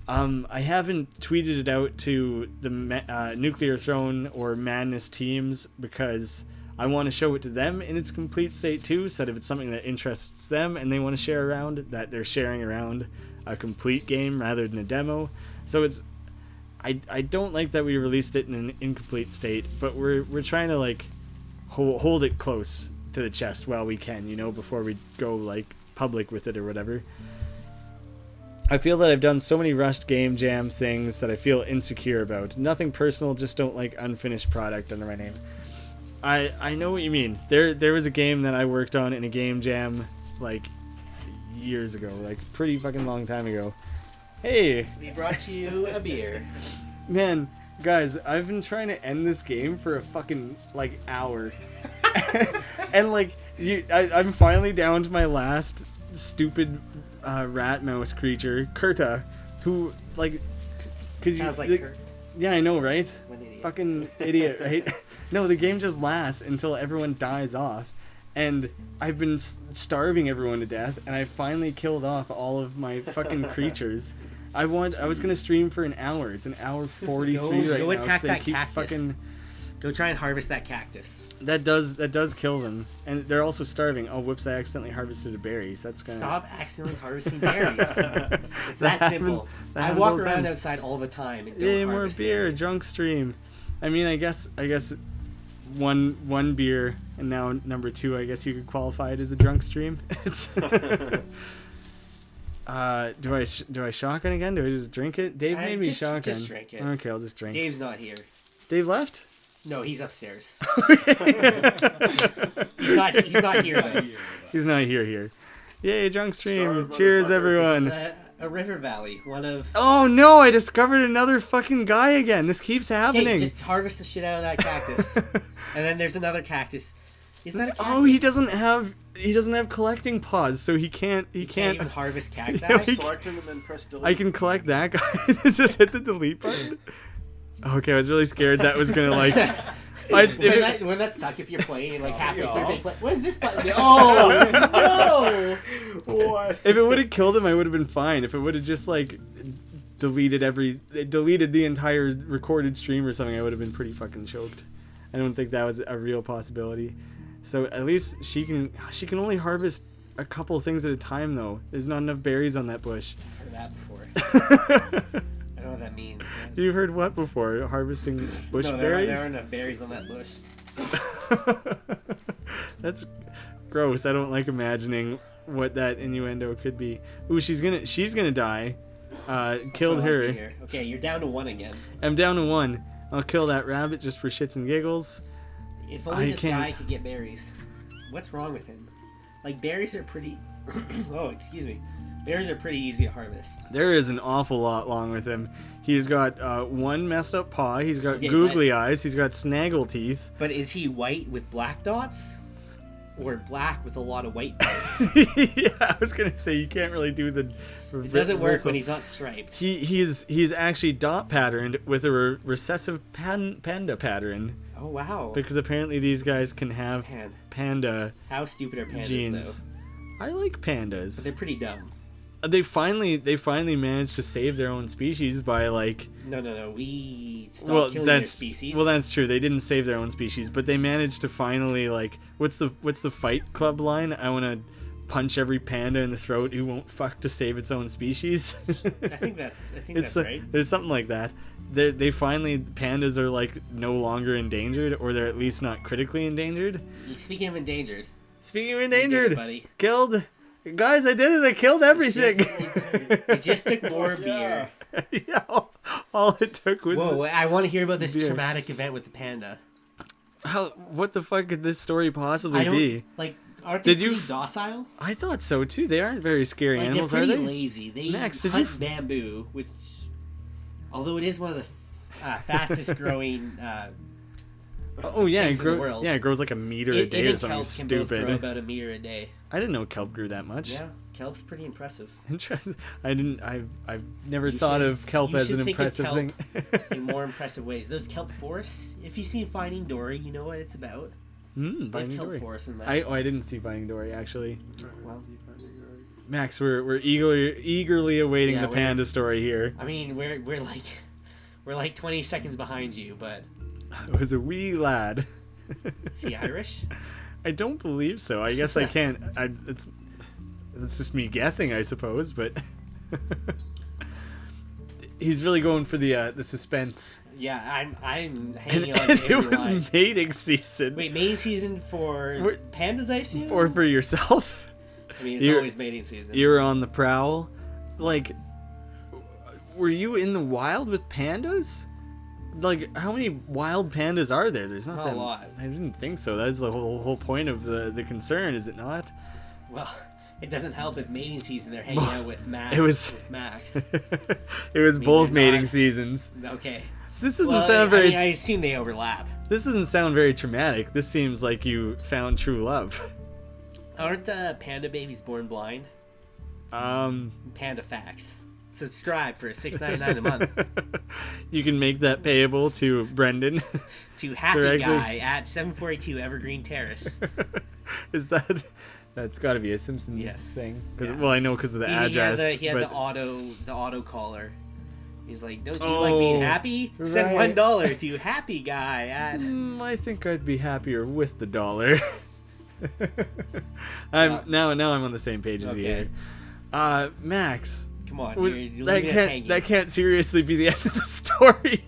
S1: I haven't tweeted it out to the Nuclear Throne or Madness teams because I want to show it to them in its complete state too, so that if it's something that interests them and they want to share around, that they're sharing around a complete game rather than a demo. So I don't like that we released it in an incomplete state, but we're trying to like hold it close to the chest while we can, before we go like public with it or whatever. I feel that I've done so many rushed game jam things that I feel insecure about. Nothing personal, just don't like unfinished product under my name. I know what you mean. There was a game that I worked on in a game jam like years ago, like pretty fucking long time ago. Hey,
S3: we brought you a beer.
S1: Man, guys, I've been trying to end this game for a fucking like hour. And like I'm finally down to my last stupid rat mouse creature, Kurta, who like
S3: sounds like Kurt.
S1: Yeah, I know, right?
S3: What an idiot.
S1: Fucking idiot, right? No, the game just lasts until everyone dies off. And I've been starving everyone to death, and I finally killed off all of my fucking creatures. I was gonna stream for an hour. It's an hour 43 right now.
S3: Go attack that
S1: keep
S3: cactus. Go try and harvest that cactus.
S1: That does kill them, and they're also starving. Oh, whoops! I accidentally harvested a berry. So that's gonna
S3: stop accidentally harvesting berries. It's that simple. I walk around outside all the time and don't
S1: Yay,
S3: harvest
S1: more beer,
S3: berries.
S1: drunk stream. I mean, I guess one beer, and now number 2. I guess you could qualify it as a drunk stream. It's do I shotgun again? Do I just drink it? Dave made me shotgun.
S3: Just drink it.
S1: Okay, I'll just drink.
S3: Dave's not here.
S1: Dave left?
S3: No, he's upstairs. he's not here though.
S1: He's not here. Yay, drunk stream. Cheers, everyone.
S3: This is a river valley. One of...
S1: Oh no, I discovered another fucking guy again. This keeps happening.
S3: Hey, just harvest the shit out of that cactus. And then there's another cactus. Isn't that a cactus?
S1: Oh, he doesn't have... he doesn't have collecting paws, so he can't
S3: even harvest cacti.
S1: Yeah, he-
S2: Select him and then press delete.
S1: I can collect that guy. Just hit the delete button. Okay, I was really scared that was gonna like.
S3: When that's stuck, if you're playing like halfway through, they play, what is this button? Oh no!
S2: What?
S1: If it would have killed him, I would have been fine. If it would have just like deleted the entire recorded stream or something, I would have been pretty fucking choked. I don't think that was a real possibility. So at least she can only harvest a couple things at a time though. There's not enough berries on that bush.
S3: I've heard that before. I know what that means. Man.
S1: You've heard what before? Harvesting bush berries?
S3: There aren't enough berries on that bush.
S1: That's gross. I don't like imagining what that innuendo could be. Ooh, she's gonna die. Killed her.
S3: Okay, you're down to 1 again.
S1: I'm down to 1. I'll kill that rabbit just for shits and giggles.
S3: If only this guy could get berries. What's wrong with him? Like, berries are pretty... oh, excuse me. Berries are pretty easy to harvest.
S1: There is an awful lot wrong with him. He's got one messed up paw. He's got googly eyes. He's got snaggle teeth.
S3: But is he white with black dots? Or black with a lot of white dots?
S1: Yeah, I was going to say, you can't really do the...
S3: It doesn't work when he's not striped.
S1: He's actually dot patterned with a recessive panda pattern.
S3: Oh, wow.
S1: Because apparently these guys can have panda
S3: How stupid are pandas,
S1: genes.
S3: though?
S1: I like pandas.
S3: But they're pretty dumb.
S1: They finally managed to save their own species by like...
S3: No. We stopped killing their species.
S1: Well, that's true. They didn't save their own species, but they managed to finally like... What's the Fight Club line? I want to punch every panda in the throat who won't fuck to save its own species.
S3: I think that's right.
S1: There's something like that. They finally... Pandas are like no longer endangered, or they're at least not critically endangered.
S3: Speaking of endangered.
S1: Speaking of endangered,
S3: did it, buddy.
S1: Killed... Guys, I did it. I killed everything.
S3: It just took more beer.
S1: Yeah, all it took was...
S3: Whoa, I want to hear about this traumatic event with the panda.
S1: What the fuck could this story possibly be?
S3: Like, aren't they pretty docile?
S1: I thought so, too. They aren't very scary animals,
S3: they're
S1: are they?
S3: pretty lazy. They hunt bamboo, which, although it is one of the fastest growing...
S1: oh yeah,
S3: in the world.
S1: Yeah, it grows like a meter a day or something
S3: stupid. Can both grow about a meter a day.
S1: I didn't know kelp grew that much.
S3: Yeah, kelp's pretty impressive.
S1: Interesting. I've never thought of kelp as an impressive thing.
S3: In more impressive ways. Those kelp forests. If you've seen Finding Dory, you know what it's about.
S1: Finding
S3: kelp
S1: Dory.
S3: Forests in that.
S1: I didn't see Finding Dory actually.
S3: Well,
S1: Max, we're eagerly awaiting the panda story here.
S3: I mean, we're like 20 seconds behind you, but.
S1: It was a wee lad.
S3: Is he Irish?
S1: I don't believe so. I guess I can't. It's just me guessing, I suppose. But he's really going for the suspense.
S3: Yeah, I'm hanging on.
S1: And
S3: to every
S1: it was
S3: line.
S1: mating season.
S3: Wait, mating season for pandas, I assume?
S1: Or for yourself?
S3: I mean, it's always mating season.
S1: You're on the prowl. Like, were you in the wild with pandas? Like, how many wild pandas are there? There's not that
S3: a lot.
S1: I didn't think so. That's the whole point of the concern, is it not?
S3: Well, it doesn't help if mating season they're hanging out with Max. Max.
S1: It was both mating seasons.
S3: Okay.
S1: So this doesn't sound very...
S3: I assume they overlap.
S1: This doesn't sound very traumatic. This seems like you found true love.
S3: Aren't panda babies born blind? Panda facts. Subscribe for $6.99 a month.
S1: You can make that payable to Brendan.
S3: To Happy directly. Guy at 742 Evergreen Terrace.
S1: Is that's got to be a Simpsons thing? Because well, I know because of the
S3: address. He had the auto caller. He's like, "Don't you like being happy? Right. Send $1 to Happy Guy at."
S1: I think I'd be happier with the dollar. Now I'm on the same page as you. Max.
S3: Come on, that
S1: can't seriously be the end of the story.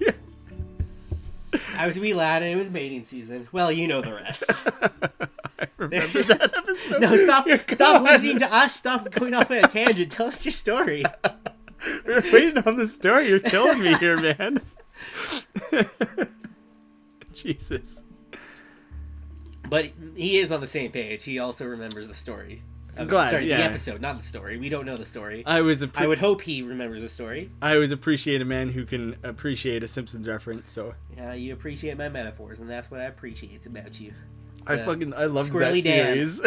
S3: I was a wee lad and it was mating season. Well, you know the rest.
S1: I remember that episode.
S3: No, stop listening to us. Stop going off on a tangent. Tell us your story.
S1: We're waiting on the story. You're killing me here, man. Jesus.
S3: But he is on the same page. He also remembers the story.
S1: I'm glad.
S3: Sorry, the episode, not the story. We don't know the story. I would hope he remembers the story.
S1: I always appreciate a man who can appreciate a Simpsons reference. So
S3: yeah, you appreciate my metaphors, and that's what I appreciate about you.
S1: I loved that
S3: Squirrely Dan.
S1: series.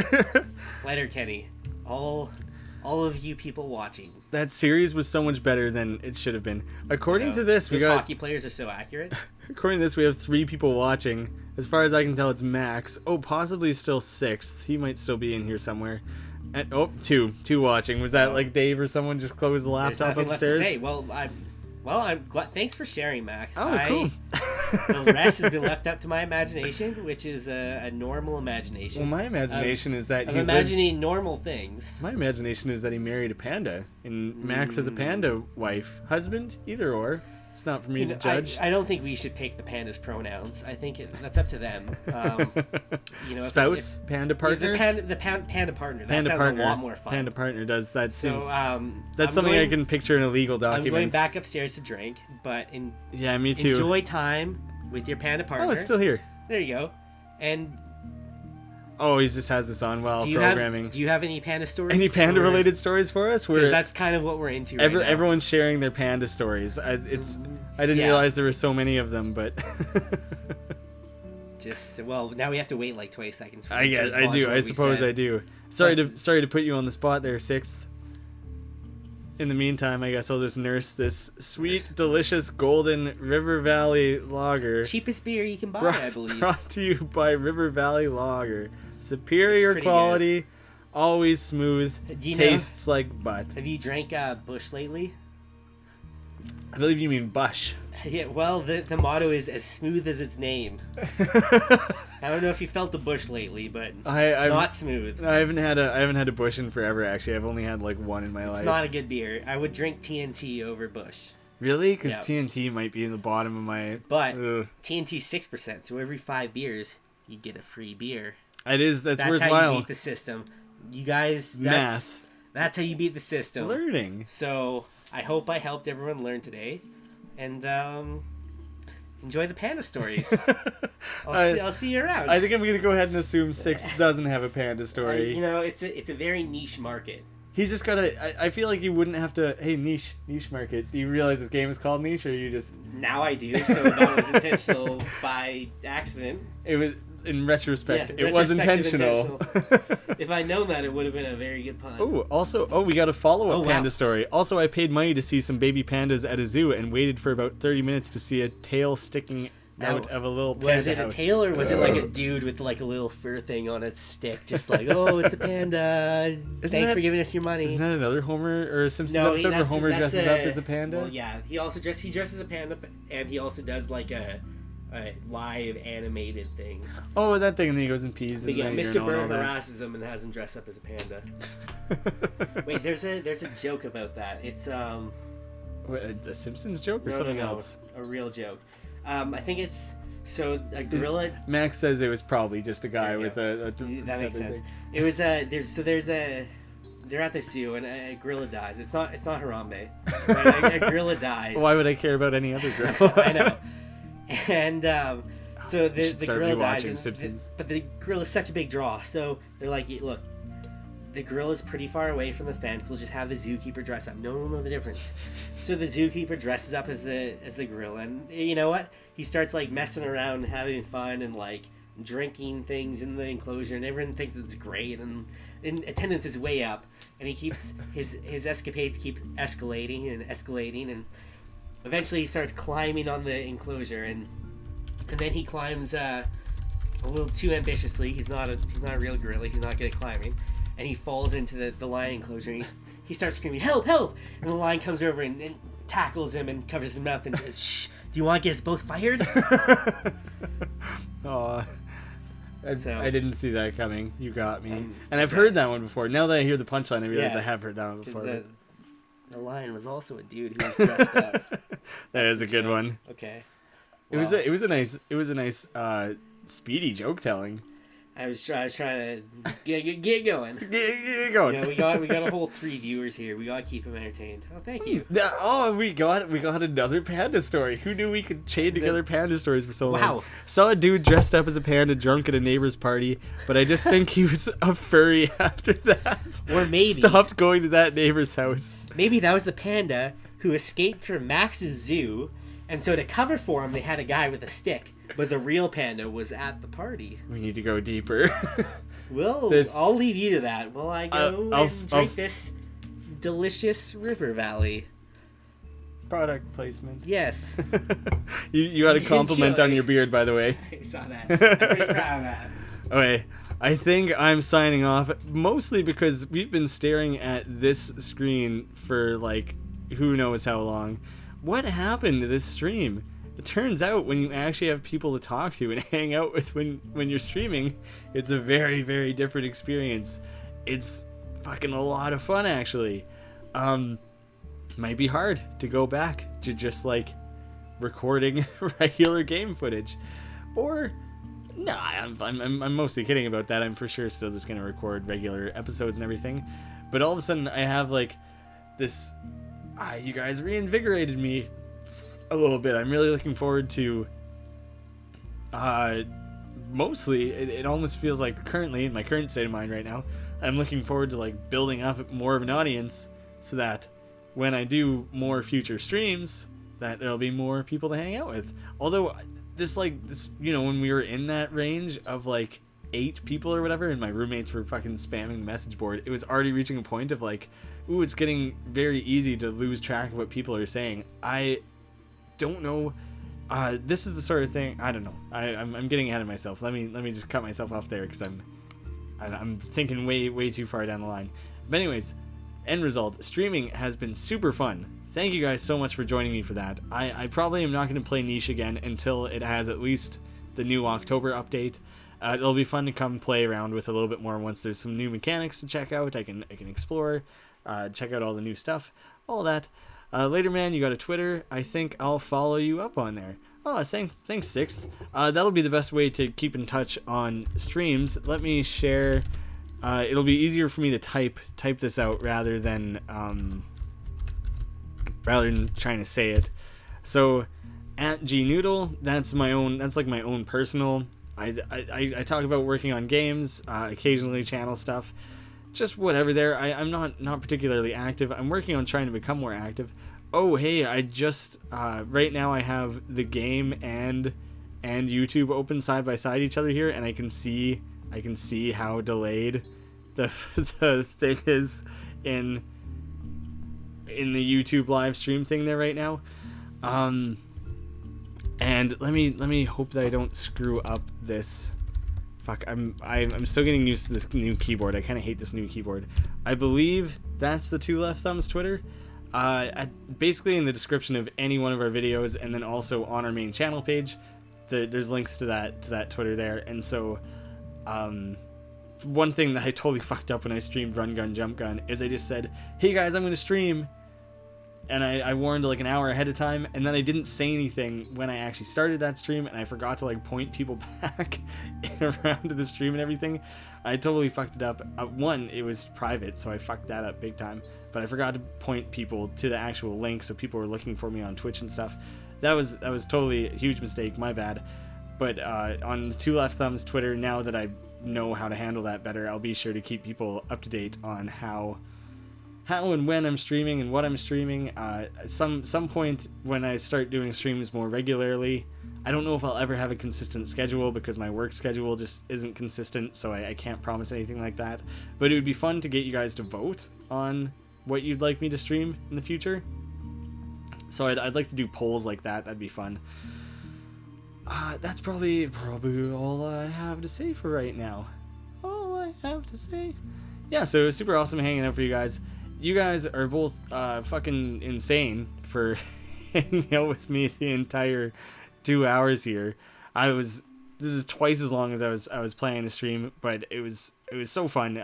S3: Letterkenny. All of you people watching.
S1: That series was so much better than it should have been. According to this, we
S3: Those
S1: got.
S3: hockey players are so accurate.
S1: According to this, we have 3 people watching. As far as I can tell, it's Max. Oh, possibly still 6th. He might still be in here somewhere. And, 2 watching. Was that like Dave or someone just closed the laptop upstairs?
S3: Left to say. I'm glad. Thanks for sharing, Max.
S1: Oh, cool.
S3: The rest has been left up to my imagination, which is a normal imagination.
S1: Well, my imagination is that
S3: I'm imagining normal things.
S1: My imagination is that he married a panda, and Max has a panda wife, husband, either or. It's not for me to judge.
S3: I don't think we should pick the panda's pronouns. I think that's up to them.
S1: Spouse, panda partner.
S3: The panda partner. That sounds a lot more fun.
S1: Panda partner does that. Seems
S3: that's
S1: something I can picture in a legal document.
S3: I'm going back upstairs to drink, but
S1: me too.
S3: Enjoy time with your panda partner.
S1: Oh, it's still here.
S3: There you go. And
S1: he just has this on while programming.
S3: Do you have any panda stories?
S1: Any panda-related stories for us?
S3: Because that's kind of what we're into right now.
S1: Everyone's sharing their panda stories. I didn't realize there were so many of them, but...
S3: now we have to wait like 20 seconds.
S1: I guess I do. I suppose I do. Sorry to put you on the spot there, 6th. In the meantime, I guess I'll just nurse this sweet, delicious, golden River Valley Lager.
S3: Cheapest beer you can buy, I believe.
S1: Brought to you by River Valley Lager. Superior quality, always smooth, tastes like butt.
S3: Have you drank Bush lately?
S1: I believe you mean Bush.
S3: Yeah, well, the motto is as smooth as its name. I don't know if you felt the Bush lately, but not smooth.
S1: I haven't had a Bush in forever. Actually, I've only had like one in my life.
S3: It's not a good beer. I would drink TNT over Bush.
S1: Really? Because TNT might be in the bottom of my.
S3: But TNT 6%. So every 5 beers, you get a free beer.
S1: That's worthwhile.
S3: That's how you beat the system. You guys,
S1: math.
S3: That's how you beat the system.
S1: Learning.
S3: So I hope I helped everyone learn today, and enjoy the panda stories. I'll see you around.
S1: I think I'm gonna go ahead and assume 6 doesn't have a panda story.
S3: It's a very niche market.
S1: He's just gotta. I feel like you wouldn't have to. Hey, niche market. Do you realize this game is called niche, or you just?
S3: Now I do. So that was intentional by accident.
S1: It was. In retrospect, it was intentional.
S3: If I'd known that, it would have been a very good pun.
S1: We got a follow-up panda story. Also, I paid money to see some baby pandas at a zoo and waited for about 30 minutes to see a tail sticking out of a little panda
S3: Was it
S1: house.
S3: a tail, or was it like a dude with like a little fur thing on a stick, just like, it's a panda. Thanks for giving us your money.
S1: Isn't that another Homer or Simpsons episode where Homer dresses up as a panda?
S3: Well, yeah, he dresses as a panda, and he also does like a live animated thing.
S1: Oh, that thing, and then he goes and pees.
S3: But yeah, Mr. Burn harasses him and has him dress up as a panda. Wait, there's a joke about that. It's
S1: a Simpsons joke or something else?
S3: A real joke. I think it's a gorilla.
S1: Max says it was probably just a guy with a
S3: that makes sense. Thing. It was they're at the zoo and a gorilla dies. It's not Harambe. Right? a gorilla dies.
S1: Why would I care about any other gorilla?
S3: I know. And so the gorilla dies. But the gorilla is such a big draw. So they're like, look, the gorilla's pretty far away from the fence. We'll just have the zookeeper dress up. No one will know the difference. So the zookeeper dresses up as the gorilla, and you know what? He starts like messing around and having fun and like drinking things in the enclosure, and everyone thinks it's great, and attendance is way up, and he keeps his escapades keep escalating, and eventually he starts climbing on the enclosure, and then he climbs a little too ambitiously. He's not a real gorilla. He's not good at climbing, and he falls into the lion enclosure. And he starts screaming, "Help! Help!" And the lion comes over and tackles him and covers his mouth and says, "Shh! Do you want to get us both fired?"
S1: Aw. I didn't see that coming. You got me. And I've heard that one before. Now that I hear the punchline, I realize I have heard that one before.
S3: The lion was also a dude who was dressed up.
S1: That is a good one.
S3: Okay.
S1: Well, it was a nice speedy joke telling.
S3: I was trying to get going.
S1: Get going.
S3: You know, we got a whole 3 viewers here. We gotta keep them entertained. Oh, thank you.
S1: Oh, we got another panda story. Who knew we could chain together panda stories for so long?
S3: Wow.
S1: Saw a dude dressed up as a panda drunk at a neighbor's party, but I just think he was a furry after that.
S3: Or maybe
S1: stopped going to that neighbor's house.
S3: Maybe that was the panda who escaped from Max's zoo, and so to cover for him, they had a guy with a stick But the real panda was at the party.
S1: We need to go deeper.
S3: Well, I'll leave you to that while I go and drink this delicious river valley.
S1: Product placement.
S3: Yes.
S1: you got a compliment on your beard, by the way.
S3: I saw that. I'm pretty proud of that.
S1: Okay, I think I'm signing off, mostly because we've been staring at this screen for, like, who knows how long. What happened to this stream? It turns out when you actually have people to talk to and hang out with when you're streaming, it's a very, very different experience. It's fucking a lot of fun, actually. Might be hard to go back to just, like, recording regular game footage. Or, no, I'm mostly kidding about that. I'm for sure still just going to record regular episodes and everything. But all of a sudden, I have, like, this... you guys reinvigorated me a little bit. I'm really looking forward to... mostly, it almost feels like currently, in my current state of mind right now, I'm looking forward to, like, building up more of an audience so that when I do more future streams, that there'll be more people to hang out with. Although this, you know, when we were in that range of, like, 8 people or whatever, and my roommates were fucking spamming the message board, it was already reaching a point of, like, ooh, it's getting very easy to lose track of what people are saying. I don't know. This is the sort of thing, I don't know. I'm getting ahead of myself. Let me just cut myself off there, because I'm thinking way too far down the line. But anyways, end result, streaming has been super fun. Thank you guys so much for joining me for that. I probably am not going to play Niche again until it has at least the new October update. It'll be fun to come play around with a little bit more once there's some new mechanics to check out. I can explore, check out all the new stuff, all that. Later, man, you got a Twitter. I think I'll follow you up on there. Oh, thanks, Sixth. That'll be the best way to keep in touch on streams. Let me share. It'll be easier for me to type this out rather than trying to say it. So at GNoodle, that's like my own personal. I talk about working on games, occasionally channel stuff, just whatever there. I'm not particularly active. I'm working on trying to become more active. Oh, hey, I just right now I have the game and YouTube open side by side each other here, and I can see how delayed the thing is in the YouTube live stream thing there right now. And let me hope that I don't screw up this. Fuck, I'm still getting used to this new keyboard. I kind of hate this new keyboard. I believe that's the Two Left Thumbs Twitter. Basically in the description of any one of our videos, and then also on our main channel page, there's links to that Twitter there. And so, one thing that I totally fucked up when I streamed RunGunJumpGun is I just said, "Hey guys, I'm gonna stream," and I warned like an hour ahead of time, and then I didn't say anything when I actually started that stream, and I forgot to like point people back around to the stream and everything. I totally fucked it up. One, it was private, so I fucked that up big time. But I forgot to point people to the actual link, so people were looking for me on Twitch and stuff. That was totally a huge mistake, my bad. But on the Two Left Thumbs Twitter, now that I know how to handle that better, I'll be sure to keep people up to date on how and when I'm streaming and what I'm streaming. Some point when I start doing streams more regularly, I don't know if I'll ever have a consistent schedule because my work schedule just isn't consistent, so I can't promise anything like that. But it would be fun to get you guys to vote on what you'd like me to stream in the future. So I'd like to do polls like that. That'd be fun. That's probably all I have to say for right now. All I have to say. Yeah, so it was super awesome hanging out for you guys. You guys are both fucking insane for hanging out with me the entire 2 hours here. This is twice as long as I was planning to stream, but it was so fun.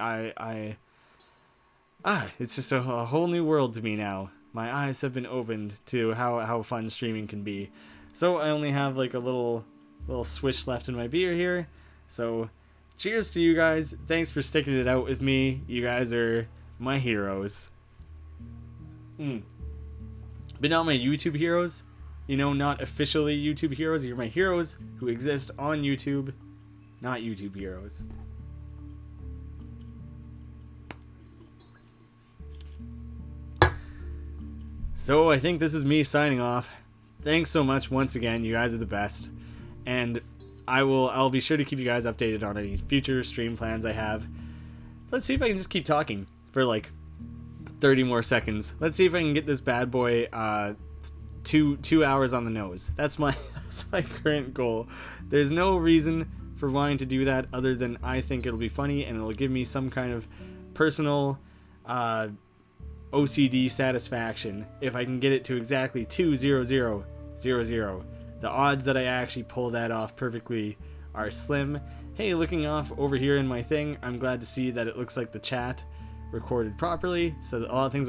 S1: It's just a whole new world to me now. My eyes have been opened to how fun streaming can be. So I only have like a little swish left in my beer here. So cheers to you guys. Thanks for sticking it out with me. You guys are my heroes. But not my YouTube heroes. You know, not officially YouTube heroes. You're my heroes who exist on YouTube, not YouTube heroes. So I think this is me signing off. Thanks so much once again. You guys are the best. and I'll be sure to keep you guys updated on any future stream plans I have. Let's see if I can just keep talking for like 30 more seconds. Let's see if I can get this bad boy 2 hours on the nose. That's my current goal. There's no reason for wanting to do that other than I think it'll be funny and it'll give me some kind of personal OCD satisfaction if I can get it to exactly 20000. The odds that I actually pull that off perfectly are slim. Hey, looking off over here in my thing, I'm glad to see that it looks like the chat recorded properly, so that all things